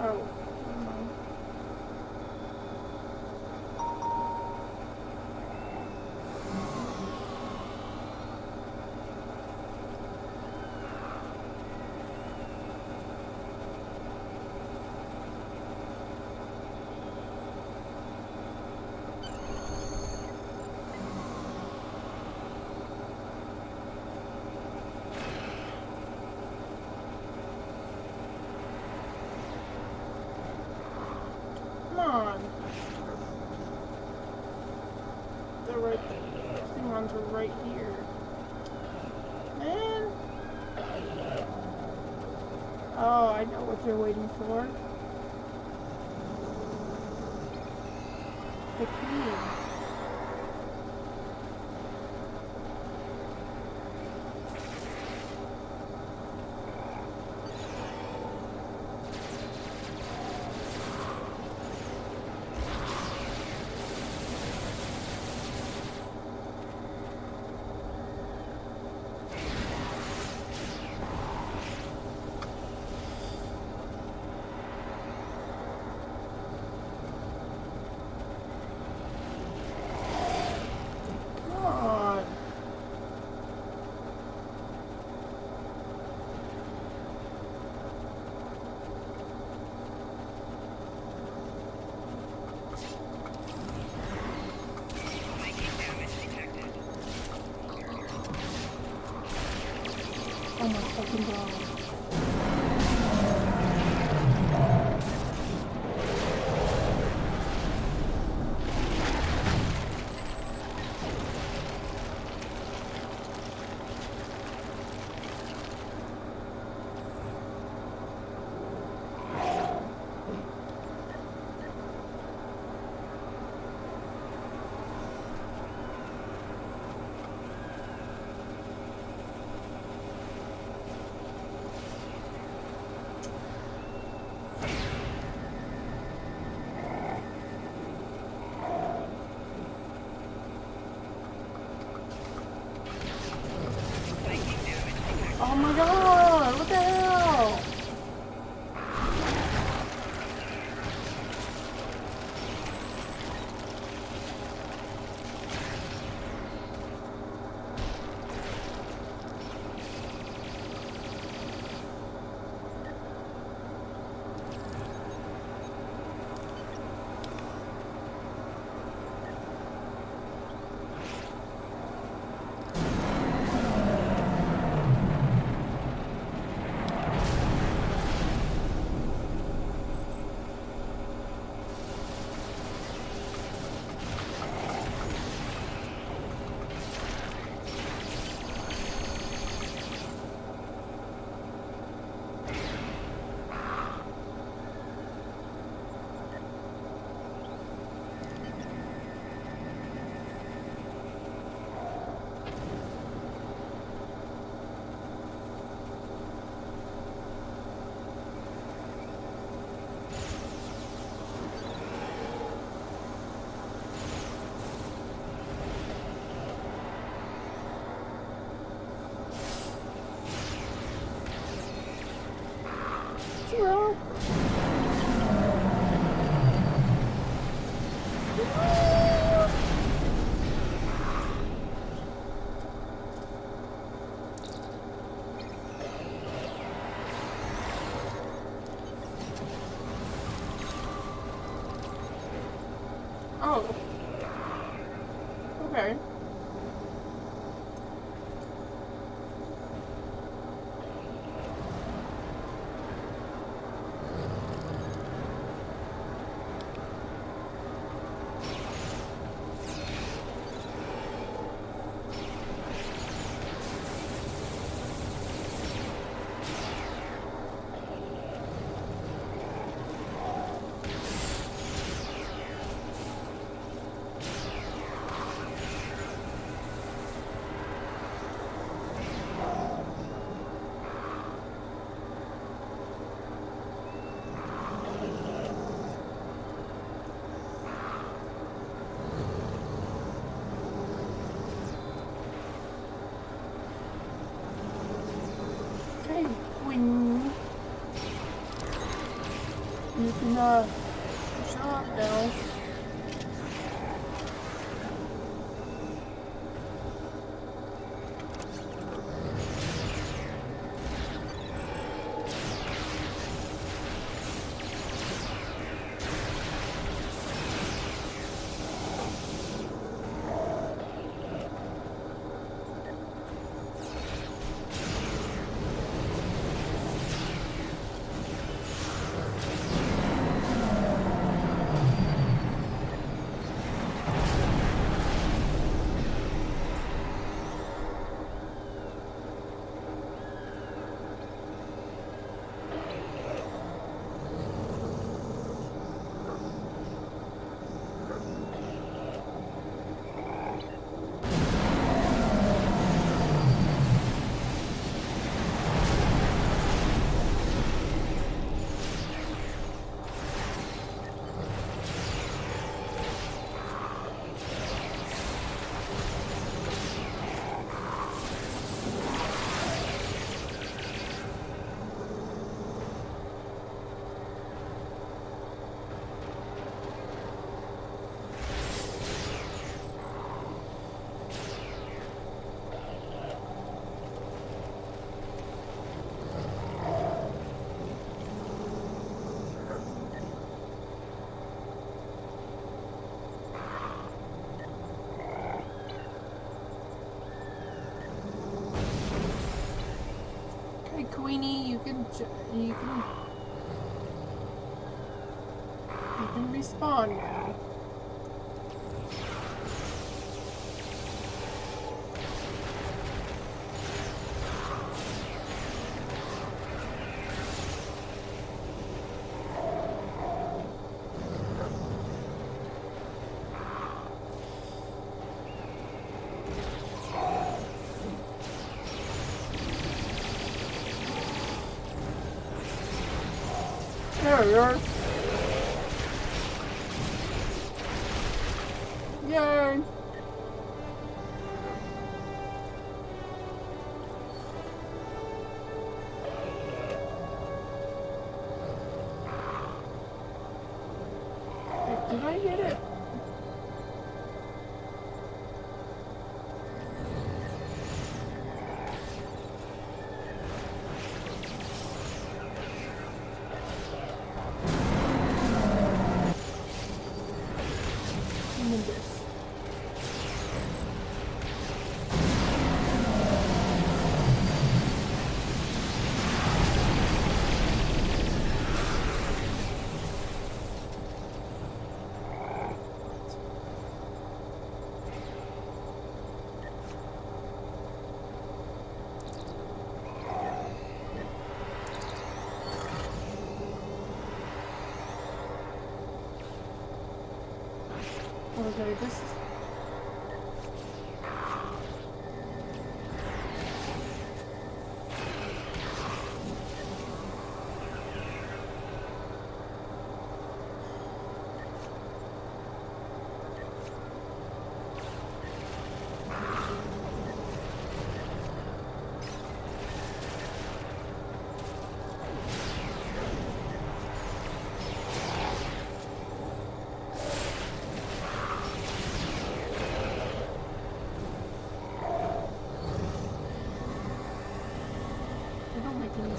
Oh. Come on. They're right there. Klingons are right here. Man. Oh, I know what they're waiting for. The key. Oh my fucking god. Oh my god, what the hell? Zero. Oh. Okay. shop now. Queenie, you can respawn now. There you are. Yay! Wait, did I hit it? Okay, this is...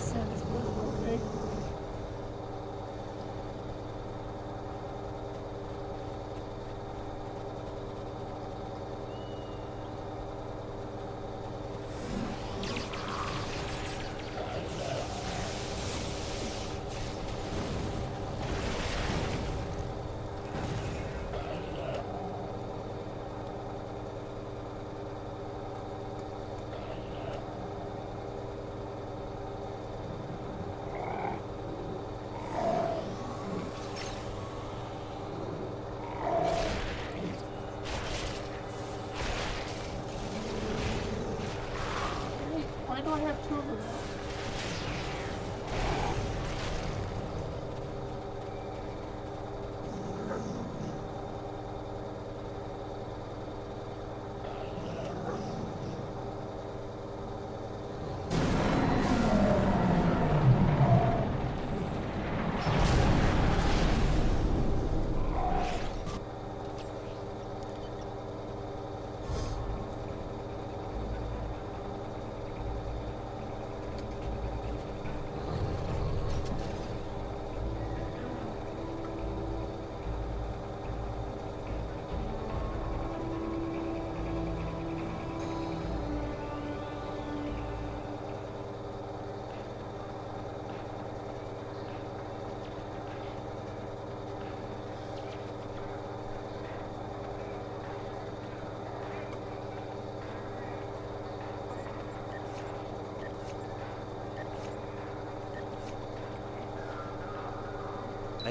sense, but okay. Why do I have two of them?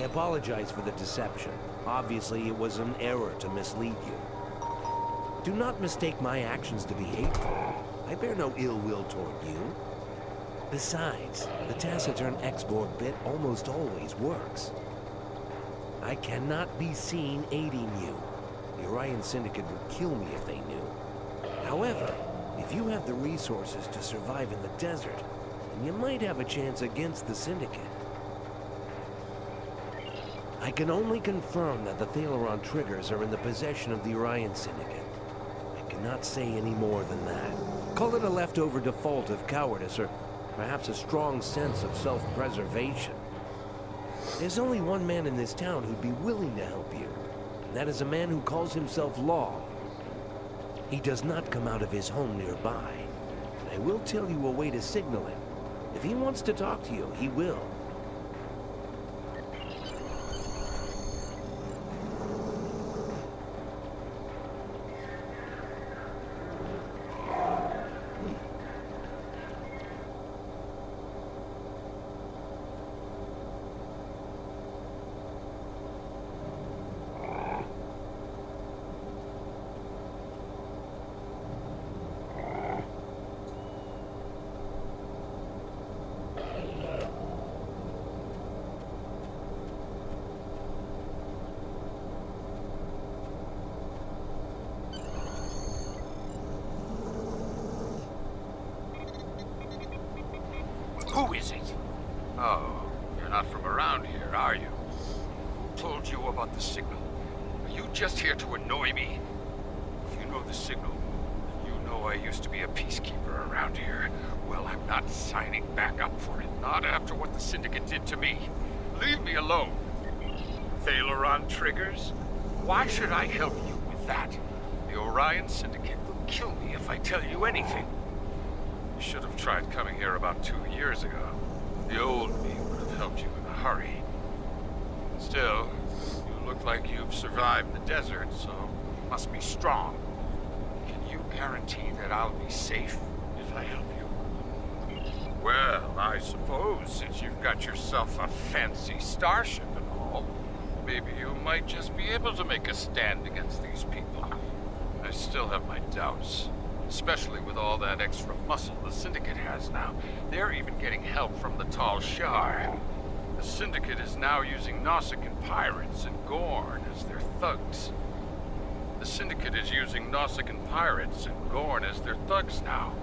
apologize for the deception. Obviously, it was an error to mislead you. Do not mistake my actions to be hateful. I bear no ill will toward you. Besides, the taciturn export bit almost always works. I cannot be seen aiding you. The Orion Syndicate would kill me if they knew. However, if you have the resources to survive in the desert, then you might have a chance against the Syndicate. I can only confirm that the Thaleron triggers are in the possession of the Orion Syndicate. I cannot say any more than that. Call it a leftover default of cowardice, or perhaps a strong sense of self-preservation. There's only one man in this town who'd be willing to help you. And that is a man who calls himself Law. He does not come out of his home nearby. And I will tell you a way to signal him. If he wants to talk to you, he will. Who is it? Oh, you're not from around here, are you? Who told you about the signal? Are you just here to annoy me? If you know the signal, then you know I used to be a peacekeeper around here. Well, I'm not signing back up for it. Not after what the Syndicate did to me. Leave me alone. Thaleron triggers? Why should I help you with that? The Orion Syndicate will kill me if I tell you anything. You should have tried coming here about 2 years ago. The old me would have helped you in a hurry. Still, you look like you've survived the desert, so you must be strong. Can you guarantee that I'll be safe if I help you? Well, I suppose since you've got yourself a fancy starship and all, maybe you might just be able to make a stand against these people. I still have my doubts. Especially with all that extra muscle the Syndicate has now. They're even getting help from the Tal Shar. The Syndicate is now using Nausicaan pirates and Gorn as their thugs. The Syndicate is using Nausicaan pirates and Gorn as their thugs now.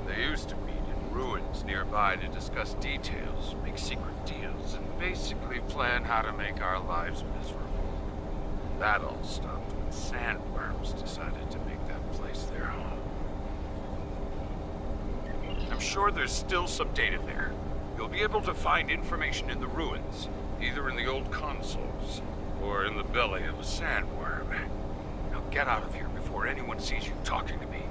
They used to meet in ruins nearby to discuss details, make secret deals, and basically plan how to make our lives miserable. That all stopped when sandworms decided to make that place their home. I'm sure there's still some data there. You'll be able to find information in the ruins, either in the old consoles, or in the belly of a sandworm. Now get out of here before anyone sees you talking to me.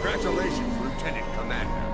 Congratulations, Lieutenant Commander.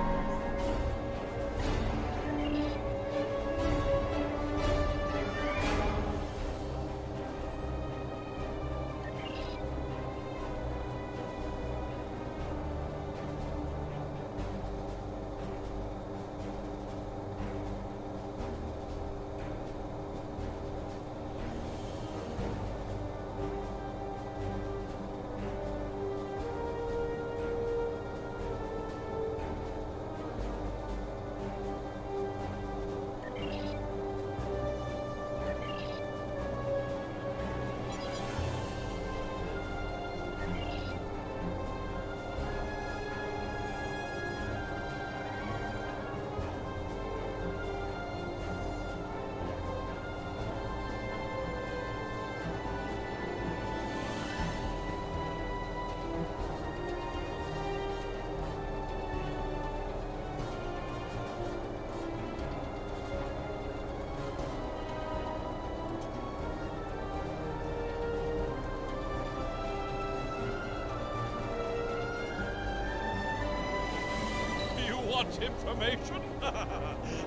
Want information?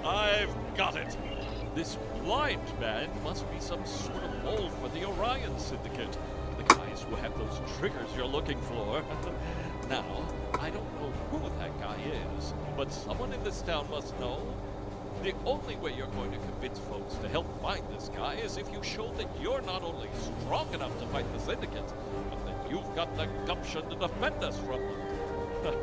I've got it. This blind man must be some sort of mole for the Orion Syndicate. The guys who have those triggers you're looking for. Now, I don't know who that guy is, but someone in this town must know. The only way you're going to convince folks to help find this guy is if you show that you're not only strong enough to fight the Syndicate, but that you've got the gumption to defend us from them.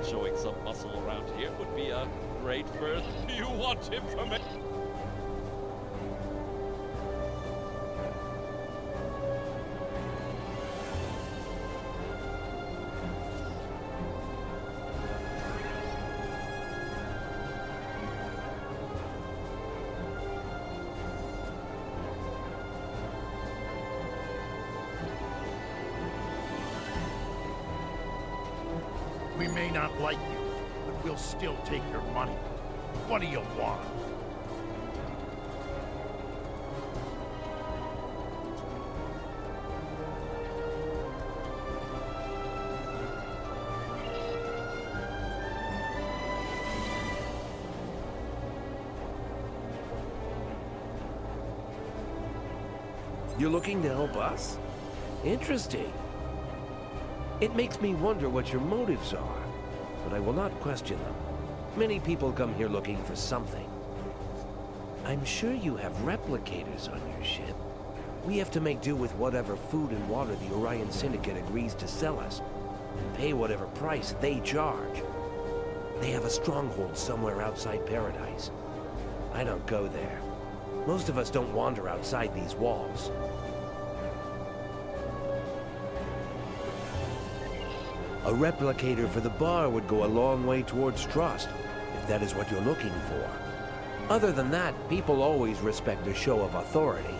Showing some muscle around here would be a great first. You want information? We may not like you, but we'll still take your money. What do you want? You're looking to help us? Interesting. It makes me wonder what your motives are, but I will not question them. Many people come here looking for something. I'm sure you have replicators on your ship. We have to make do with whatever food and water the Orion Syndicate agrees to sell us, and pay whatever price they charge. They have a stronghold somewhere outside Paradise. I don't go there. Most of us don't wander outside these walls. A replicator for the bar would go a long way towards trust, if that is what you're looking for. Other than that, people always respect a show of authority.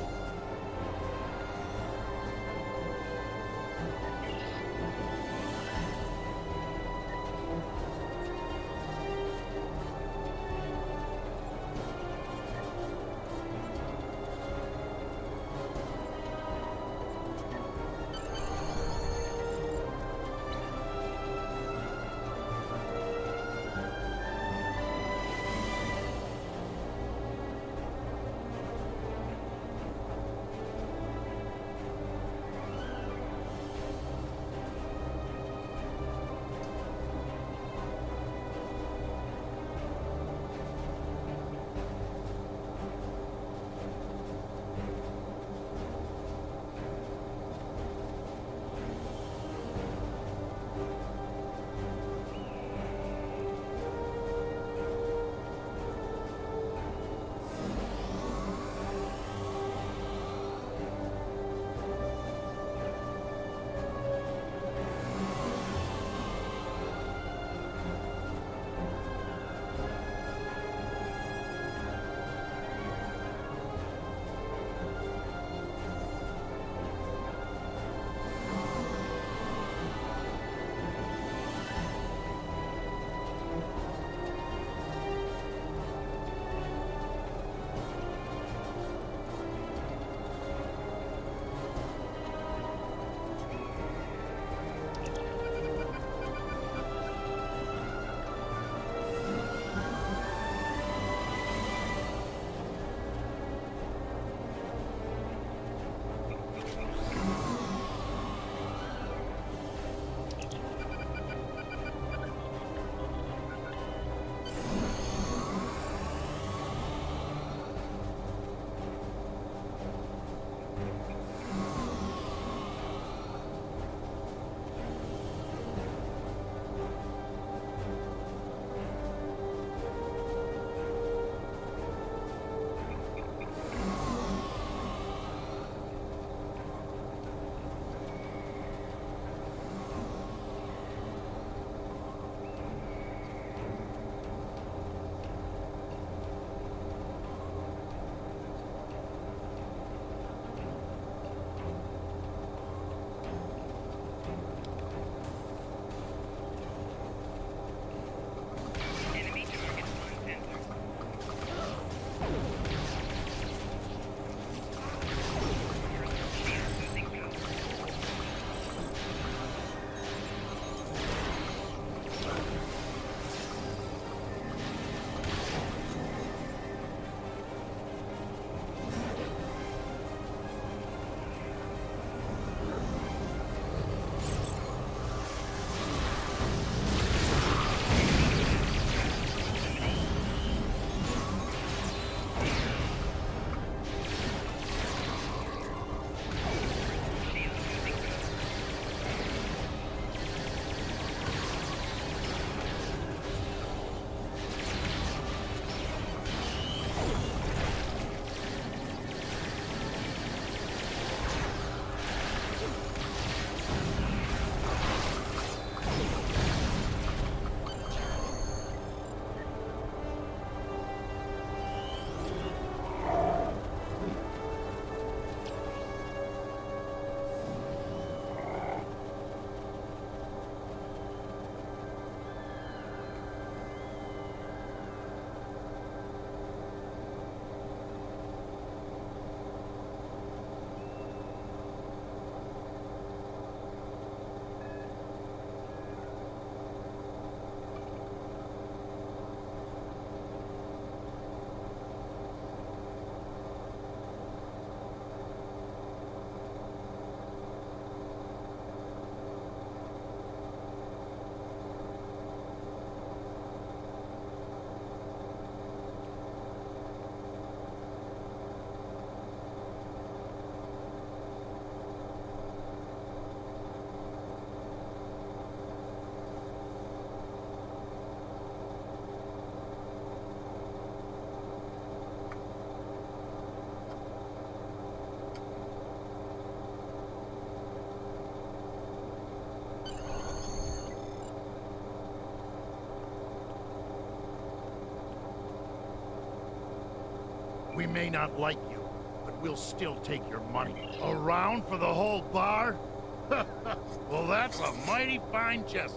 We may not like you, but we'll still take your money. Around for the whole bar? Well, that's a mighty fine gesture.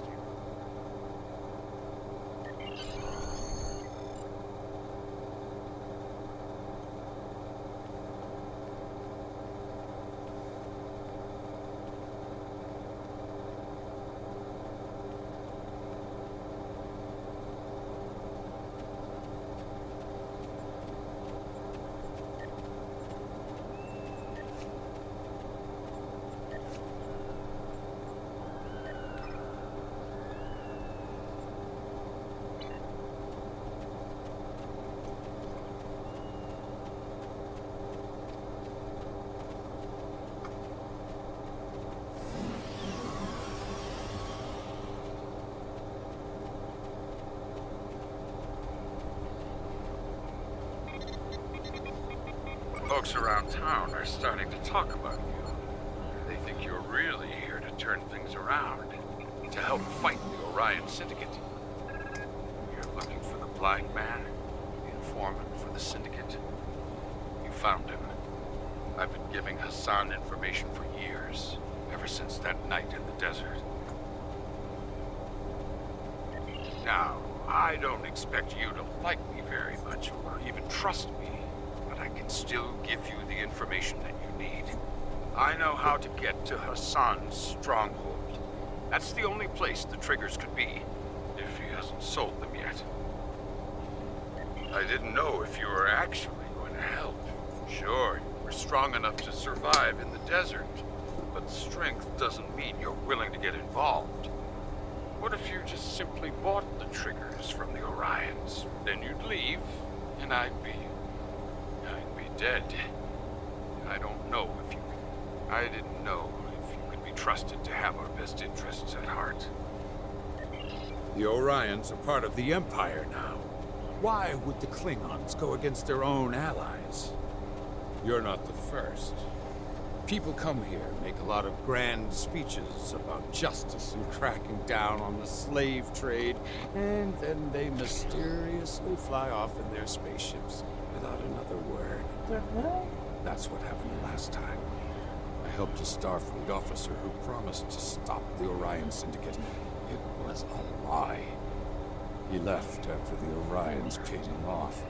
Folks around town are starting to talk about you. They think you're really here to turn things around, to help fight the Orion Syndicate. You're looking for the blind man, the informant for the Syndicate. You found him. I've been giving Hassan information for years, ever since that night in the desert. Now, I don't expect you to like me very much, or even trust me. I can still give you the information that you need. I know how to get to Hassan's stronghold. That's the only place the triggers could be, if he hasn't sold them yet. I didn't know if you were actually going to help. Sure, you were strong enough to survive in the desert, but strength doesn't mean you're willing to get involved. What if you just simply bought the triggers from the Orions? Then you'd leave, and I'd be dead. I don't know if you could... I didn't know if you could be trusted to have our best interests at heart. The Orions are part of the Empire now. Why would the Klingons go against their own allies? You're not the first. People come here, make a lot of grand speeches about justice and cracking down on the slave trade, and then they mysteriously fly off in their spaceships without another word. That's what happened last time. I helped a Starfleet officer who promised to stop the Orion Syndicate. It was a lie. He left after the Orions paid him off.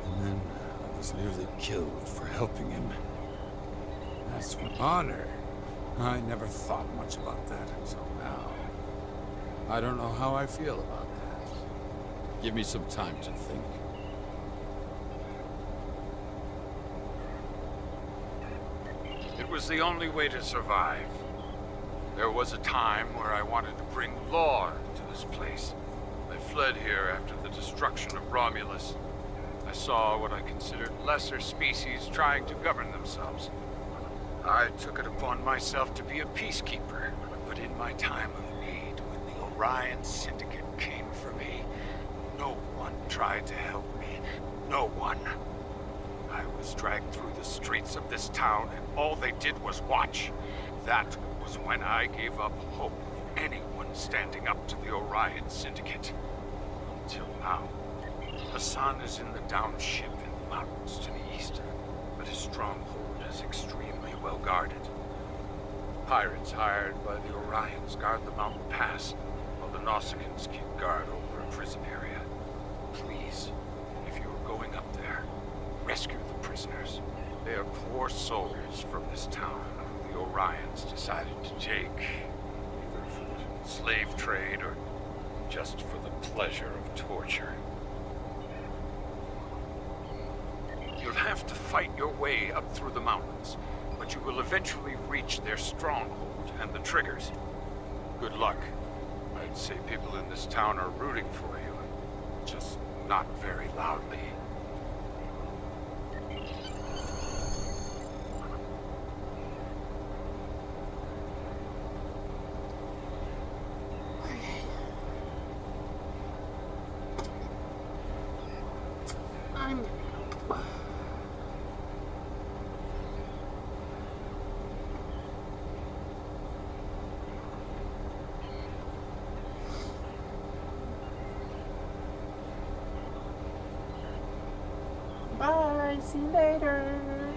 And then I was nearly killed for helping him. That's what honor. I never thought much about that until now. I don't know how I feel about that. Give me some time to think. It was the only way to survive. There was a time where I wanted to bring law to this place. I fled here after the destruction of Romulus. I saw what I considered lesser species trying to govern themselves. I took it upon myself to be a peacekeeper, but in my time of need, when the Orion Syndicate came for me, no one tried to help me. No one. I was dragged through the streets of this town, and all they did was watch. That was when I gave up hope of anyone standing up to the Orion Syndicate. Until now. Hassan is in the downed ship in the mountains to the east, but his stronghold is extremely well guarded. Pirates hired by the Orions guard the mountain pass, while the Nausicaans keep guard over a prison area. Please, if you are going up there, rescue the prisoners. They are poor souls from this town who the Orions decided to take, either for the slave trade or just for the pleasure of torture. You'll have to fight your way up through the mountains, but you will eventually reach their stronghold and the triggers. Good luck. I'd say people in this town are rooting for you, just not very loudly. Bye. See you later.